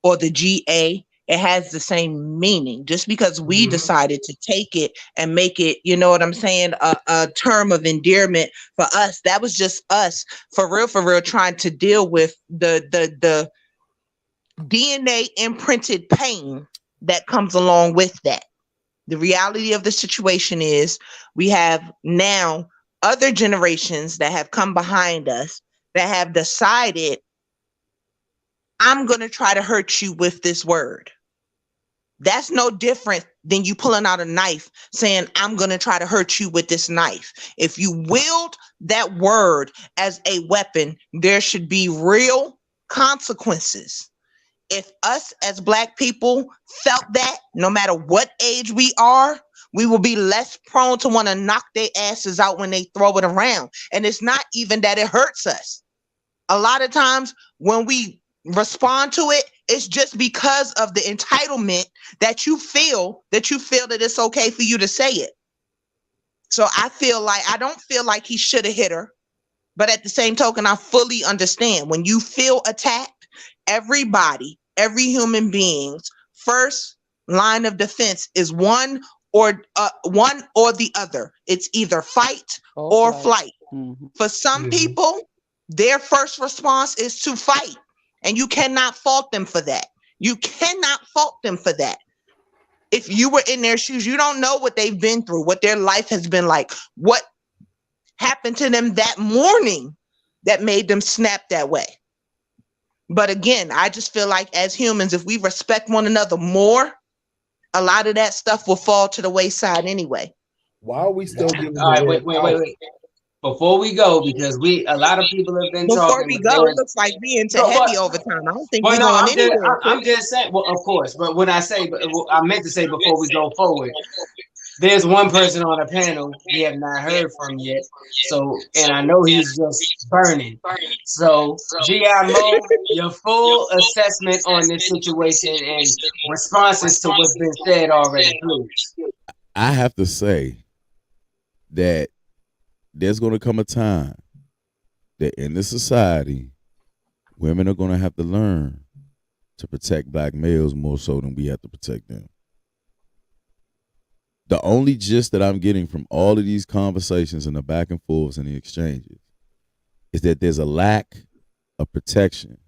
or the GA. It has the same meaning. Just because we decided to take it and make it, you know what I'm saying, a term of endearment for us, that was just us for real trying to deal with the DNA imprinted pain that comes along with that. The reality of the situation is we have now other generations that have come behind us that have decided, I'm going to try to hurt you with this word. That's no different than you pulling out a knife saying, I'm going to try to hurt you with this knife. If you wield that word as a weapon, there should be real consequences. If us as Black people felt that, no matter what age we are, we will be less prone to want to knock their asses out when they throw it around. And it's not even that it hurts us. A lot of times when we respond to it, it's just because of the entitlement that you feel that it's okay for you to say it. So I don't feel like he should have hit her. But at the same token, I fully understand when you feel attacked, every human being's first line of defense is one or the other. It's either fight or flight. Mm-hmm. For some people, their first response is to fight, and you cannot fault them for that. If you were in their shoes, you don't know what they've been through, what their life has been like, what happened to them that morning that made them snap that way. But again, I just feel like as humans, if we respect one another more, a lot of that stuff will fall to the wayside anyway. Why are we still giving all right, wait. Before we go, because a lot of people have been talking. Before we go, it looks like we into heavy overtime. I don't think we're going anywhere. I'm just saying, well, of course, but when I say, I meant to say before we go forward, there's one person on the panel we have not heard from yet. So, and I know he's just burning. So, G.I. Mo, your full assessment on this situation and responses to what's been said already, please. I have to say that there's going to come a time that in this society women are going to have to learn to protect black males more so than we have to protect them. The only gist that I'm getting from all of these conversations and the back and forths and the exchanges is that there's a lack of protection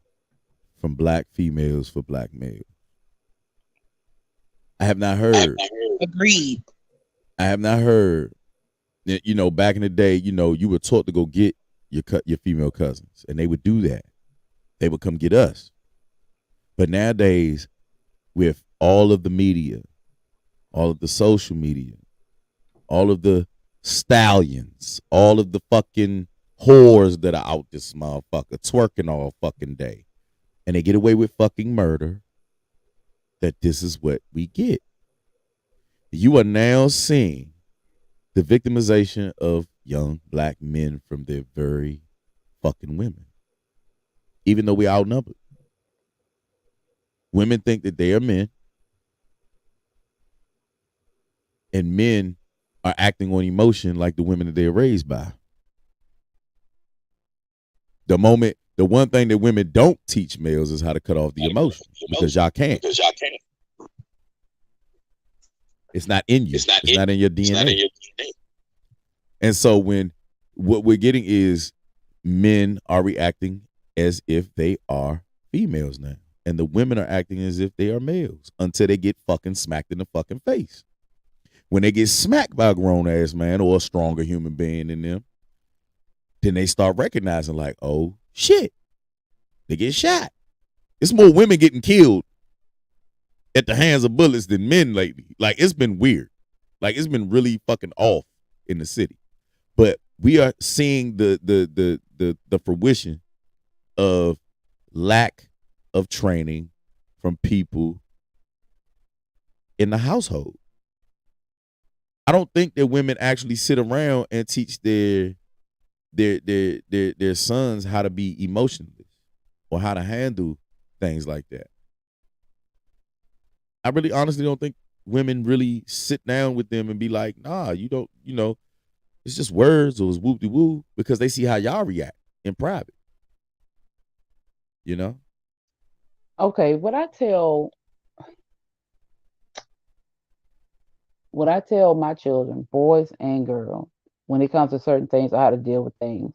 from black females for black males. I have not heard. Agreed. I have not heard. Back in the day, you were taught to go get your female cousins, and they would do that. They would come get us. But nowadays, with all of the media, all of the social media, all of the stallions, all of the fucking whores that are out this motherfucker twerking all fucking day, and they get away with fucking murder, that this is what we get. You are now seeing the victimization of young black men from their very fucking women, even though we outnumbered. Women think that they are men, and men are acting on emotion like the women that they're raised by. The one thing that women don't teach males is how to cut off the emotion, because y'all can't. It's not in you. It's not in your DNA. And so what we're getting is men are reacting as if they are females now. And the women are acting as if they are males until they get fucking smacked in the fucking face. When they get smacked by a grown-ass man or a stronger human being than them, then they start recognizing like, oh, shit, they get shot. It's more women getting killed at the hands of bullets than men lately. Like, it's been weird. Like, it's been really fucking off in the city. But we are seeing the fruition of lack of training from people in the household. I don't think that women actually sit around and teach their sons how to be emotionless or how to handle things like that. I really honestly don't think women really sit down with them and be like, nah, you don't, it's just words or it's whoop-de-woo, because they see how y'all react in private. Okay, what I tell my children, boys and girls, when it comes to certain things or how to deal with things,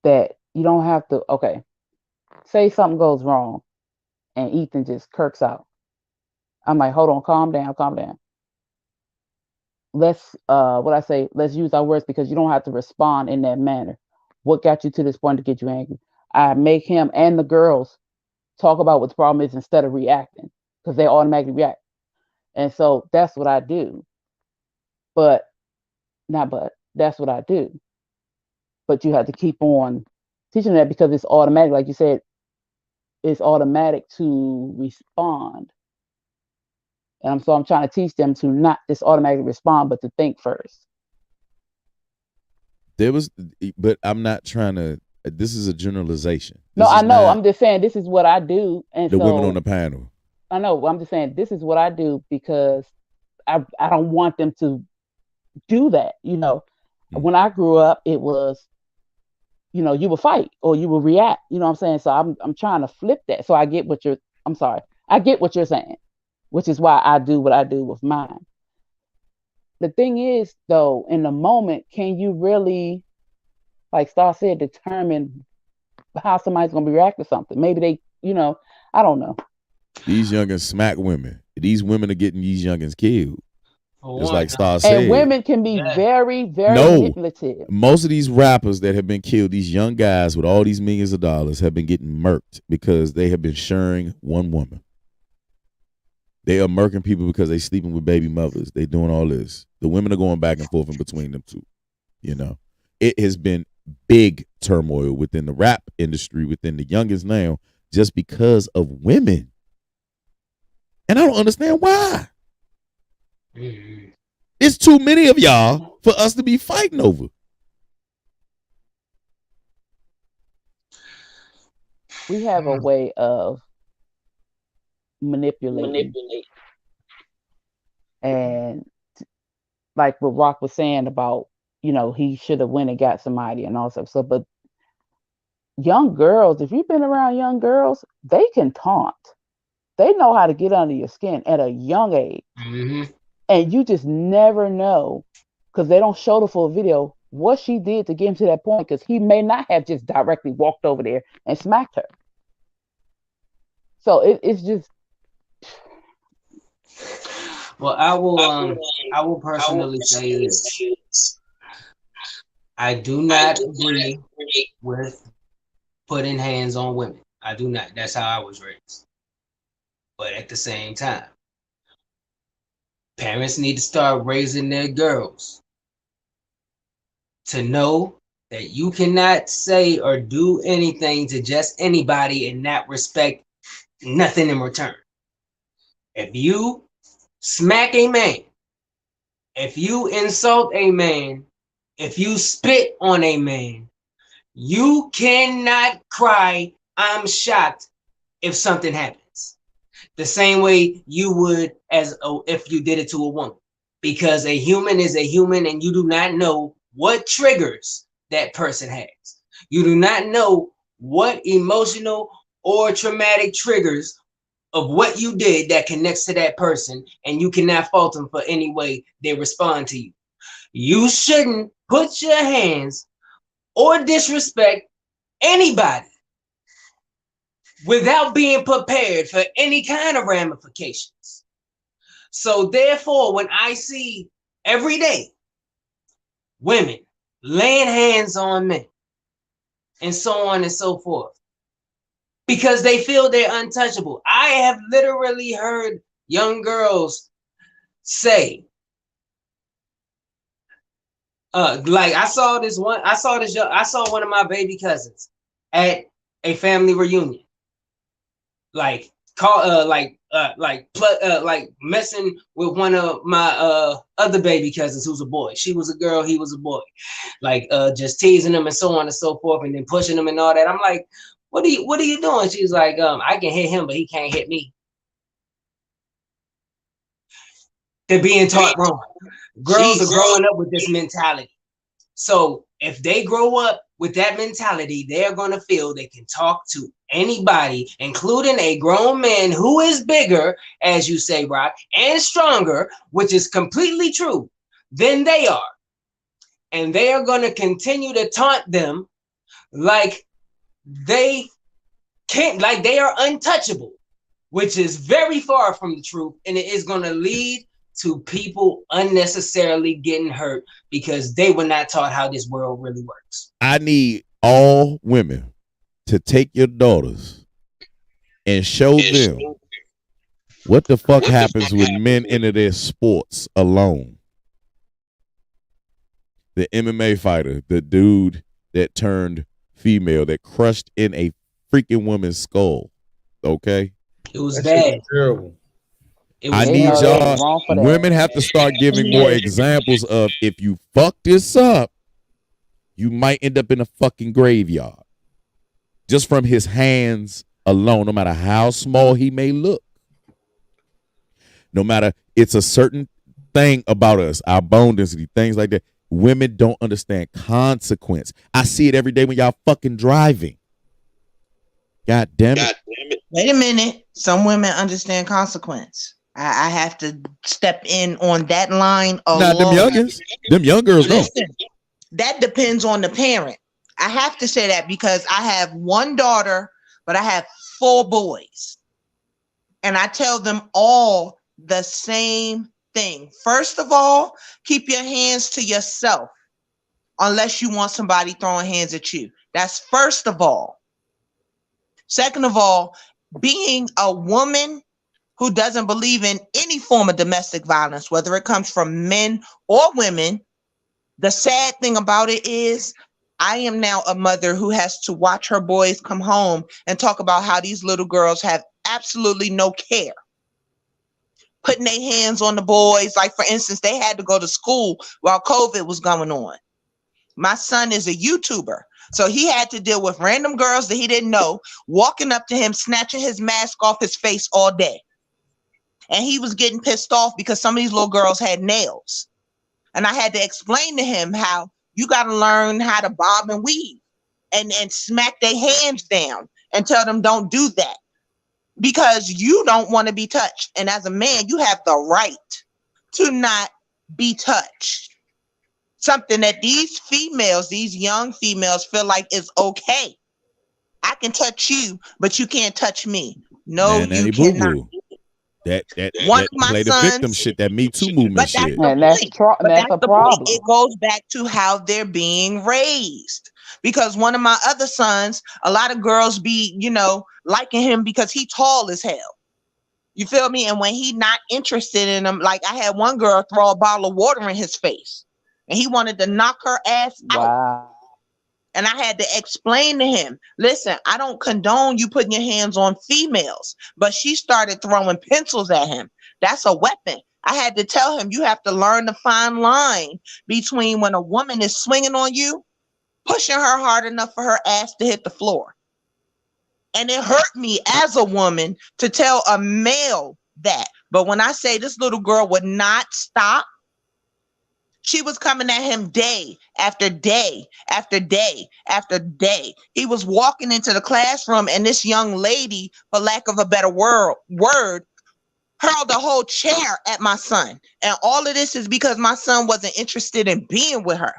that you don't have to, say something goes wrong and Ethan just kirks out. I'm like, hold on, calm down. Let's use our words, because you don't have to respond in that manner. What got you to this point to get you angry? I make him and the girls talk about what the problem is instead of reacting, because they automatically react. And so that's what I do. That's what I do. But you have to keep on teaching that, because it's automatic. Like you said, it's automatic to respond. And so I'm trying to teach them to not just automatically respond, but to think first. But I'm not trying to, this is a generalization. No, I know. I'm just saying this is what I do. And the women on the panel. I know. I'm just saying this is what I do, because I don't want them to do that. When I grew up, it was, you would fight or you would react. You know what I'm saying? So I'm trying to flip that. So I get what you're saying, which is why I do what I do with mine. The thing is, though, in the moment, can you really, like Star said, determine how somebody's going to react to something? Maybe they, I don't know. These youngins smack women. These women are getting these youngins killed. Just like Star said. And women can be very, very manipulative. Most of these rappers that have been killed, these young guys with all these millions of dollars, have been getting murked because they have been sharing one woman. They are murking people because they sleeping with baby mothers. They doing all this. The women are going back and forth in between them two. It has been big turmoil within the rap industry, within the youngest now, just because of women. And I don't understand why. It's too many of y'all for us to be fighting over. We have a way of manipulating. And like what Rock was saying about, he should have went and got somebody and all stuff. So, but young girls, if you've been around young girls, they can taunt. They know how to get under your skin at a young age. Mm-hmm. And you just never know, because they don't show the full video, what she did to get him to that point, because he may not have just directly walked over there and smacked her. So it's just. Well, I will personally say this. I do not agree with putting hands on women. I do not. That's how I was raised. But at the same time, parents need to start raising their girls to know that you cannot say or do anything to just anybody and not respect nothing in return. If you smack a man, if you insult a man, if you spit on a man, you cannot cry, I'm shocked, if something happens. The same way you would if you did it to a woman. Because a human is a human, and you do not know what triggers that person has. You do not know what emotional or traumatic triggers of what you did that connects to that person, and you cannot fault them for any way they respond to you. You shouldn't put your hands or disrespect anybody without being prepared for any kind of ramifications. So therefore, when I see every day women laying hands on men and so on and so forth, because they feel they're untouchable. I have literally heard young girls say, like I saw one of my baby cousins at a family reunion, like messing with one of my other baby cousins who's a boy. She was a girl, he was a boy, like just teasing them and so on and so forth, and then pushing them and all that. I'm like, what are you doing? She's like, I can hit him, but he can't hit me. They're being taught wrong. Girls are growing up with this mentality. So if they grow up with that mentality, they're going to feel they can talk to anybody, including a grown man who is bigger, as you say, Rock, and stronger, which is completely true, than they are. And they are going to continue to taunt them like they can't, like they are untouchable, which is very far from the truth. And it is going to lead to people unnecessarily getting hurt because they were not taught how this world really works. I need all women to take your daughters and show them what the fuck happens when men enter their sports alone. The MMA fighter, the dude that turned female, that crushed in a freaking woman's skull. Okay? It was bad. Terrible. I need y'all. Women have to start giving more examples of, if you fuck this up, you might end up in a fucking graveyard. Just from his hands alone, no matter how small he may look. No matter, it's a certain thing about us, our bone density, things like that. Women don't understand consequence. I see it every day when y'all fucking driving. God damn it. Wait a minute. Some women understand consequence. I have to step in on that line alone. Nah, them young girls don't. That depends on the parent. I have to say that because I have one daughter, but I have 4 boys. And I tell them all the same thing. First of all, keep your hands to yourself unless you want somebody throwing hands at you. That's first of all. Second of all, being a woman who doesn't believe in any form of domestic violence, whether it comes from men or women, the sad thing about it is I am now a mother who has to watch her boys come home and talk about how these little girls have absolutely no care. Putting their hands on the boys. Like, for instance, they had to go to school while COVID was going on. My son is a YouTuber, so he had to deal with random girls that he didn't know, walking up to him, snatching his mask off his face all day. And he was getting pissed off because some of these little girls had nails. And I had to explain to him how you got to learn how to bob and weave. and smack their hands down and tell them don't do that because you don't want to be touched. And as a man, you have the right to not be touched. Something that these females, these young females, feel like is okay. I can touch you, but you can't touch me. No, you cannot. That One of my play the sons, victim shit, that Me Too movement shit. And that's a problem. It goes back to how they're being raised. Because one of my other sons, a lot of girls be, liking him because he tall as hell. You feel me? And when he not interested in them, like I had one girl throw a bottle of water in his face and he wanted to knock her ass out. And I had to explain to him, listen, I don't condone you putting your hands on females, but she started throwing pencils at him. That's a weapon. I had to tell him, you have to learn the fine line between when a woman is swinging on you, pushing her hard enough for her ass to hit the floor. And it hurt me as a woman to tell a male that. But when I say this little girl would not stop, she was coming at him day after day after day after day. He was walking into the classroom and this young lady, for lack of a better word, hurled a whole chair at my son. And all of this is because my son wasn't interested in being with her.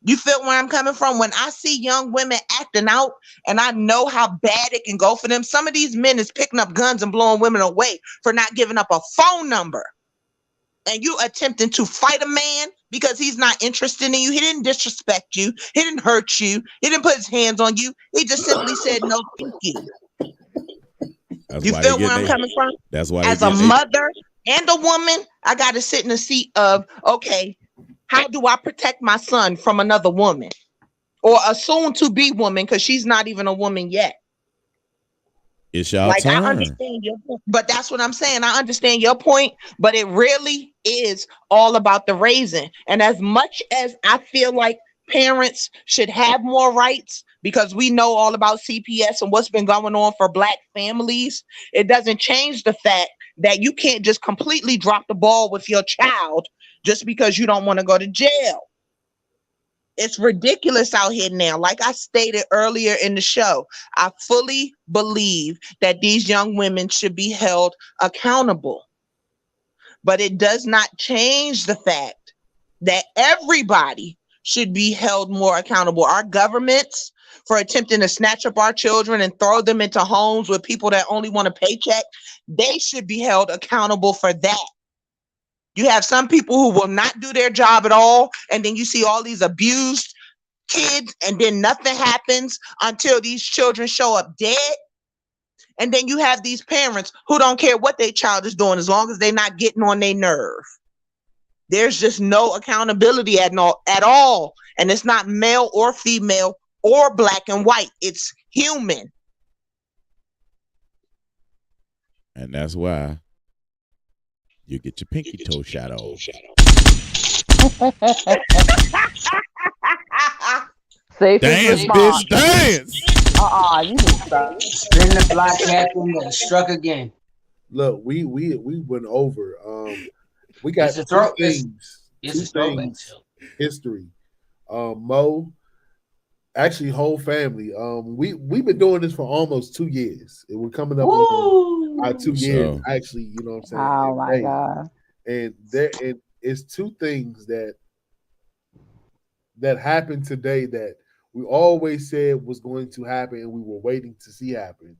You feel where I'm coming from? When I see young women acting out and I know how bad it can go for them, some of these men is picking up guns and blowing women away for not giving up a phone number. And you attempting to fight a man because he's not interested in you. He didn't disrespect you. He didn't hurt you. He didn't put his hands on you. He just simply said, no, thank you. You feel where I'm coming from? That's why as a mother and a woman, I got to sit in the seat of, okay, how do I protect my son from another woman or a soon to be woman? Because she's not even a woman yet. It's y'all turn. I understand your point, but that's what I'm saying. I understand your point, but it really is all about the raising. And as much as I feel like parents should have more rights because we know all about CPS and what's been going on for Black families, it doesn't change the fact that you can't just completely drop the ball with your child just because you don't want to go to jail. It's ridiculous out here now. Like I stated earlier in the show, I fully believe that these young women should be held accountable. But it does not change the fact that everybody should be held more accountable. Our governments for attempting to snatch up our children and throw them into homes with people that only want a paycheck, they should be held accountable for that. You have some people who will not do their job at all. And then you see all these abused kids and then nothing happens until these children show up dead. And then you have these parents who don't care what their child is doing as long as they're not getting on their nerve. There's just no accountability at all. And it's not male or female or Black and white. It's human. And that's why you get your pinky toe shot off. Dance, bitch, dance. You need to stop. Spin the block captain that struck again. Look, we went over. We got two things. History. Mo, actually, whole family. We've been doing this for almost 2 years. We're coming up on our 2 years. Actually, you know what I'm saying? Oh my God! And it's two things that happened today that we always said was going to happen, and we were waiting to see happen.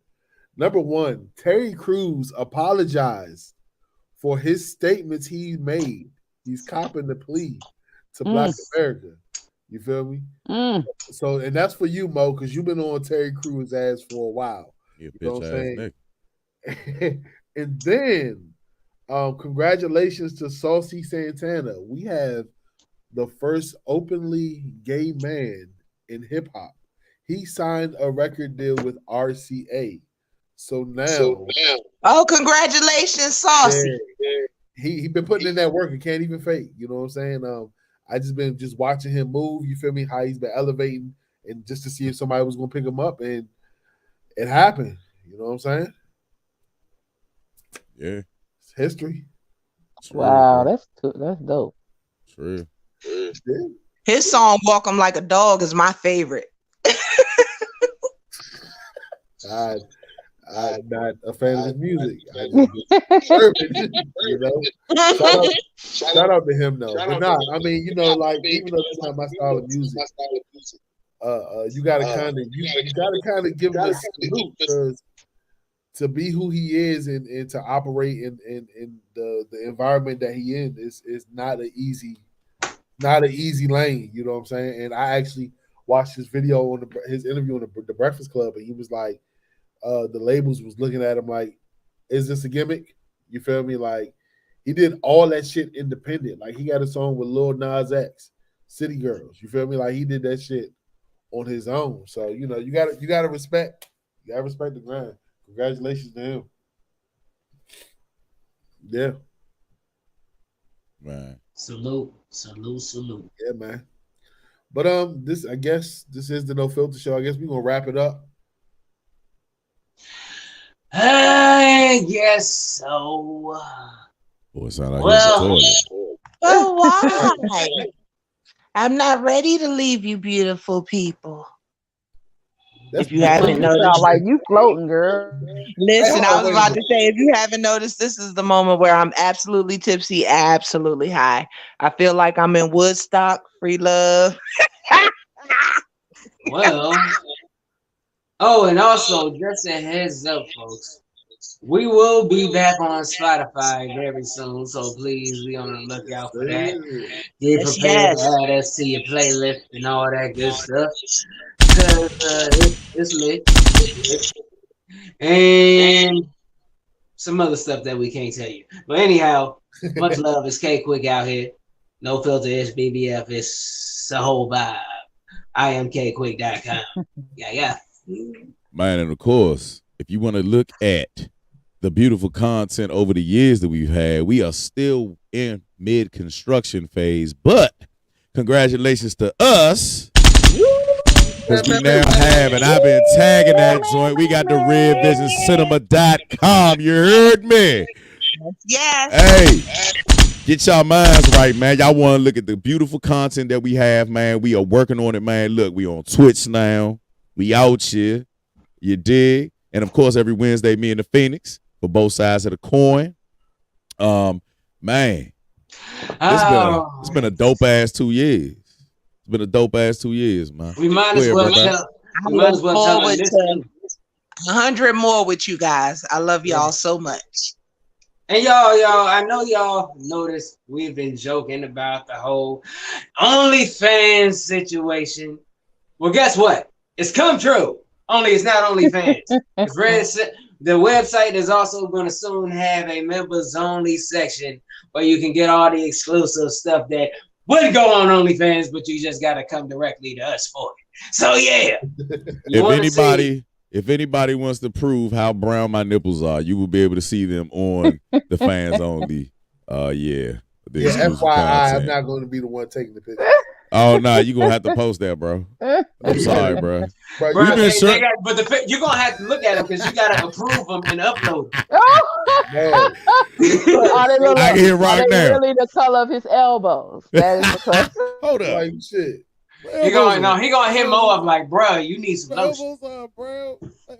Number one, Terry Crews apologized for his statements he made. He's copping the plea to Black America. You feel me? So, and that's for you, Mo, because you've been on Terry Crews' ass for a while. You know what I'm saying? And then, congratulations to Saucy Santana. We have the first openly gay man in hip hop. He signed a record deal with RCA. So now, oh, congratulations, Saucy. Yeah. He been putting in that work and can't even fake. You know what I'm saying? I just been watching him move. You feel me? How he's been elevating, and just to see if somebody was gonna pick him up, and it happened. You know what I'm saying? Yeah, it's history. Wow, that's dope. True. His song "Walk 'Em Like a Dog" is my favorite. I'm not a fan of his music. I just you know. Shout out to him though. But nah, I mean, like even though that's not my style of music, you gotta kind of give him a salute because to be who he is and to operate in the environment that he in is not an easy lane. You know what I'm saying? And I actually watched his video on his interview on the Breakfast Club, and he was like, the labels was looking at him like, is this a gimmick? You feel me? Like he did all that shit independent. Like he got a song with Lil Nas X, City Girls. You feel me? Like he did that shit on his own. So you gotta respect. You gotta respect the grind. Congratulations to him. Yeah. Man. Salute. Yeah, man. But I guess this is the No Filter Show. I guess we're gonna wrap it up. I guess so. Boy, it sound like but why? I'm not ready to leave you, beautiful people. If you haven't noticed, like you floating, girl. Listen, I was about to say, if you haven't noticed, this is the moment where I'm absolutely tipsy, absolutely high. I feel like I'm in Woodstock, free love. Well, and also just a heads up, folks. We will be back on Spotify very soon, so please be on the lookout for that. Get prepared to add us to your playlist and all that good stuff. Because it's lit. And some other stuff that we can't tell you. But anyhow, much love. It's K Quick out here. No Filter, it's BBF. It's a whole vibe. I am kquick.com. Yeah. Man, and of course, if you want to look at the beautiful content over the years that we've had, we are still in mid-construction phase, but congratulations to us, because we now have, and I've been tagging that joint, we got the redvisioncinema.com. You heard me? Yes. Hey, get y'all minds right, man. Y'all want to look at the beautiful content that we have, man. We are working on it, man. Look, we on Twitch now. We out here. You dig? And of course, every Wednesday, me and the Phoenix for both sides of the coin. Man, it's been a dope ass 2 years. It's been a dope ass 2 years, man. We might as well tell them 100 more with you guys. I love y'all so much. And y'all, I know y'all noticed we've been joking about the whole OnlyFans situation. Well, guess what? It's come true. Only it's not OnlyFans. The website is also going to soon have a members only section where you can get all the exclusive stuff that would go on OnlyFans, but you just got to come directly to us for it. So yeah. If anybody wants to prove how brown my nipples are, you will be able to see them on the fans only. Yeah, FYI, I'm not going to be the one taking the picture. Oh no, you're gonna have to post that, bro. I'm sorry, bro. You're gonna have to look at them because you gotta approve them and upload them. I can hear right now. Really the color of his elbows. That is the question. Hold up. Like shit. He gonna hit Mo up like, bro, you need some lotion. My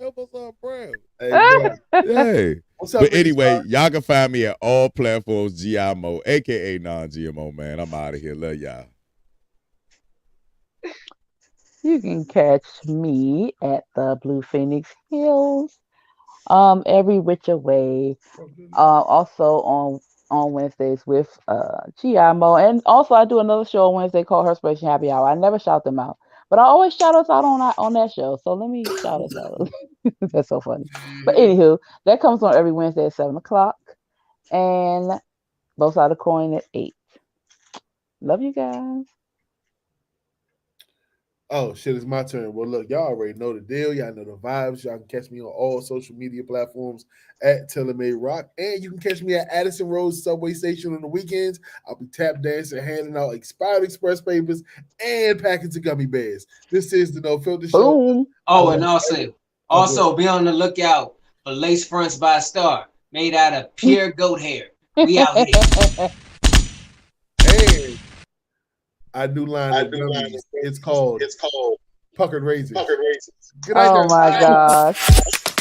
elbows are brown. Hey. But anyway, y'all can find me at all platforms, GIMO, aka non-GMO, man. I'm out of here. Love y'all. You can catch me at the Blue Phoenix Hills every which way. Also on Wednesdays with GIMO. And also I do another show on Wednesday called Herspiration Happy Hour. I never shout them out, but I always shout us out on that show. So let me shout us out. That's so funny. But anywho, that comes on every Wednesday at 7:00. And both sides of the coin at 8. Love you guys. Oh shit, it's my turn. Well, look, y'all already know the deal. Y'all know the vibes. Y'all can catch me on all social media platforms at TaylorMade Rock, and you can catch me at Addison Road Subway Station on the weekends. I'll be tap dancing, handing out expired express papers, and packets of gummy bears. This is the No Filter Show. Boom. Oh, and also be on the lookout for lace fronts by Star, made out of pure goat hair. We out here. And I do line. It's called puckered raisins. Good night, Oh my gosh.